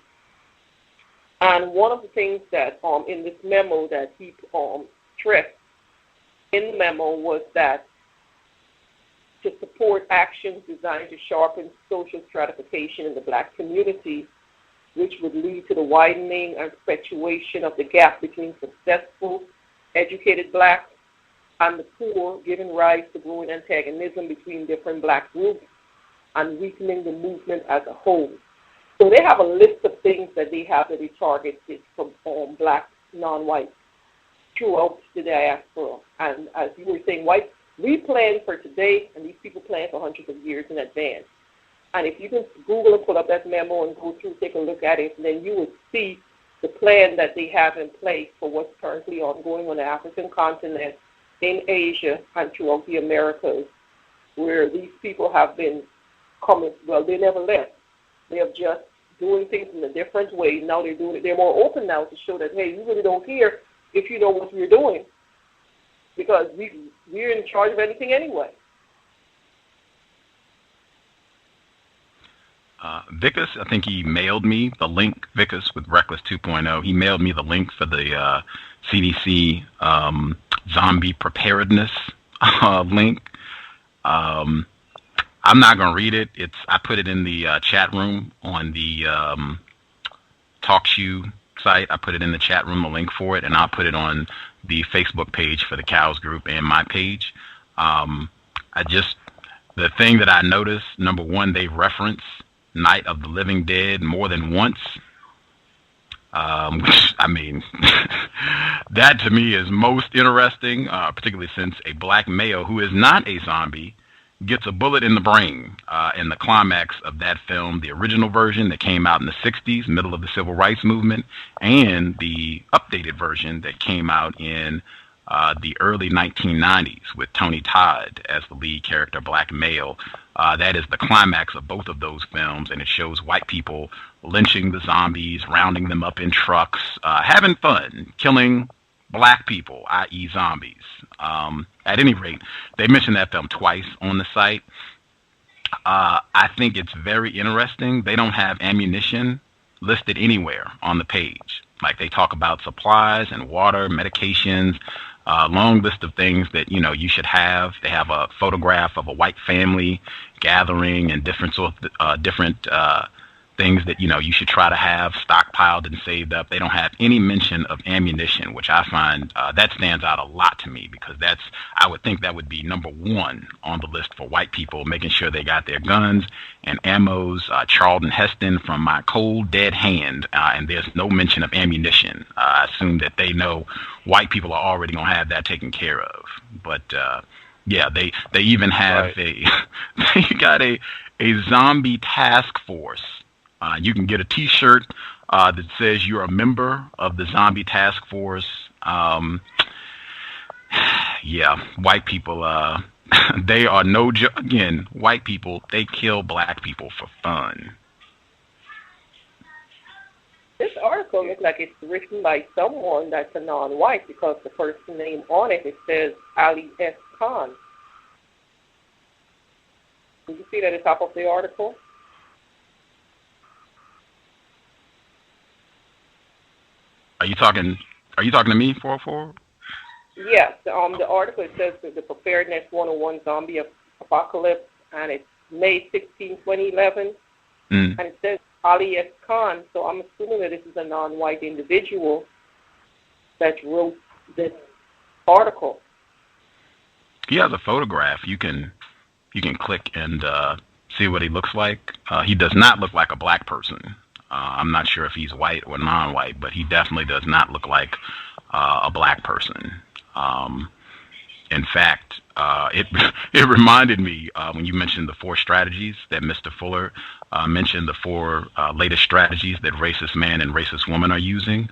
And one of the things that in this memo that he stressed in the memo was that to support actions designed to sharpen social stratification in the black community, which would lead to the widening and perpetuation of the gap between successful, educated blacks and the poor, giving rise to growing antagonism between different black groups and weakening the movement as a whole. So they have a list of things that they have that they target from black, non-white, throughout the diaspora. And as you were saying, we plan for today, and these people plan for hundreds of years in advance. And if you can Google and pull up that memo and go through, take a look at it, then you would see the plan that they have in place for what's currently ongoing on the African continent, in Asia, and throughout the Americas, where these people have been coming. Well, they never left. They have just doing things in a different way. Now they're doing it. They're more open now to show that, hey, you really don't care if you know what we're doing, because we're in charge of anything anyway.
Vicus, I think he mailed me the link, Vicus with Reckless 2.0. He mailed me the link for the CDC zombie preparedness link. I'm not going to read it. I put it in the chat room on the TalkShoe site. I put it in the chat room, the link for it, and I'll put it on the Facebook page for the Cows group and my page. The thing that I noticed, number one, they reference Night of the Living Dead more than once. Which, I mean, that to me is most interesting, particularly since a black male who is not a zombie gets a bullet in the brain in the climax of that film, the original version that came out in the 60s, middle of the Civil Rights Movement, and the updated version that came out in the early 1990s with Tony Todd as the lead character, black male. That is the climax of both of those films, and it shows white people lynching the zombies, rounding them up in trucks, having fun, killing black people, i.e. zombies. At any rate, they mentioned that film twice on the site. I think it's very interesting. They don't have ammunition listed anywhere on the page. Like, they talk about supplies and water, medications, long list of things that, you should have. They have a photograph of a white family gathering and different things that, you should try to have stockpiled and saved up. They don't have any mention of ammunition, which I find that stands out a lot to me, because I would think that would be number one on the list for white people, making sure they got their guns and ammos, Charlton Heston from My Cold Dead Hand, and there's no mention of ammunition. I assume that they know white people are already going to have that taken care of. But yeah, they even have they got a zombie task force. You can get a T-shirt that says you're a member of the zombie task force. Yeah, white people, they are no joke. Again, white people, they kill black people for fun.
This article looks like it's written by someone that's a non-white, because the first name on it says Ali S. Khan. Did you see that at the top of the article?
Are you talking to me, 404?
Yes. The article, it says the Preparedness 101 Zombie Apocalypse, and it's May 16, 2011. And it says Ali S. Khan, so I'm assuming that this is a non-white individual that wrote this article.
He has a photograph. You can click and see what he looks like. He does not look like a black person. I'm not sure if he's white or non-white, but he definitely does not look like a black person. In fact, it reminded me when you mentioned the 4 strategies that Mr. Fuller mentioned, the 4 latest strategies that racist man and racist woman are using.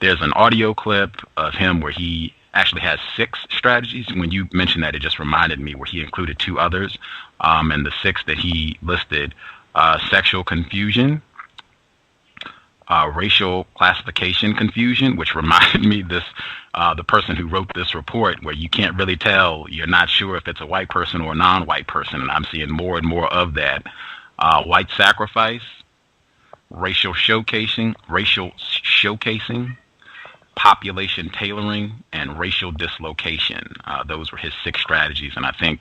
There's an audio clip of him where he actually has 6 strategies. When you mentioned that, it just reminded me where he included 2 others, and the 6 that he listed: sexual confusion, racial classification confusion, which reminded me the person who wrote this report, where you can't really tell, you're not sure if it's a white person or a non-white person, and I'm seeing more and more of that. White sacrifice, racial showcasing, population tailoring, and racial dislocation. Those were his 6 strategies, and I think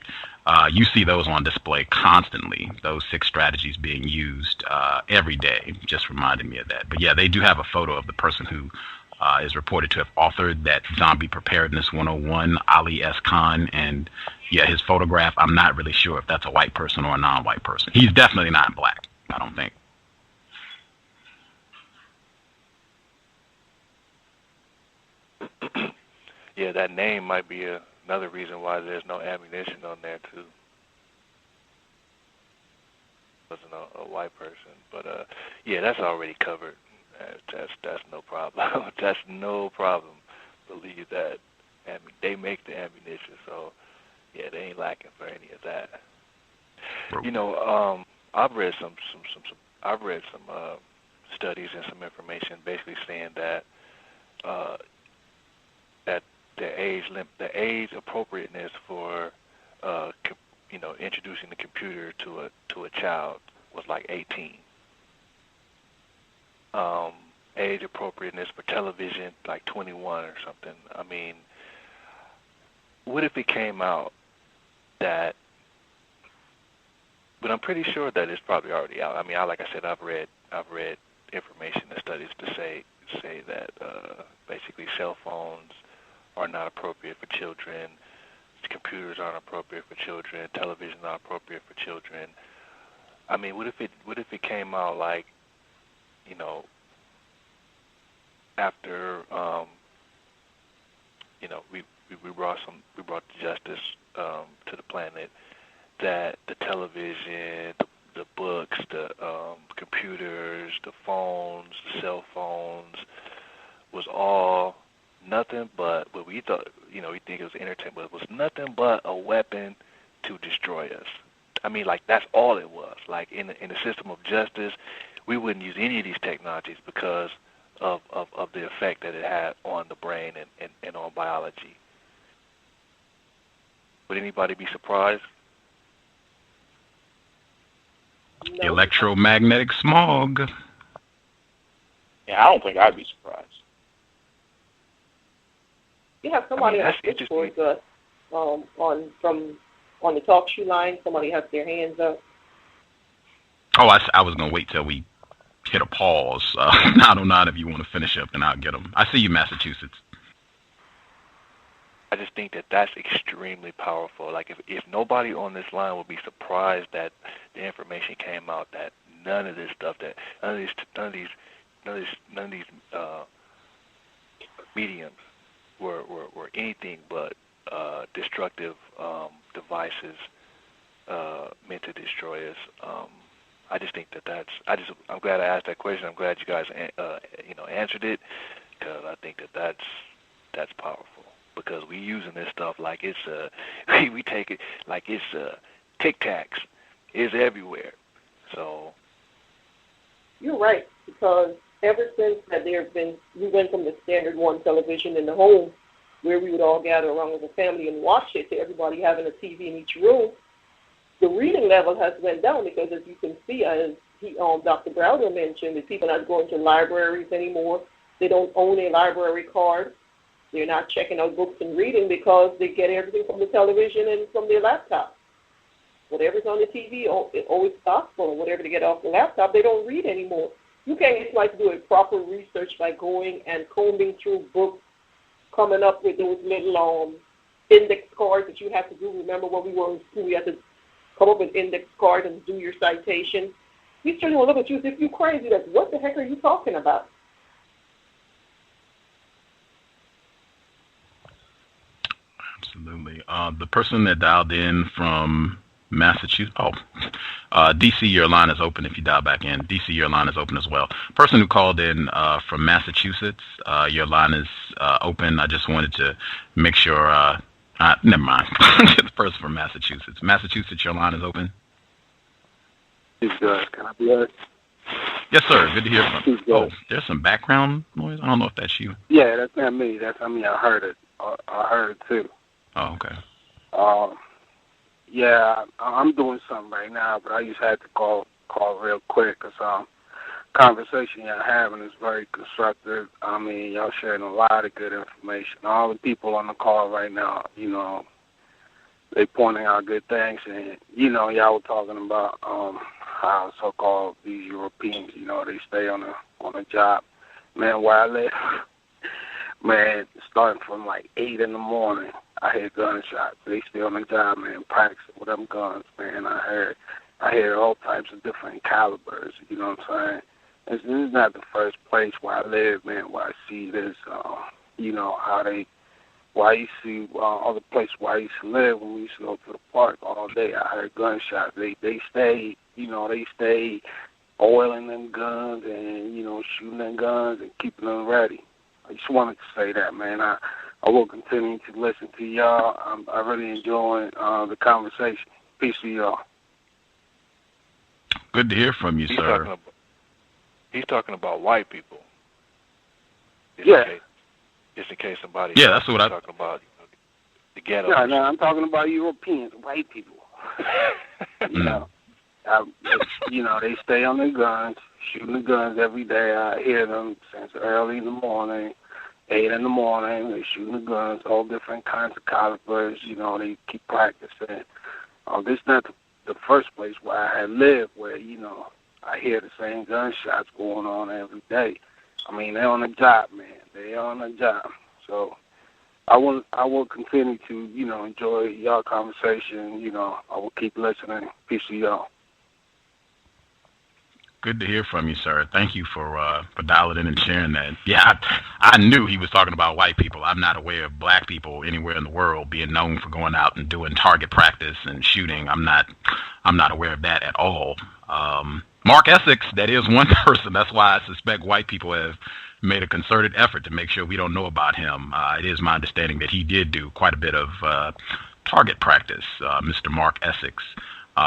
you see those on display constantly, those 6 strategies being used every day. Just reminded me of that. But yeah, they do have a photo of the person who is reported to have authored that Zombie Preparedness 101, Ali S. Khan, and yeah, his photograph, I'm not really sure if that's a white person or a non-white person. He's definitely not black, I don't think.
Yeah, that name might be another reason why there's no ammunition on there too. Wasn't a white person, but yeah, that's already covered. That's no problem. That's no problem. Believe that. They make the ammunition, so yeah, they ain't lacking for any of that. You know, I've read some studies and some information basically saying that that the age appropriateness for introducing the computer to a child was like 18. Age appropriateness for television like 21 or something. I mean, what if it came out that? But I'm pretty sure that it's probably already out. I mean, like I said, I've read information and studies to say that basically cell phones are not appropriate for children, computers aren't appropriate for children, television not appropriate for children. I mean, what if it came out like, after we brought justice to the planet, that the television, the books, the computers, the phones, the cell phones was all nothing but what we thought, we think it was entertainment, but it was nothing but a weapon to destroy us. I mean, like, that's all it was. Like, in the system of justice, we wouldn't use any of these technologies because of the effect that it had on the brain and on biology. Would anybody be surprised?
No. Electromagnetic smog.
Yeah, I don't think I'd be surprised.
You have somebody on Discord, Gus, on the talk show line. Somebody has their hands up.
Oh, I was gonna wait till we hit a pause. 909, if you want to finish up, then I'll get them. I see you, Massachusetts.
I just think that that's extremely powerful. Like, if nobody on this line would be surprised that the information came out that none of this stuff, that none of these mediums were anything but destructive devices meant to destroy us. I just think I'm glad I asked that question. I'm glad you guys answered it, because I think that's powerful. Because we using this stuff like it's we take it like it's Tic Tacs. It's everywhere. So
you're right, because ever since that we went from the standard one television in the home, where we would all gather around as a family and watch it, to everybody having a TV in each room, the reading level has went down, because as you can see, as Dr. Browder mentioned, that people are not going to libraries anymore. They don't own a library card. They're not checking out books and reading, because they get everything from the television and from their laptop. Whatever's on the TV, it's always gospel, and whatever they get off the laptop, they don't read anymore. You can't just like do a proper research by going and combing through books, coming up with those little index cards that you have to do. Remember when we were in school, we had to come up with index cards and do your citation. These children will look at you as if you're crazy. Like, what the heck are you talking about?
Absolutely. The person that dialed in from Massachusetts. DC, your line is open if you dial back in. DC, your line is open as well. Person who called in from Massachusetts, your line is open. I just wanted to make sure. Never mind. The person from Massachusetts. Massachusetts, your line is open.
Can I be heard?
Yes, sir. Good to hear from you. Oh, there's some background noise. I don't know if that's you.
Yeah, that's not me. I heard it. I heard it too.
Oh, okay.
Yeah, I'm doing something right now, but I just had to call real quick because conversation y'all having is very constructive. I mean, y'all sharing a lot of good information. All the people on the call right now, they pointing out good things, and y'all were talking about how so-called these Europeans, they stay on a job. Man, where I live, man, starting from like 8 in the morning, I hear gunshots. They stay on the job, man, practicing with them guns, man. I hear all types of different calibers. You know what I'm saying? This is not the first place where I live, man, where I see this. Where I used to other places where I used to live when we used to go to the park all day. I heard gunshots. They stay, they stay oiling them guns and shooting them guns and keeping them ready. I just wanted to say that, man. I will continue to listen to y'all. I really enjoy the conversation. Peace to y'all.
Good to hear from you, sir.
He's talking about white people. Just in case somebody.
Yeah, that's what I'm
talking about. The ghetto.
No, I'm talking about Europeans, white people. They stay on their guns, shooting the guns every day. I hear them since early in the morning, 8 in the morning. They're shooting the guns, all different kinds of calibers. They keep practicing. This is not the first place where I had lived where, I hear the same gunshots going on every day. I mean, they're on the job, man. They're on the job. So I will continue to, enjoy y'all conversation. I will keep listening. Peace to y'all.
Good to hear from you, sir. Thank you for dialing in and sharing that. Yeah, I knew he was talking about white people. I'm not aware of black people anywhere in the world being known for going out and doing target practice and shooting. I'm not aware of that at all. Mark Essex, that is one person. That's why I suspect white people have made a concerted effort to make sure we don't know about him. It is my understanding that he did do quite a bit of target practice, Mr. Mark Essex.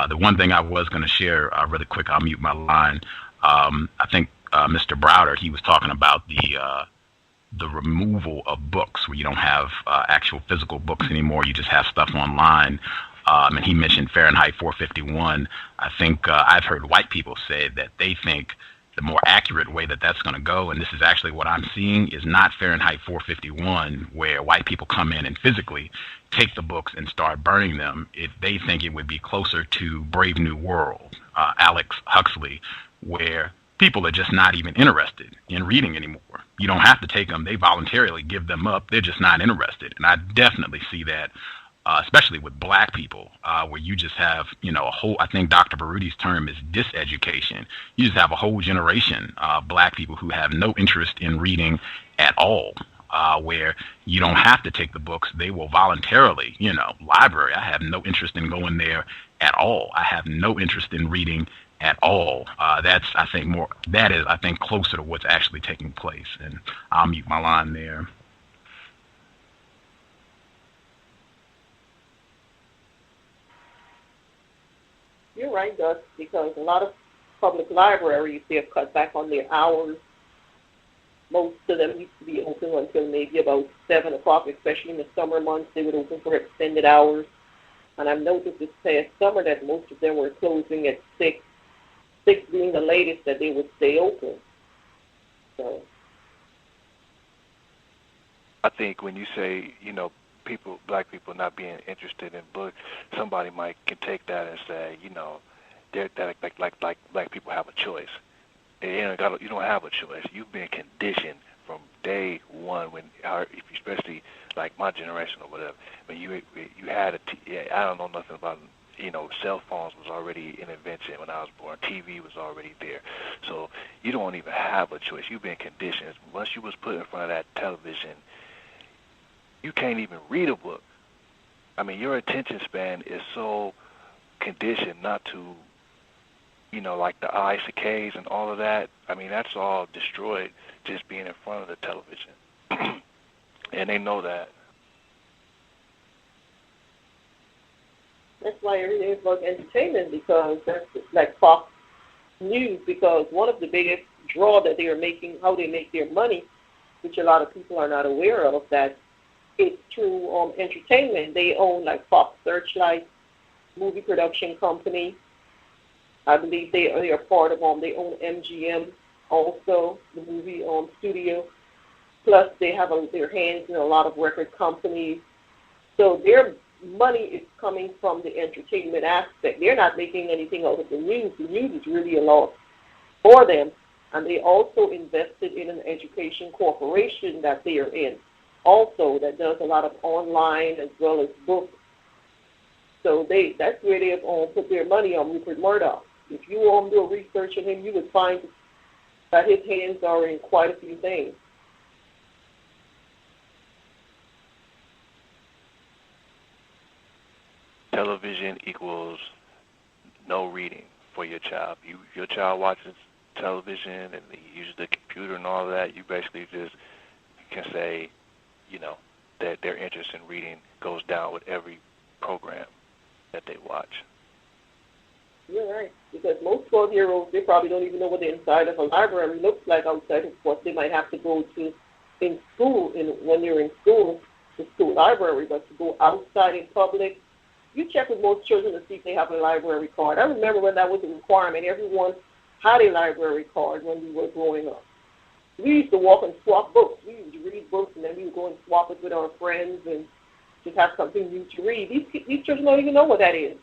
The one thing I was going to share really quick, I'll mute my line. I think Mr. Browder, he was talking about the removal of books where you don't have actual physical books anymore. You just have stuff online. And he mentioned Fahrenheit 451. I think I've heard white people say that they think the more accurate way that that's going to go, and this is actually what I'm seeing, is not Fahrenheit 451, where white people come in and physically take the books and start burning them. They think it would be closer to Brave New World, Alex Huxley, where people are just not even interested in reading anymore. You don't have to take them. They voluntarily give them up. They're just not interested. And I definitely see that, especially with black people, where you just have, a whole, I think Dr. Baruti's term is diseducation. You just have a whole generation of black people who have no interest in reading at all, where you don't have to take the books. They will voluntarily, library. I have no interest in going there at all. I have no interest in reading at all. That is, I think, closer to what's actually taking place. And I'll mute my line there.
You're right, Gus, because a lot of public libraries, they have cut back on their hours. Most of them used to be open until maybe about 7 o'clock, especially in the summer months. They would open for extended hours. And I've noticed this past summer that most of them were closing at 6 being the latest that they would stay open. So
I think when you say, black people not being interested in books, somebody can take that and say, that like black people have a choice. You don't have a choice. You've been conditioned from day one especially like my generation or whatever. When you had I don't know nothing about. Cell phones was already an invention when I was born. TV was already there. So you don't even have a choice. You've been conditioned. Once you was put in front of that television, you can't even read a book. I mean, your attention span is so conditioned not to, you know, like the ICKs and all of that. I mean, that's all destroyed just being in front of the television. And they know that.
That's why everything is about entertainment, because that's like Fox News, because one of the biggest draw that they are making, how they make their money, which a lot of people are not aware of, that it's through entertainment. They own like Fox Searchlight, movie production company. I believe they are part of they own MGM also, the movie studio. Plus they have their hands in a lot of record companies. So their money is coming from the entertainment aspect. They're not making anything out of the news. The news is really a loss for them. And they also invested in an education corporation that they are in, also that does a lot of online as well as books. So that's where they put their money on Rupert Murdoch. If you do a research on him, you would find that his hands are in quite a few things.
Television equals no reading for your child. Your child watches television and he uses the computer and all that. You basically just can say, you know, that their interest in reading goes down with every program that they watch.
You're right, because most 12-year-olds, they probably don't even know what the inside of a library looks like outside of what they might have to go to in school, when they're in school, the school library, but to go outside in public, you check with most children to see if they have a library card. I remember when that was a requirement. Everyone had a library card when we were growing up. We used to walk and swap books. We used to read books, and then we would go and swap it with our friends and just have something new to read. These children don't even know what that is.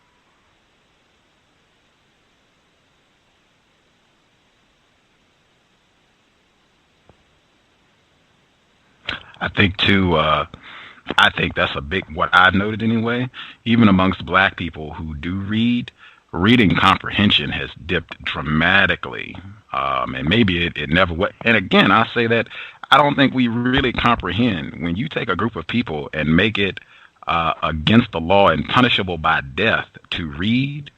I think too. I think that's a big, what I noted anyway. Even amongst black people who do read, reading comprehension has dipped dramatically, and maybe it never was. And again, I say that I don't think we really comprehend when you take a group of people and make it against the law and punishable by death to read.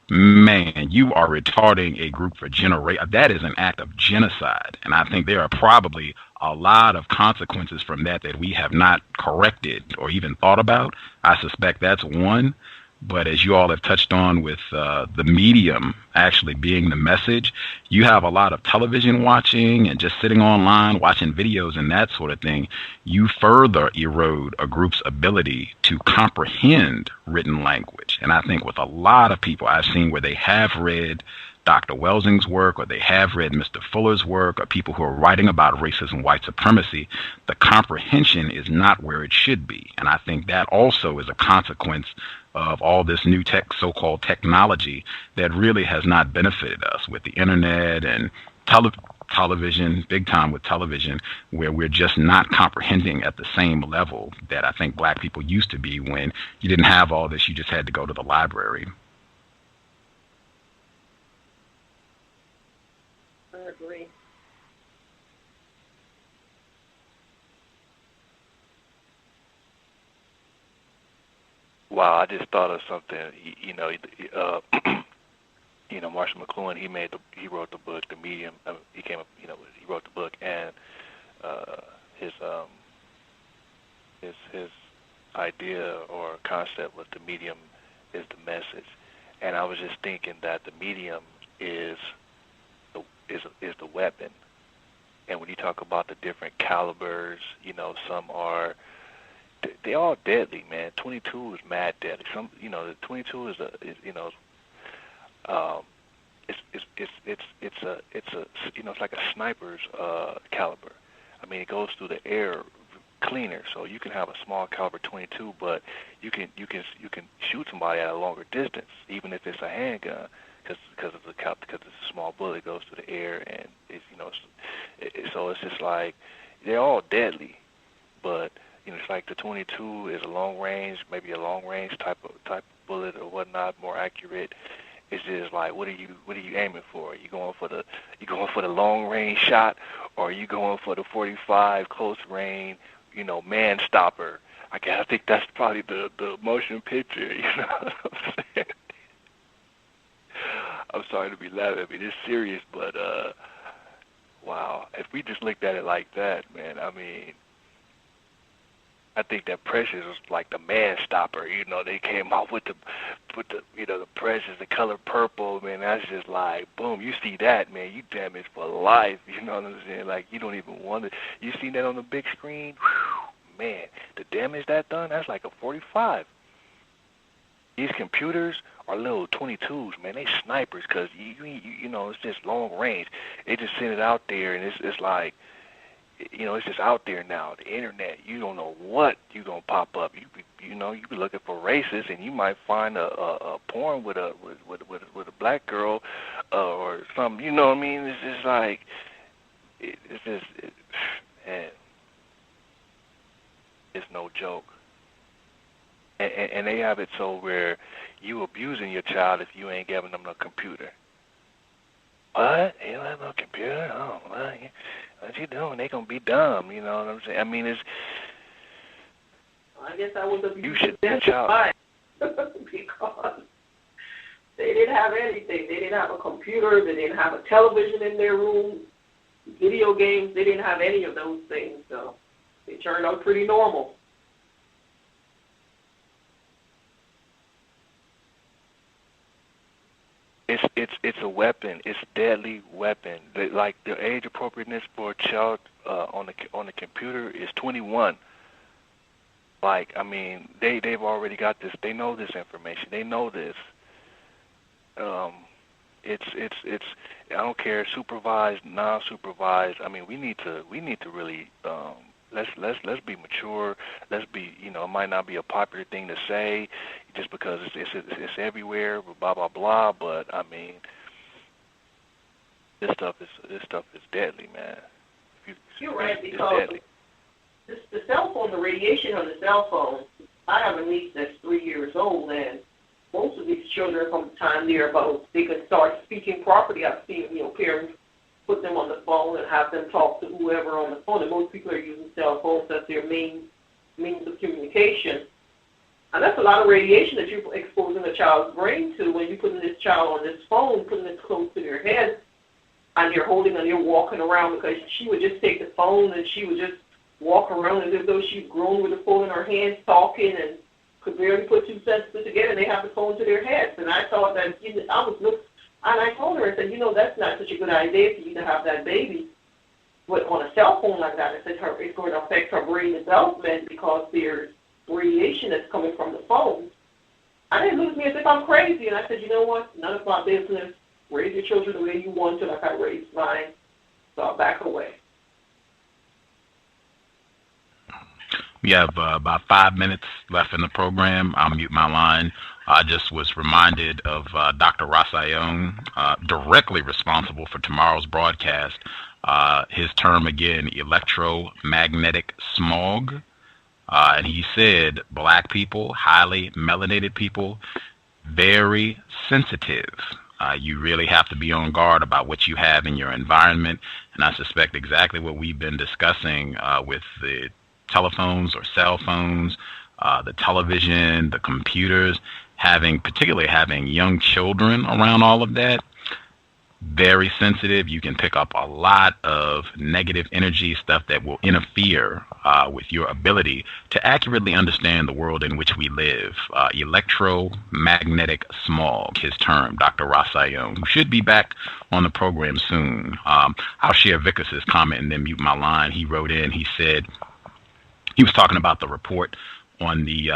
Man, you are retarding a group for generation. That is an act of genocide, and I think there are probably a lot of consequences from that we have not corrected or even thought about. I suspect that's one. But as you all have touched on with the medium actually being the message, you have a lot of television watching and just sitting online watching videos and that sort of thing. You further erode a group's ability to comprehend written language. And I think with a lot of people I've seen where they have read Dr. Welsing's work, or they have read Mr. Fuller's work, or people who are writing about racism, white supremacy, the comprehension is not where it should be. And I think that also is a consequence of all this new so-called technology that really has not benefited us with the internet and television, big time with television, where we're just not comprehending at the same level that I think black people used to be when you didn't have all this, you just had to go to the library.
I agree.
Wow, I just thought of something. Marshall McLuhan. He wrote the book, The Medium. He wrote the book, and his idea or concept was the medium is the message. And I was just thinking that the medium is the weapon. And when you talk about the different calibers, some are. They all deadly, man. 22 is mad deadly. The 22 is it's like a sniper's caliber. I mean, it goes through the air cleaner, so you can have a small caliber 22, but you can shoot somebody at a longer distance, even if it's a handgun, because it's a small bullet, it goes through the air, and so it's just like they're all deadly, but. It's like the 22 is a long range, maybe a long range type of bullet or whatnot, more accurate. It's just like, what are you aiming for? Are you going for the long range shot, or are you going for the 45 close range, man stopper? I think that's probably the motion picture, you know what I'm saying? I'm sorry to be laughing. I mean, it's serious, but, wow. If we just looked at it like that, man, I mean, I think that Precious was like the man stopper. You know, they came out with the you know, the Precious, the color purple, man. That's just like, boom, you see that, man, you damaged for life. You know what I'm saying? Like, you don't even want it. You seen that on the big screen? Whew, man, the damage that done, that's like a 45. These computers are little 22s, man. They snipers because, you know, it's just long range. They just send it out there, and it's like, you know, it's just out there now. The internet, you don't know what you gonna pop up. You know, you be looking for races, and you might find a porn with a black girl, or something. You know what I mean? It's just like, man, it's no joke. And they have it so where you abusing your child if you ain't giving them no computer. What? You don't have no computer? Oh, what you doing? They gonna be dumb. You know what I'm saying? I mean, it's.
I guess I was abusing
you should your child.
Because they didn't have anything. They didn't have a computer. They didn't have a television in their room. Video games. They didn't have any of those things. So they turned out pretty normal.
It's a weapon. It's a deadly weapon. Like the age appropriateness for a child on the computer is 21. Like, I mean, they've already got this. They know this information. They know this. It's. I don't care, supervised, non-supervised. I mean, we need to really. Let's be mature. Let's be, you know, it might not be a popular thing to say, just because it's everywhere, blah blah blah. But I mean, this stuff is deadly, man.
You're right, because the cell phone, the radiation on the cell phone. I have a niece that's 3 years old, and most of these children, from the time they're about, they can start speaking properly. I've seen, you know, parents put them on the phone and have them talk to whoever on the phone. And most people are using cell phones as their main means of communication. And that's a lot of radiation that you're exposing a child's brain to when you're putting this child on this phone, putting it close to their head, and you're holding and you're walking around, because she would just take the phone and she would just walk around as if though she's grown with the phone in her hands, talking, and could barely put two sentences together, and they have the phone to their heads. And I thought that, and I told her, I said, you know, that's not such a good idea for you to have that baby on a cell phone like that. I said, it's going to affect her brain development because there's radiation that's coming from the phone. And they looked at me as if I'm crazy, and I said, you know what, none of my business. Raise your children the way you want to, like I raised mine. So I'll back away.
We have about 5 minutes left in the program. I'll mute my line. I just was reminded of Dr. Rasayon, directly responsible for tomorrow's broadcast. His term again, electromagnetic smog. And he said black people, highly melanated people, very sensitive. You really have to be on guard about what you have in your environment. And I suspect exactly what we've been discussing with the telephones or cell phones, the television, the computers, particularly having young children around all of that. Very sensitive. You can pick up a lot of negative energy, stuff that will interfere with your ability to accurately understand the world in which we live. Electromagnetic smog, his term, Dr. Rasayon, who should be back on the program soon. I'll share Vicus's comment and then mute my line. He wrote in, he said, he was talking about the report on the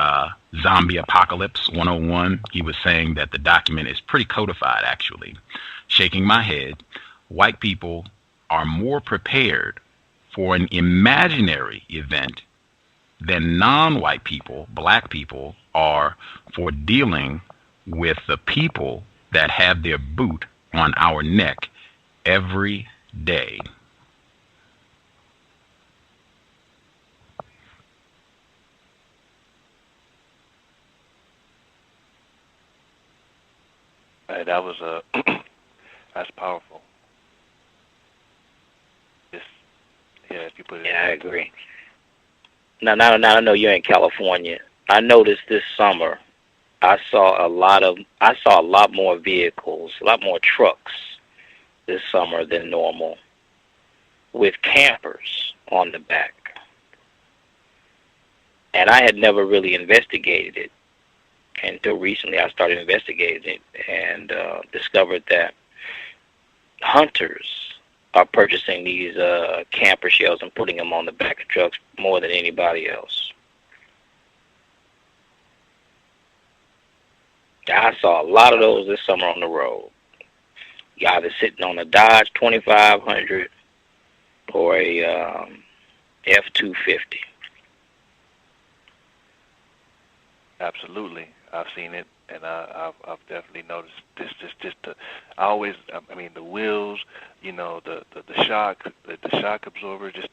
Zombie Apocalypse 101. He was saying that the document is pretty codified, actually. Shaking my head, white people are more prepared for an imaginary event than non-white people, black people, are for dealing with the people that have their boot on our neck every day.
Hey, that was that's powerful. If you put it.
Yeah, I agree. Now I know you're in California. I noticed this summer I saw a lot more vehicles, a lot more trucks this summer than normal with campers on the back. And I had never really investigated it until recently. I started investigating it and discovered that hunters are purchasing these camper shells and putting them on the back of trucks more than anybody else. I saw a lot of those this summer on the road. You either sitting on a Dodge 2500 or a F-250.
Absolutely, I've seen it, and I've definitely noticed this. I mean, the wheels, you know, the shock, the shock absorber, just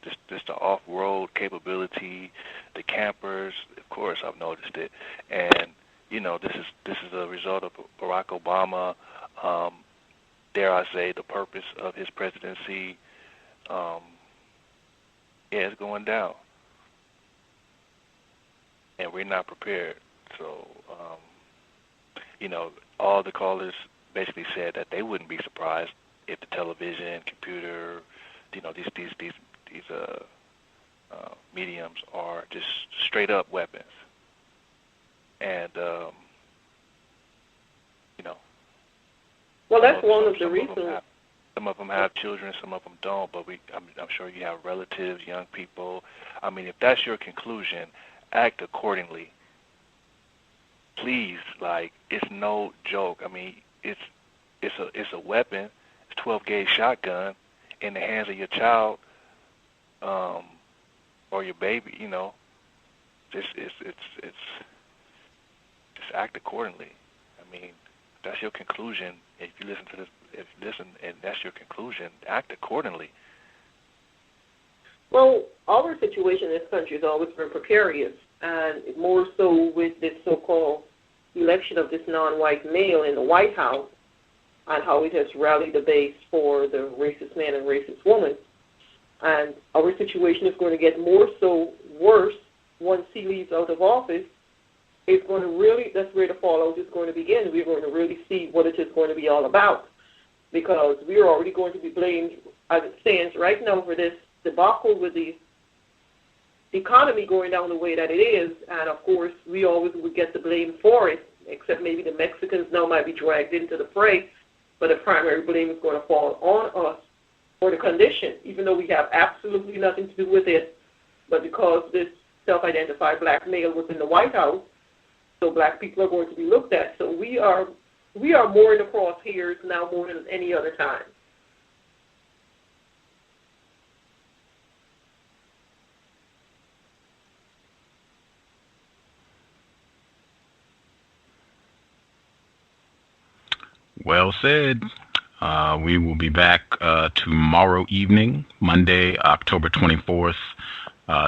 the off-road capability, the campers. Of course, I've noticed it, and you know, this is a result of Barack Obama. Dare I say, the purpose of his presidency. Yeah, it's going down, and we're not prepared. So, you know, all the callers basically said that they wouldn't be surprised if the television, computer, you know, these mediums are just straight up weapons. And you know.
Well, that's one of the reasons.
Some of them have children, some of them don't. But I'm sure you have relatives, young people. I mean, if that's your conclusion, act accordingly. Please, like, it's no joke. I mean, it's a weapon. It's 12-gauge shotgun in the hands of your child, or your baby. You know, just act accordingly. I mean, that's your conclusion. If you listen to this, and that's your conclusion, act accordingly.
Well, our situation in this country has always been precarious, and more so with this so-called election of this non-white male in the White House, and how it has rallied the base for the racist man and racist woman. And our situation is going to get more so worse once he leaves out of office. It's going to really, that's where the fallout is going to begin. We're going to really see what it is going to be all about, because we're already going to be blamed, as it stands right now, for this debacle with the economy going down the way that it is. And of course, we always would get the blame for it, except maybe the Mexicans now might be dragged into the fray, but the primary blame is going to fall on us for the condition, even though we have absolutely nothing to do with it. But because this self-identified black male was in the White House, so black people are going to be looked at. So we are more in the crosshairs now more than any other time.
Well said. We will be back tomorrow evening, Monday, October 24th.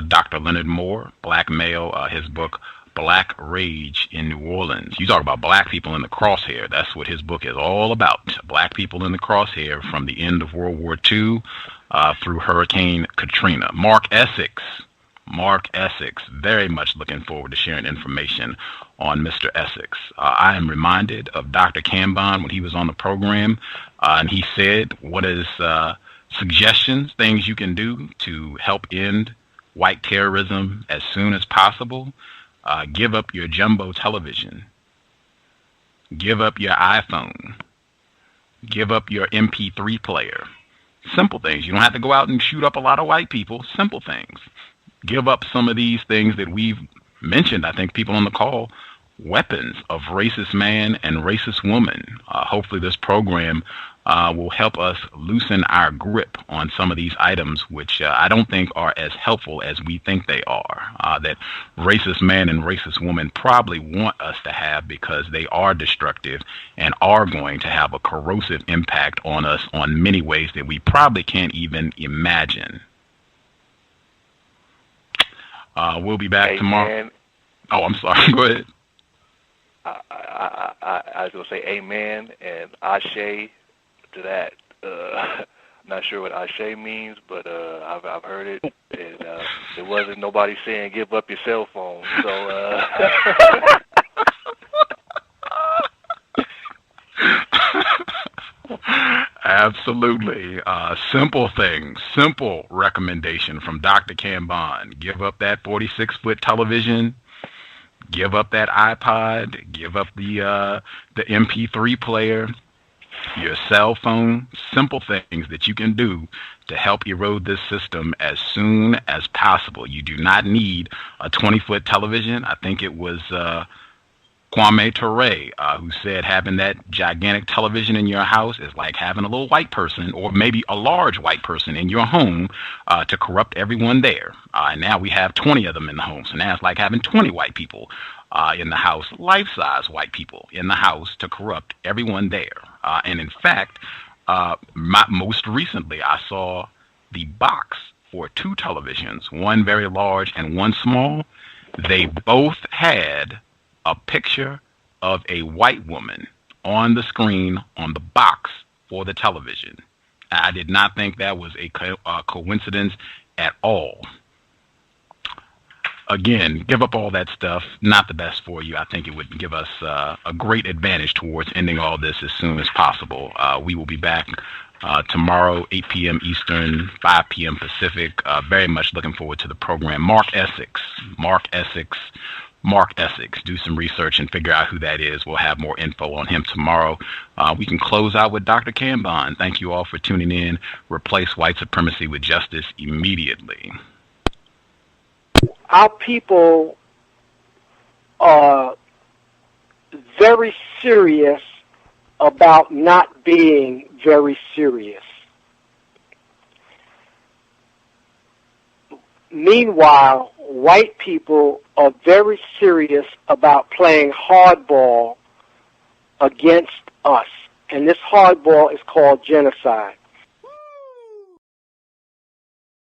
Dr. Leonard Moore, black male, his book, Black Rage in New Orleans. You talk about black people in the crosshair. That's what his book is all about. Black people in the crosshair from the end of World War II through Hurricane Katrina. Mark Essex, very much looking forward to sharing information on Mr. Essex. I am reminded of Dr. Cambon when he was on the program, and he said, what is suggestions, things you can do to help end white terrorism as soon as possible? Give up your jumbo television. Give up your iPhone. Give up your MP3 player. Simple things. You don't have to go out and shoot up a lot of white people. Simple things. Give up some of these things that we've mentioned, I think people on the call, weapons of racist man and racist woman. Hopefully this program will help us loosen our grip on some of these items, which I don't think are as helpful as we think they are, that racist man and racist woman probably want us to have, because they are destructive and are going to have a corrosive impact on us on many ways that we probably can't even imagine. We'll be back tomorrow. Oh, I'm sorry. Go ahead.
I was going to say amen and ashe to that. Not sure what Ashe means, but I've heard it, and there wasn't nobody saying give up your cell phone. So.
Absolutely. Simple things, simple recommendation from Dr. Kanban. Give up that 46-foot television. Give up that iPod. Give up the MP3 player. Your cell phone. Simple things that you can do to help erode this system as soon as possible. You do not need a 20-foot television. I think it was Kwame Ture, who said having that gigantic television in your house is like having a little white person, or maybe a large white person in your home, to corrupt everyone there. And now we have 20 of them in the home. So now it's like having 20 white people in the house, life-size white people in the house to corrupt everyone there. And in fact, most recently I saw the box for 2 televisions, one very large and one small. They both had a picture of a white woman on the screen on the box for the television. I did not think that was a coincidence at all. Again, give up all that stuff. Not the best for you. I think it would give us a great advantage towards ending all this as soon as possible. We will be back tomorrow, 8 p.m. Eastern, 5 p.m. Pacific. Very much looking forward to the program. Mark Essex. Do some research and figure out who that is. We'll have more info on him tomorrow. We can close out with Dr. Kanban. Thank you all for tuning in. Replace white supremacy with justice immediately.
Our people are very serious about not being very serious. Meanwhile, white people are very serious about playing hardball against us. And this hardball is called genocide.